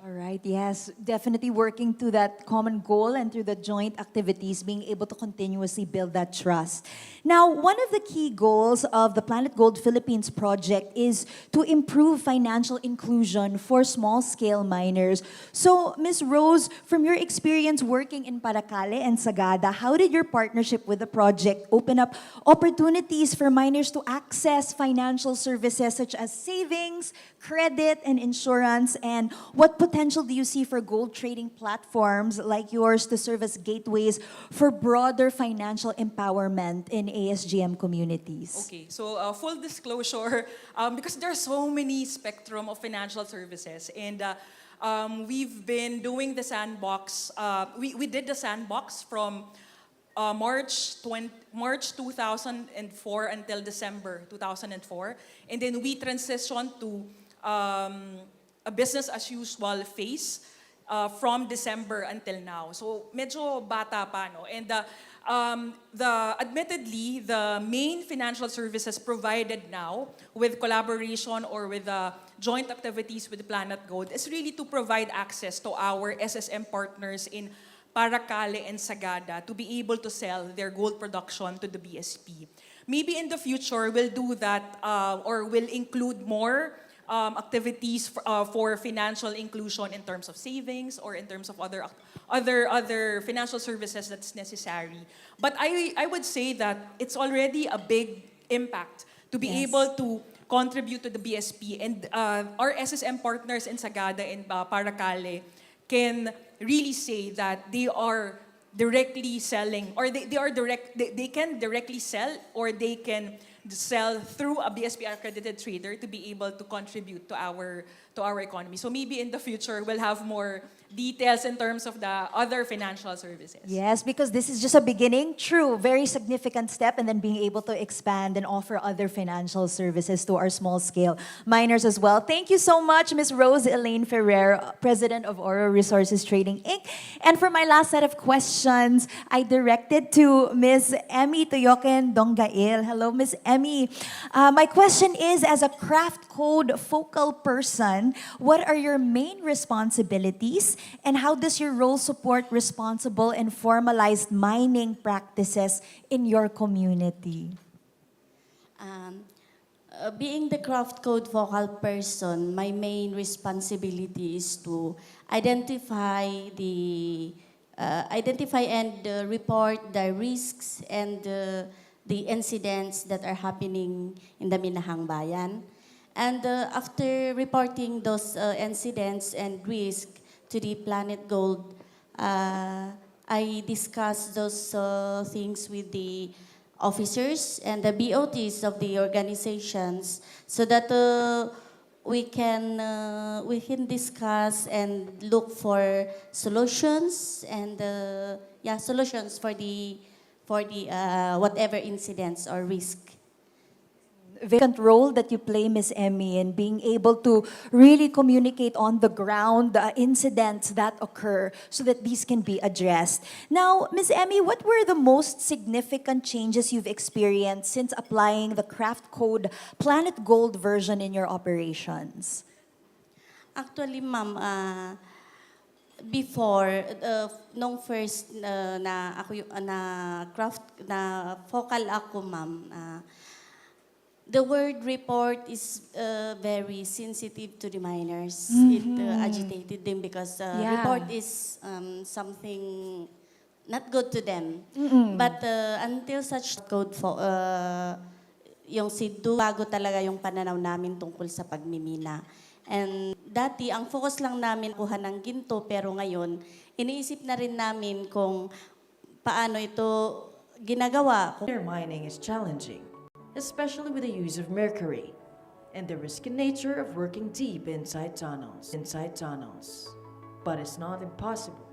[SPEAKER 2] All right, yes, definitely working to that common goal and through the joint activities, being able to continuously build that trust. Now, one of the key goals of the Planet Gold Philippines project is to improve financial inclusion for small-scale miners. So, Ms. Rose, from your experience working in Paracale and Sagada, how did your partnership with the project open up opportunities for miners to access financial services such as savings, credit, and insurance? And what potential do you see for gold trading platforms like yours to serve as gateways for broader financial empowerment in ASGM communities?
[SPEAKER 7] Okay, so full disclosure, because there's so many spectrum of financial services, and we've been doing the sandbox. We did the sandbox from March 2004 until December 2004, and then we transitioned to a business as usual phase from December until now. So medyo bata pa, no? And admittedly, the main financial services provided now with collaboration or with joint activities with Planet Gold is really to provide access to our SSM partners in Paracale and Sagada to be able to sell their gold production to the BSP. Maybe in the future, we'll do that or we'll include more activities for financial inclusion in terms of savings or in terms of other financial services that's necessary. But I would say that it's already a big impact to be able to contribute to the BSP, and our SSM partners in Sagada and Paracale can really say that they are directly selling, or they can directly sell, or they can sell through a BSP accredited trader to be able to contribute to our economy. So maybe in the future we'll have more details in terms of the other financial services.
[SPEAKER 2] Yes, because this is just a beginning. True, very significant step, and then being able to expand and offer other financial services to our small-scale miners as well. Thank you so much, Ms. Rose Elaine Ferrer, President of Oro Resources Trading, Inc. And for my last set of questions, I directed to Ms. Emmy Toyoken Donggail. Hello, Ms. Emmy. My question is, as a craft code focal person, what are your main responsibilities? And how does your role support responsible and formalized mining practices in your community?
[SPEAKER 6] Being the craft code focal person, my main responsibility is to identify and report the risks and the incidents that are happening in the Minahang Bayan. And after reporting those incidents and risks to the Planet Gold, I discussed those things with the officers and the BOTs of the organizations so that we can discuss and look for solutions and solutions for the whatever incidents or risk.
[SPEAKER 2] Vacant role that you play, Ms. Emmy, in being able to really communicate on the ground the incidents that occur so that these can be addressed. Now, Ms. Emmy, what were the most significant changes you've experienced since applying the Craft Code Planet Gold version in your operations?
[SPEAKER 6] Actually, ma'am, before, nung first na ako na craft na focal ako, ma'am, the word report is very sensitive to the miners. It agitated them because report is something not good to them. But until such code
[SPEAKER 8] yung Sidu, bago talaga yung pananaw namin tungkol sa pagmimina. And dati, ang focus lang namin kuha ng ginto, pero ngayon, iniisip na rin namin kung paano ito ginagawa.
[SPEAKER 3] Mining is challenging, especially with the use of mercury and the risky nature of working deep inside tunnels. But it's not impossible.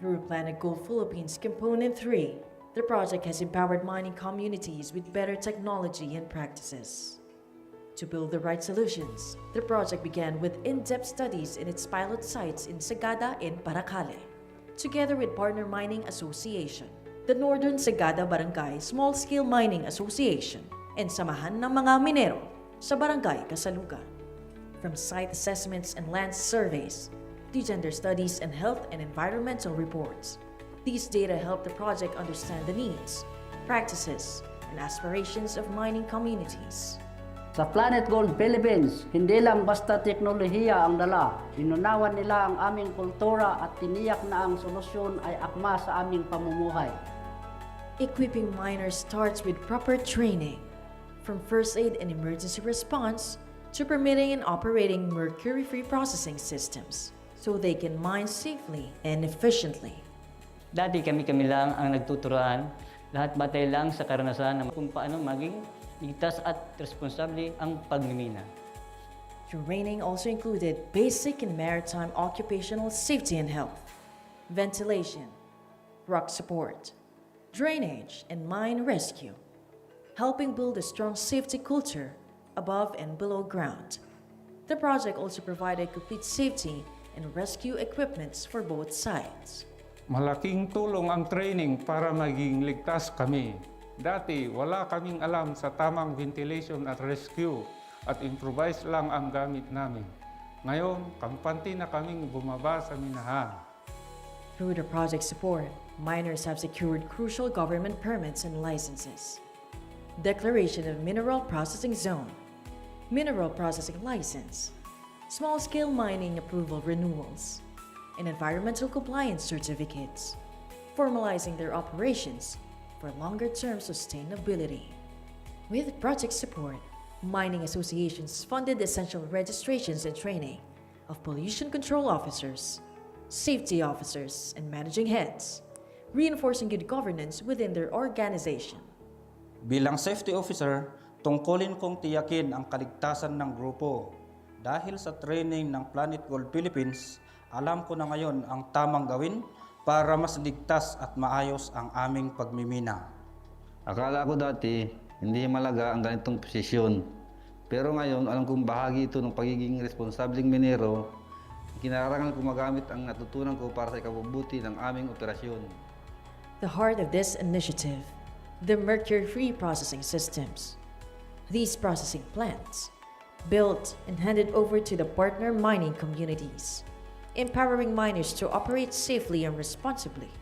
[SPEAKER 3] Through Planet Gold Philippines Component 3, the project has empowered mining communities with better technology and practices. To build the right solutions, the project began with in-depth studies in its pilot sites in Sagada and Paracale, together with Partner Mining Association, the Northern Sagada Barangay Small-Scale Mining Association, and Samahan ng mga Minero sa Barangay Kasalugan. From site assessments and land surveys, to gender studies and health and environmental reports, these data help the project understand the needs, practices, and aspirations of mining communities.
[SPEAKER 9] Sa Planet Gold Philippines, hindi lang basta teknolohiya ang dala. Inunawan nila ang aming kultura at tiniyak na ang solusyon ay akma sa aming pamumuhay.
[SPEAKER 3] Equipping miners starts with proper training, from first aid and emergency response to permitting and operating mercury-free processing systems so they can mine safely and efficiently.
[SPEAKER 11] Dati kami lang ang nagtuturuan, lahat batay lang sa karanasan ng kung paano maging ligtas at responsable ang pagmimina.
[SPEAKER 3] Training also included basic and maritime occupational safety and health, ventilation, rock support, drainage, and mine rescue, helping build a strong safety culture above and below ground. The project also provided complete safety and rescue equipments for both sides.
[SPEAKER 12] Malaking tulong ang training para maging ligtas kami. Dati, wala kaming alam sa tamang ventilation at rescue at improvise lang ang gamit namin. Ngayon, kampante na kaming bumaba sa minahan.
[SPEAKER 3] Through the project support, miners have secured crucial government permits and licenses. Declaration of Mineral Processing Zone, Mineral Processing License, Small-Scale Mining Approval Renewals, and Environmental Compliance Certificates, formalizing their operations for longer-term sustainability. With project support, mining associations funded essential registrations and training of pollution control officers, safety officers, and managing heads, reinforcing good governance within their organization.
[SPEAKER 13] Bilang safety officer, tungkulin kong tiyakin ang kaligtasan ng grupo. Dahil sa training ng Planet Gold Philippines, alam ko na ngayon ang tamang gawin para mas ligtas at maayos ang aming pagmimina.
[SPEAKER 26] Akala ko dati, hindi malaga ang ganitong posisyon. Pero ngayon, alam kong bahagi ito ng pagiging responsableng minero. Kinararangan ko magamit ang natutunan ko para sa ikabubuti ng aming operasyon.
[SPEAKER 3] The heart of this initiative, the Mercury-Free processing systems. These processing plants, built and handed over to the partner mining communities, empowering miners to operate safely and responsibly,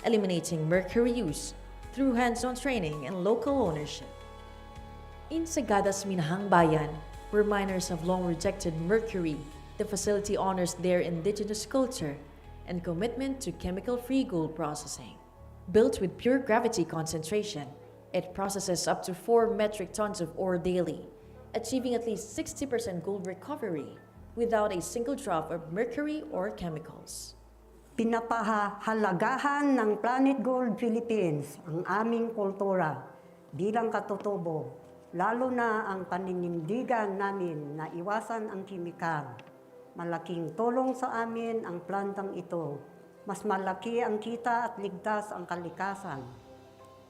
[SPEAKER 3] eliminating mercury use through hands-on training and local ownership. In Sagada's Minahang Bayan, where miners have long rejected mercury, the facility honors their indigenous culture and commitment to chemical-free gold processing. Built with pure gravity concentration, it processes up to 4 metric tons of ore daily, achieving at least 60% gold recovery without a single drop of mercury or chemicals.
[SPEAKER 27] Pinapahalagahan ng Planet Gold Philippines ang aming kultura bilang katutubo, lalo na ang paninindigan namin na iwasan ang kimikal. Malaking tulong sa amin ang plantang ito. Mas malaki ang kita at ligtas ang kalikasan.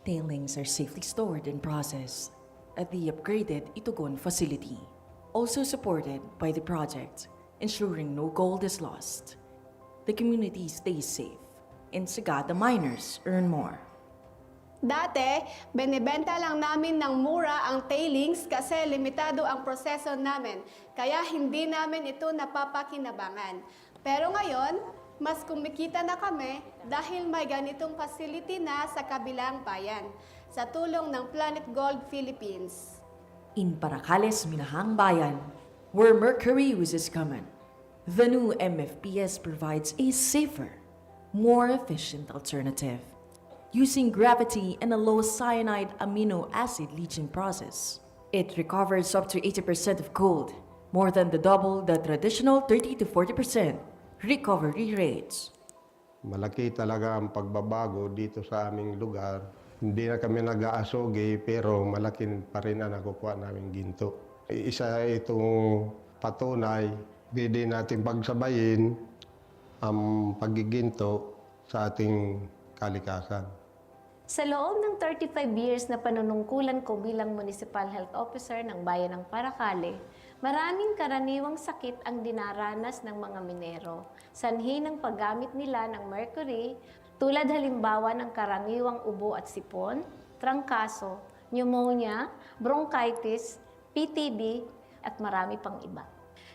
[SPEAKER 3] Tailings are safely stored and processed at the upgraded Itugon facility, also supported by the project, ensuring no gold is lost. The community stays safe, and Sagada miners earn more.
[SPEAKER 28] Dati, benebenta lang namin ng mura ang tailings kasi limitado ang proseso namin, kaya hindi namin ito napapakinabangan. Pero ngayon, mas kumikita na kami dahil may ganitong facility na sa kabilang bayan, sa tulong ng Planet Gold Philippines.
[SPEAKER 3] In Paracales, Minahang Bayan, where mercury use is common, the new MFPS provides a safer, more efficient alternative. using gravity and a low cyanide amino acid leaching process. It recovers up to 80% of gold, more than the double the traditional 30 to 40% recovery rates.
[SPEAKER 1] Malaki talaga ang pagbabago dito sa aming lugar. Hindi na kami nag-aasogi pero malaki pa rin ang nakukuha namin ginto. Isa itong patunay, hindi natin pagsabayin ang pagiginto sa ating kalikasan.
[SPEAKER 10] Sa loob ng 35 years na panunungkulan ko bilang Municipal Health Officer ng Bayan ng Paracale, maraming karaniwang sakit ang dinaranas ng mga minero. Sanhi ng paggamit nila ng mercury, tulad halimbawa ng karaniwang ubo at sipon, trangkaso, pneumonia, bronchitis, PTB, at marami pang iba.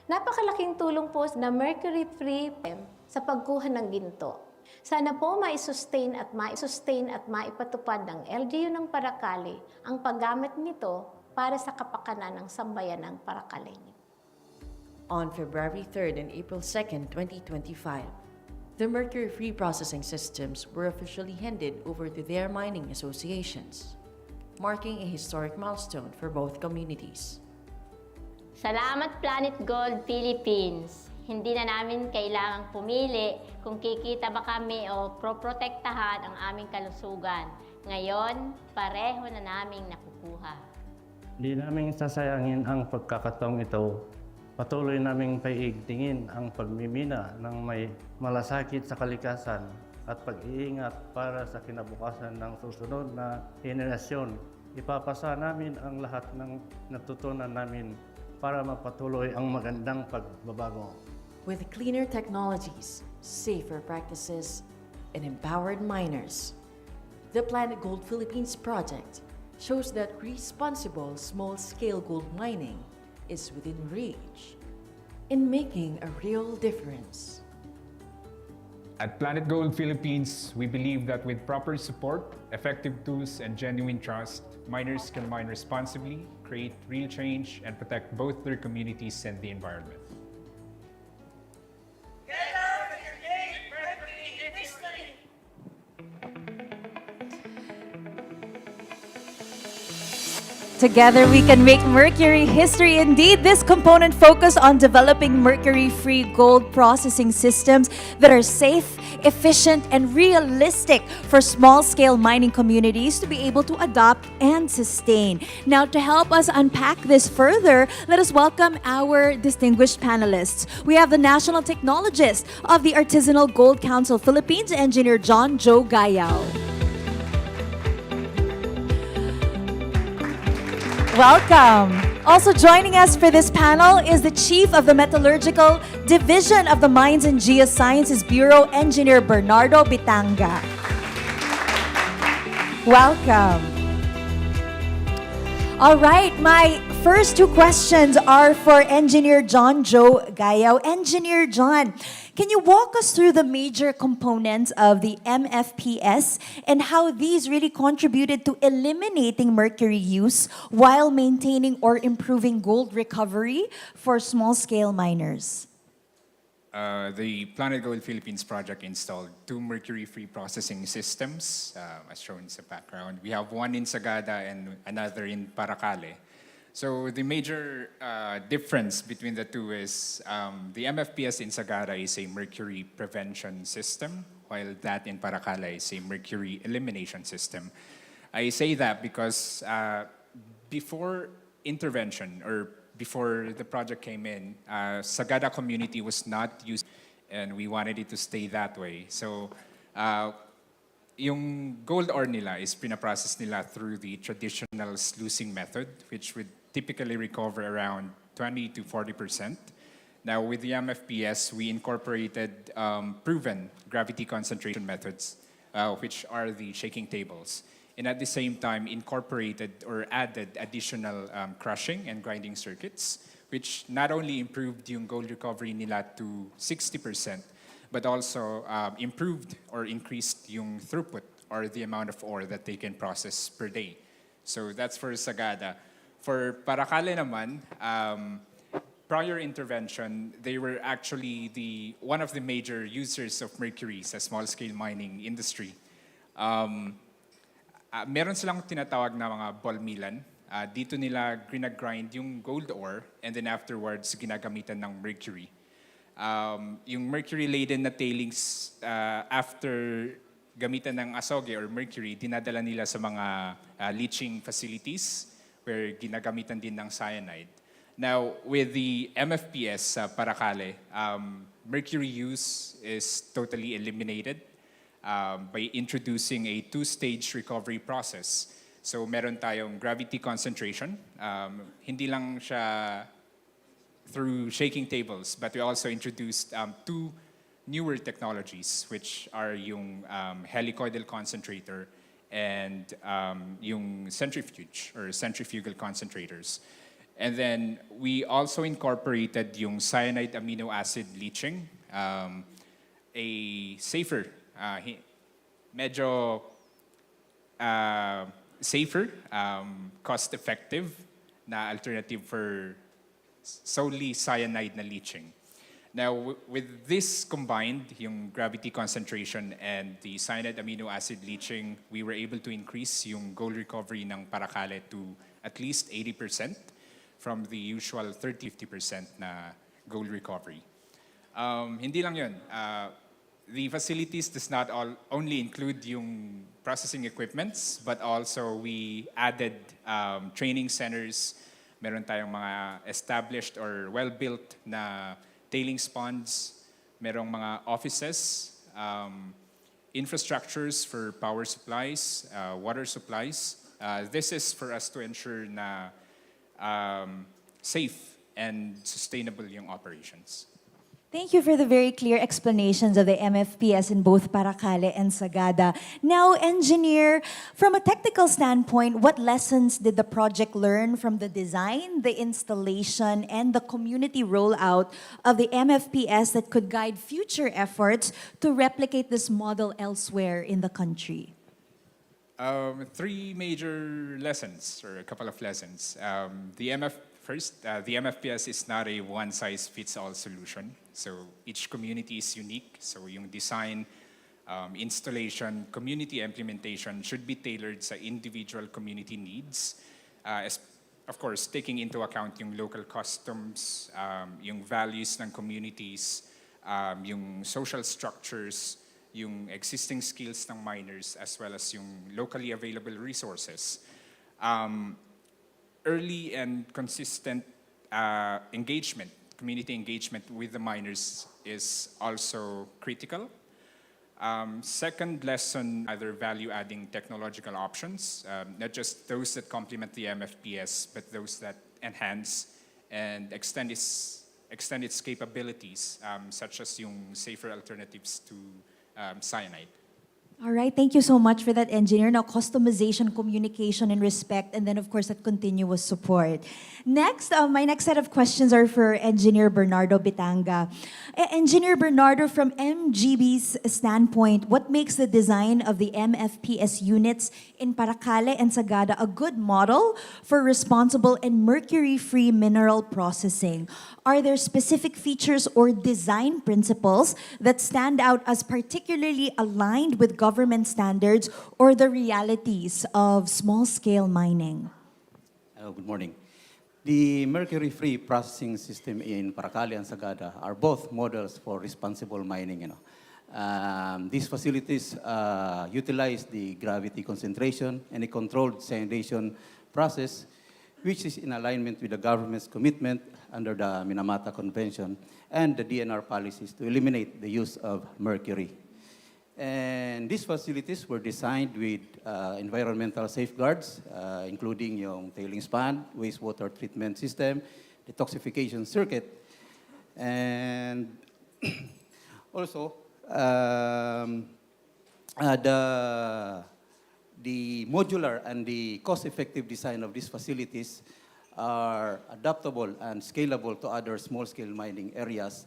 [SPEAKER 10] Napakalaking tulong po na Mercury-Free sa pagkuha ng ginto. Sana po mai-sustain at maipatupad ng LGU ng Paracale ang paggamit nito para sa kapakanan ng sambayan ng Paracaleño.
[SPEAKER 3] On February 3rd and April 2nd, 2025, the Mercury-Free processing systems were officially handed over to their mining associations, marking a historic milestone for both communities.
[SPEAKER 14] Salamat planetGOLD Philippines! Hindi na namin kailangang pumili kung kikita ba kami o proprotektahan ang aming kalusugan. Ngayon, pareho na naming nakukuha.
[SPEAKER 15] Hindi namin sasayangin ang pagkakataong ito. Patuloy naming paiigtingin ang pagmimina ng may malasakit sa kalikasan at pag-iingat para sa kinabukasan ng susunod na henerasyon. Ipapasa namin ang lahat ng natutunan namin para mapatuloy ang magandang pagbabago.
[SPEAKER 3] With cleaner technologies, safer practices, and empowered miners, the planetGOLD Philippines project shows that responsible small-scale gold mining is within reach in making a real difference.
[SPEAKER 17] At planetGOLD Philippines, we believe that with proper support, effective tools, and genuine trust, miners can mine responsibly, create real change, and protect both their communities and the environment.
[SPEAKER 2] Together we can make Mercury history indeed. This component focused on developing mercury-free gold processing systems that are safe, efficient, and realistic for small-scale mining communities to be able to adopt and sustain. Now, to help us unpack this further, let us welcome our distinguished panelists. We have the National Technologist of the Artisanal Gold Council Philippines, Engineer John Joe Gayao. Welcome. Also joining us for this panel is the Chief of the Metallurgical Division of the Mines and Geosciences Bureau, Engineer Bernardo Bitanga. Welcome. All right, my first two questions are for Engineer John Joe Gayao. Engineer John, can you walk us through the major components of the MFPS and how these really contributed to eliminating mercury use while maintaining or improving gold recovery for small-scale miners?
[SPEAKER 18] The planetGOLD Philippines project installed 2 mercury-free processing systems, as shown in the background. We have one in Sagada and another in Paracale. So the major difference between the two is the MFPS in Sagada is a mercury prevention system, while that in Paracale is a mercury elimination system. I say that because before intervention or before the project came in, Sagada community was not used, and we wanted it to stay that way. So, yung gold ore nila is pinaprocess nila through the traditional sluicing method, which would typically recover around 20 to 40%. Now, with the MFPS, we incorporated proven gravity concentration methods, which are the shaking tables. And at the same time incorporated or added additional crushing and grinding circuits, which not only improved yung gold recovery nila to 60%, but also improved or increased yung throughput or the amount of ore that they can process per day. So that's for Sagada. For Paracale naman, prior intervention, they were actually one of the major users of mercury sa small-scale mining industry. meron silang tinatawag na mga ball millan. Dito nila grind yung gold ore and then afterwards ginagamitan ng mercury. Yung mercury-laden na tailings after gamitan ng asoge or mercury, dinadala nila sa mga leaching facilities where ginagamitan din ng cyanide. Now, with the MFPS sa Paracale, mercury use is totally eliminated by introducing a two-stage recovery process. So meron tayong gravity concentration. Hindi lang siya through shaking tables, but we also introduced two newer technologies, which are yung helicoidal concentrator and yung centrifuge or centrifugal concentrators. And then we also incorporated yung cyanide amino acid leaching, a safer, medyo safer, cost-effective na alternative for solely cyanide na leaching. Now, with this combined, yung gravity concentration and the cyanide amino acid leaching, we were able to increase yung gold recovery ng Paracale to at least 80% from the usual 30-50% na gold recovery. Hindi lang yun. The facilities does not only include yung processing equipments, but also we added training centers. Meron tayong mga established or well-built na tailings ponds. Merong mga offices, infrastructures for power supplies, water supplies. This is for us to ensure na safe and sustainable yung operations.
[SPEAKER 2] Thank you for the very clear explanations of the MFPS in both Paracale and Sagada. Now, engineer, from a technical standpoint, what lessons did the project learn from the design, the installation, and the community rollout of the MFPS that could guide future efforts to replicate this model elsewhere in the country?
[SPEAKER 18] Three major lessons, or a couple of lessons. First, the MFPS is not a one-size-fits-all solution. So each community is unique. So yung design, installation, community implementation should be tailored sa individual community needs. Of course, taking into account yung local customs, yung values ng communities, yung social structures, yung existing skills ng miners, as well as yung locally available resources. Early and consistent engagement, community engagement with the miners is also critical. Second lesson, other value-adding technological options, not just those that complement the MFPS, but those that enhance and extend its capabilities, such as yung safer alternatives to cyanide.
[SPEAKER 2] All right, thank you so much for that, engineer. Now, customization, communication, and respect, and then, of course, that continuous support. Next, my next set of questions are for Engineer Bernardo Bitanga. Engineer Bernardo, from MGB's standpoint, what makes the design of the MFPS units in Paracale and Sagada a good model for responsible and mercury-free mineral processing? Are there specific features or design principles that stand out as particularly aligned with government standards or the realities of small-scale mining?
[SPEAKER 5] Good morning. The Mercury-Free processing system in Paracale and Sagada are both models for responsible mining. These facilities utilize the gravity concentration and a controlled cyanidation process, which is in alignment with the government's commitment under the Minamata Convention and the DNR policies to eliminate the use of mercury. And these facilities were designed with environmental safeguards, including yung tailings pond, wastewater treatment system, detoxification circuit, and also the modular and the cost-effective design of these facilities are adaptable and scalable to other small-scale mining areas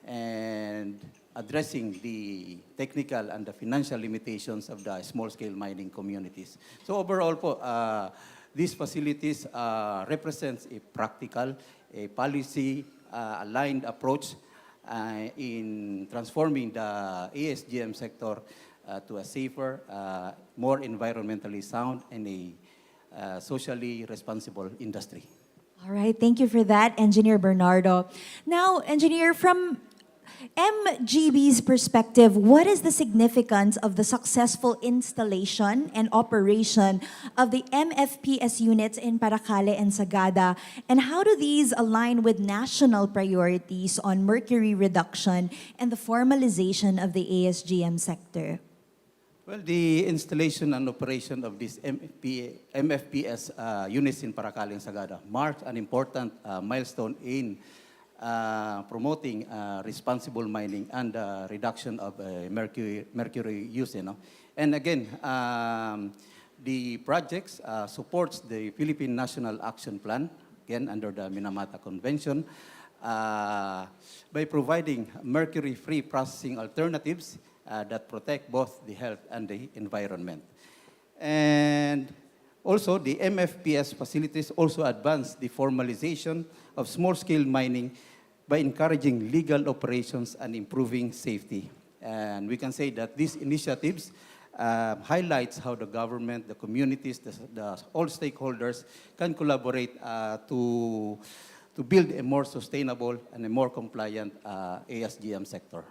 [SPEAKER 5] and addressing the technical and the financial limitations of the small-scale mining communities. So overall po, these facilities represents a practical, a policy-aligned approach in transforming the ASGM sector to a safer, more environmentally sound, and a socially responsible industry.
[SPEAKER 2] All right, thank you for that, Engineer Bernardo. Now, Engineer, from MGB's perspective, what is the significance of the successful installation and operation of the MFPS units in Paracale and Sagada? And how do these align with national priorities on mercury reduction and the formalization of the ASGM sector?
[SPEAKER 5] Well, the installation and operation of these MFPS units in Paracale and Sagada marks an important milestone in promoting responsible mining and reduction of mercury use. And again, the projects supports the Philippine National Action Plan, again under the Minamata Convention, by providing mercury-free processing alternatives that protect both the health and the environment. And also, the MFPS facilities also advance the formalization of small-scale mining by encouraging legal operations and improving safety. And we can say that these initiatives highlights how the government, the communities, all stakeholders can collaborate to build a more sustainable and a more compliant ASGM sector.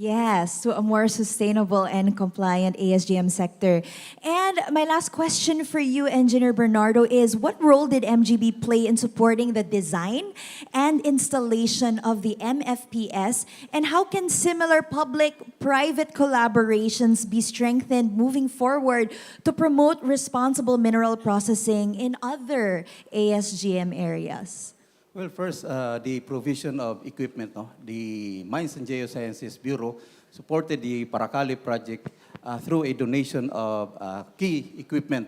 [SPEAKER 2] Yes, to a more sustainable and compliant ASGM sector. And my last question for you, Engineer Bernardo, is what role did MGB play in supporting the design and installation of the MFPS? And how can similar public-private collaborations be strengthened moving forward to promote responsible mineral processing in other ASGM areas?
[SPEAKER 5] Well, first, the provision of equipment. The Mines and Geosciences Bureau supported the Paracale project through a donation of key equipment.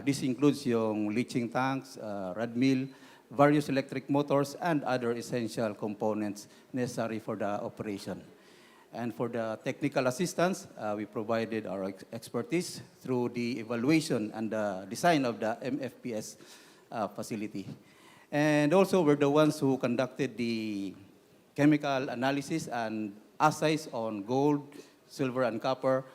[SPEAKER 5] This includes yung leaching tanks, rod mill, various electric motors, and other essential components necessary for the operation. And for the technical assistance, we provided our expertise through the evaluation and the design of the MFPS facility. And also, we're the ones who conducted the chemical analysis and assays on gold, silver, and copper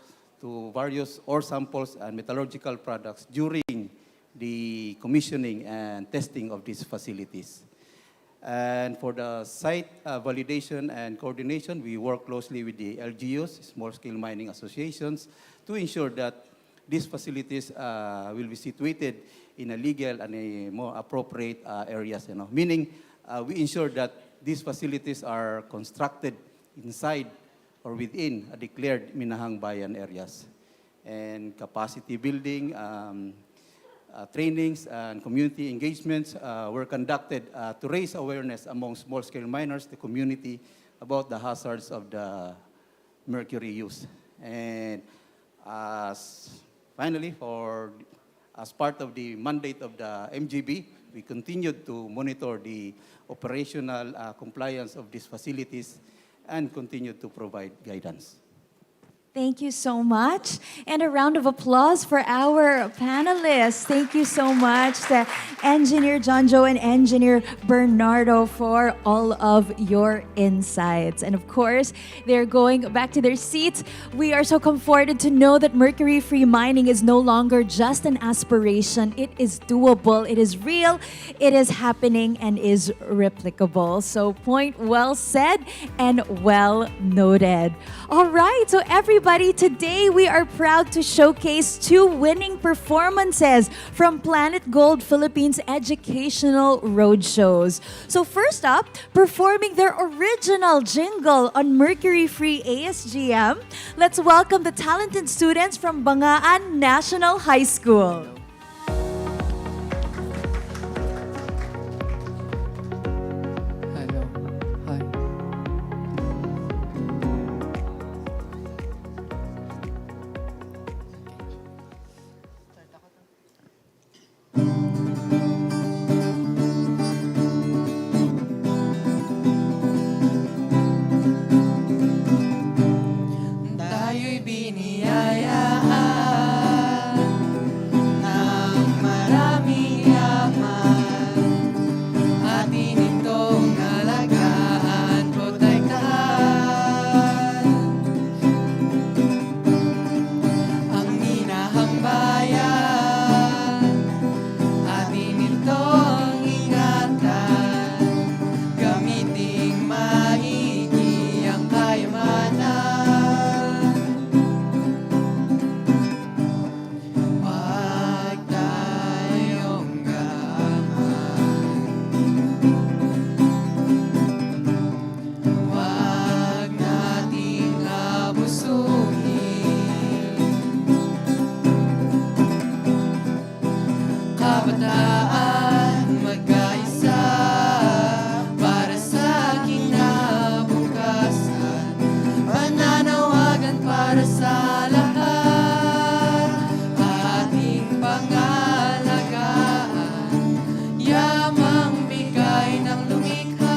[SPEAKER 5] to various ore samples and metallurgical products during the commissioning and testing of these facilities. And for the site validation and coordination, we work closely with the LGUs, small-scale mining associations, to ensure that these facilities will be situated in a legal and a more appropriate areas. Meaning, we ensure that these facilities are constructed inside or within a declared Minahang Bayan areas. And capacity building, trainings, and community engagements were conducted to raise awareness among small-scale miners, the community, about the hazards of the mercury use. And finally, as part of the mandate of the MGB, we continued to monitor the operational compliance of these facilities and continue to provide guidance.
[SPEAKER 2] Thank you so much. And a round of applause for our panelists. Thank you so much to Engineer Jonjo and Engineer Bernardo for all of your insights. And of course, they're going back to their seats. We are so comforted to know that mercury-free mining is no longer just an aspiration. It is doable, it is real, it is happening, and is replicable. So point well said and well noted. All right, so everybody, today we are proud to showcase two winning performances from planetGOLD Philippines educational roadshows. So first up, performing their original jingle on Mercury-Free ASGM, let's welcome the talented students from Bangaan National High School.
[SPEAKER 4] Tayo'y biniyayaan na lulusungin. Kabataan magkaisa para sa kinabukasan, pananawagan para sa lahat, ating pangalagaan, yamang bigay ng lumikha.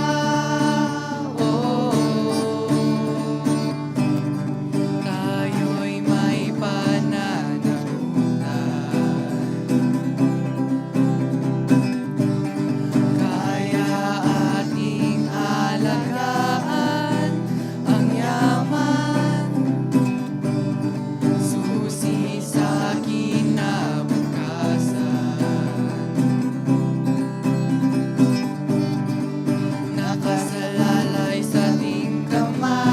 [SPEAKER 4] Tayo'y may pananagutan, kaya ating alagaan ang yaman, susi sa kinabukasan, nakasalalay sa ating kamay.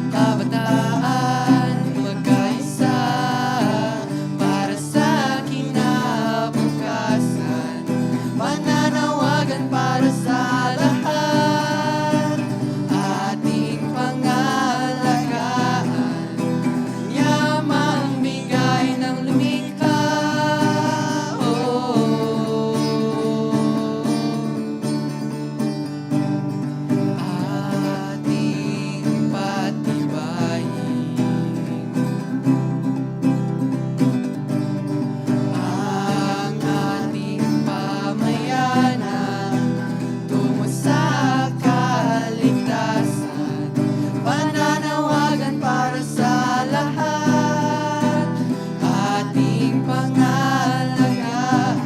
[SPEAKER 4] Kabataan magkaisa para sa kinabukasan, pananawagan para sa lahat, ating pangalagaan, yamang bigay ng lumikha. Ating patibayin ang ating pamayanan tungo sa kaligtasan, pananawagan para sa lahat, ating pangalagaan,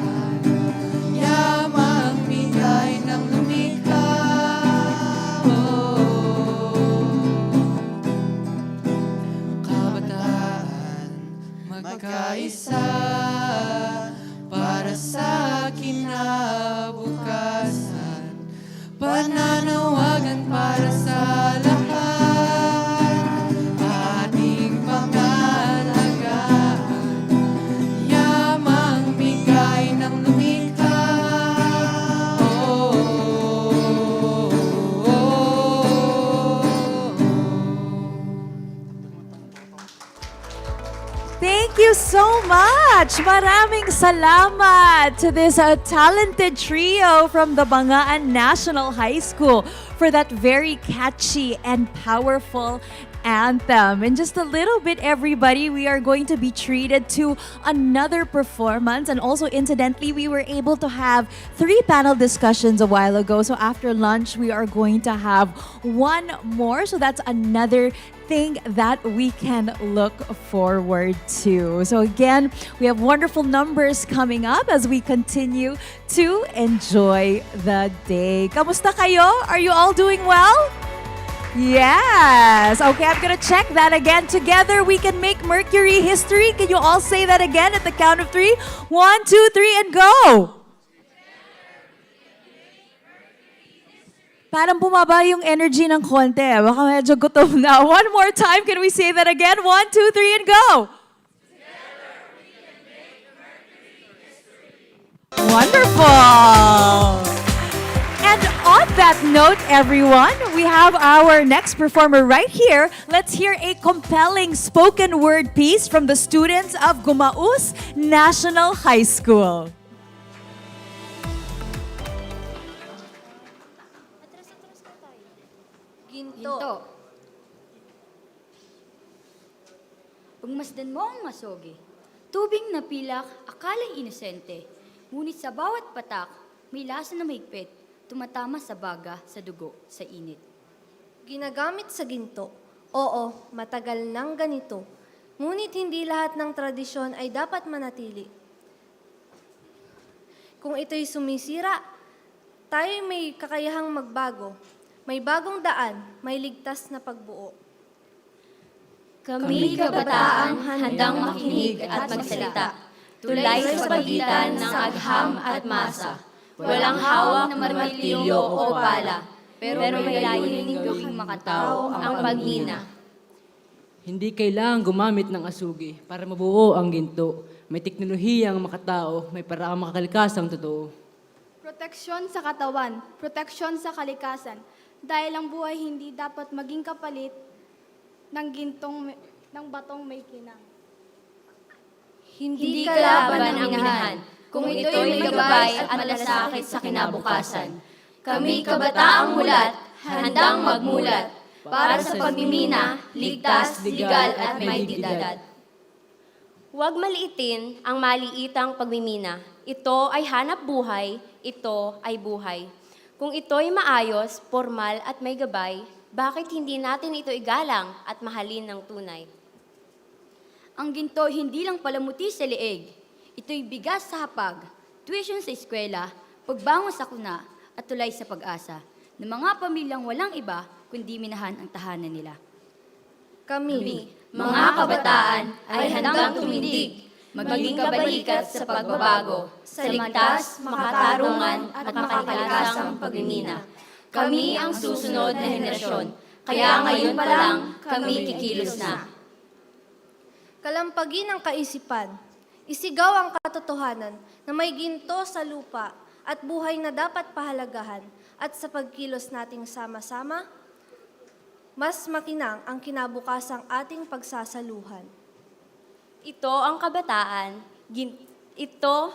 [SPEAKER 4] yamang bigay ng lumikha. Kabataan magkaisa para sa kinabukasan, pananawagan para sa lahat, ating pangalagaan, yamang bigay ng lumikha.
[SPEAKER 2] Thank you so much! Maraming salamat to this talented trio from the Bangaan National High School for that very catchy and powerful anthem. In just a little bit, everybody, we are going to be treated to another performance. And also, incidentally, we were able to have 3 panel discussions a while ago. So after lunch, we are going to have one more. So that's another thing that we can look forward to. So again, we have wonderful numbers coming up as we continue to enjoy the day. Kamusta kayo? Are you all doing well? Yes. Okay, I'm gonna check that again. Together, we can make Mercury history. Can you all say that again at the count of 3? 1, 2, 3, and go! Parang bumaba yung energy ng konti. Baka medyo gutom na. One more time, can we say that again? 1, 2, 3, and go! Wonderful! And on that note, everyone, we have our next performer right here. Let's hear a compelling spoken word piece from the students of Gumaus National High School.
[SPEAKER 16] Ginto. Pagmasdan mo ang masogi. Tubing na pilak, akala'y inosente. Ngunit sa bawat patak, may lasa na mahigpit. Tumatama sa baga, sa dugo, sa init.
[SPEAKER 28] Ginagamit sa ginto. Oo, matagal nang ganito. Ngunit hindi lahat ng tradisyon ay dapat manatili. Kung ito'y sumisira, tayo'y may kakayahang magbago. May bagong daan, may ligtas na pagbuo.
[SPEAKER 16] Kami kabataan, handang makinig at magsalita. Tulay sa pagitan ng agham at masa. Walang hawak na martilyo o pala, pero may layuning gawing makatao ang pagnina.
[SPEAKER 19] Hindi kailangang gumamit ng asugi para mabuo ang ginto. May teknolohiyang makatao, may paraang makakalkasang totoo.
[SPEAKER 6] Proteksyon sa katawan, proteksyon sa kalikasan, dahil ang buhay hindi dapat maging kapalit ng batong may kinang.
[SPEAKER 16] Hindi kalaban ang minahan, kung ito'y may gabay at malasakit sa kinabukasan. Kami kabataang mulat, handang magmulat, para sa pagmimina, ligtas, legal at may dignidad.
[SPEAKER 14] Huwag maliitin ang maliitang pagmimina. Ito ay hanap buhay, ito ay buhay. Kung ito'y maayos, formal at may gabay, bakit hindi natin ito igalang at mahalin ng tunay?
[SPEAKER 16] Ang ginto hindi lang palamuti sa leeg. Ito'y bigas sa hapag, tuition sa eskwela, pagbangon sa kuna, at tulay sa pag-asa ng mga pamilyang walang iba kundi minahan ang tahanan nila.
[SPEAKER 14] Kami, mga kabataan, ay handang tumindig, maging kabalikat sa pagbabago, sa ligtas, makatarungan at makaligtasang pagmimina. Kami ang susunod na henerasyon, kaya ngayon pa lang kami kikilos na.
[SPEAKER 6] Kalampagin ang kaisipan, isigaw ang katotohanan na may ginto sa lupa at buhay na dapat pahalagahan, at sa pagkilos nating sama-sama, mas makinang ang kinabukasang ating pagsasaluhan.
[SPEAKER 14] Ito ang kabataan, ito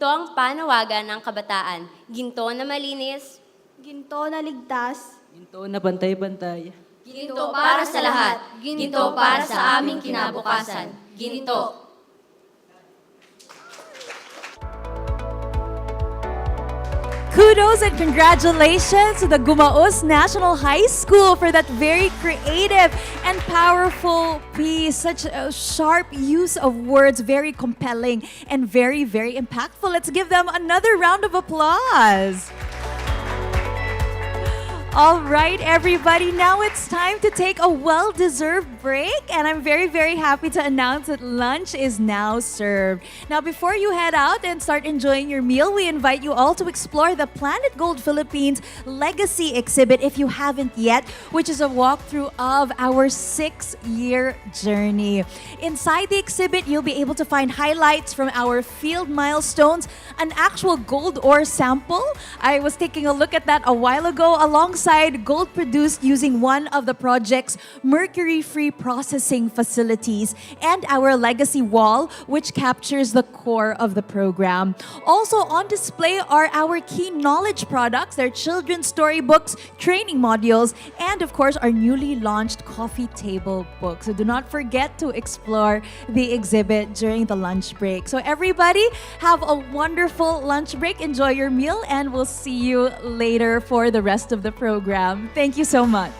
[SPEAKER 14] ang panawagan ng kabataan. Ginto na malinis,
[SPEAKER 6] ginto na ligtas,
[SPEAKER 19] Ginto na bantay-bantay.
[SPEAKER 16] Ginto para sa lahat, ginto para sa aming kinabukasan, ginto.
[SPEAKER 2] Kudos and congratulations to the Gumaos National High School for that very creative and powerful piece. Such a sharp use of words, very compelling and very, very impactful. Let's give them another round of applause. All right, everybody, now it's time to take a well-deserved break, and I'm very, very happy to announce that lunch is now served. Now, before you head out and start enjoying your meal, we invite you all to explore the Planet Gold Philippines Legacy exhibit if you haven't yet, which is a walkthrough of our 6-year journey. Inside the exhibit, you'll be able to find highlights from our field milestones, an actual gold ore sample. I was taking a look at that a while ago, alongside gold produced using one of the project's Mercury-Free processing facilities, and our legacy wall, which captures the core of the program. Also on display are our key knowledge products, their children's storybooks, training modules, and of course our newly launched coffee table book. So do not forget to explore the exhibit during the lunch break. So everybody, have a wonderful lunch break, enjoy your meal, and we'll see you later for the rest of the program. Thank you so much.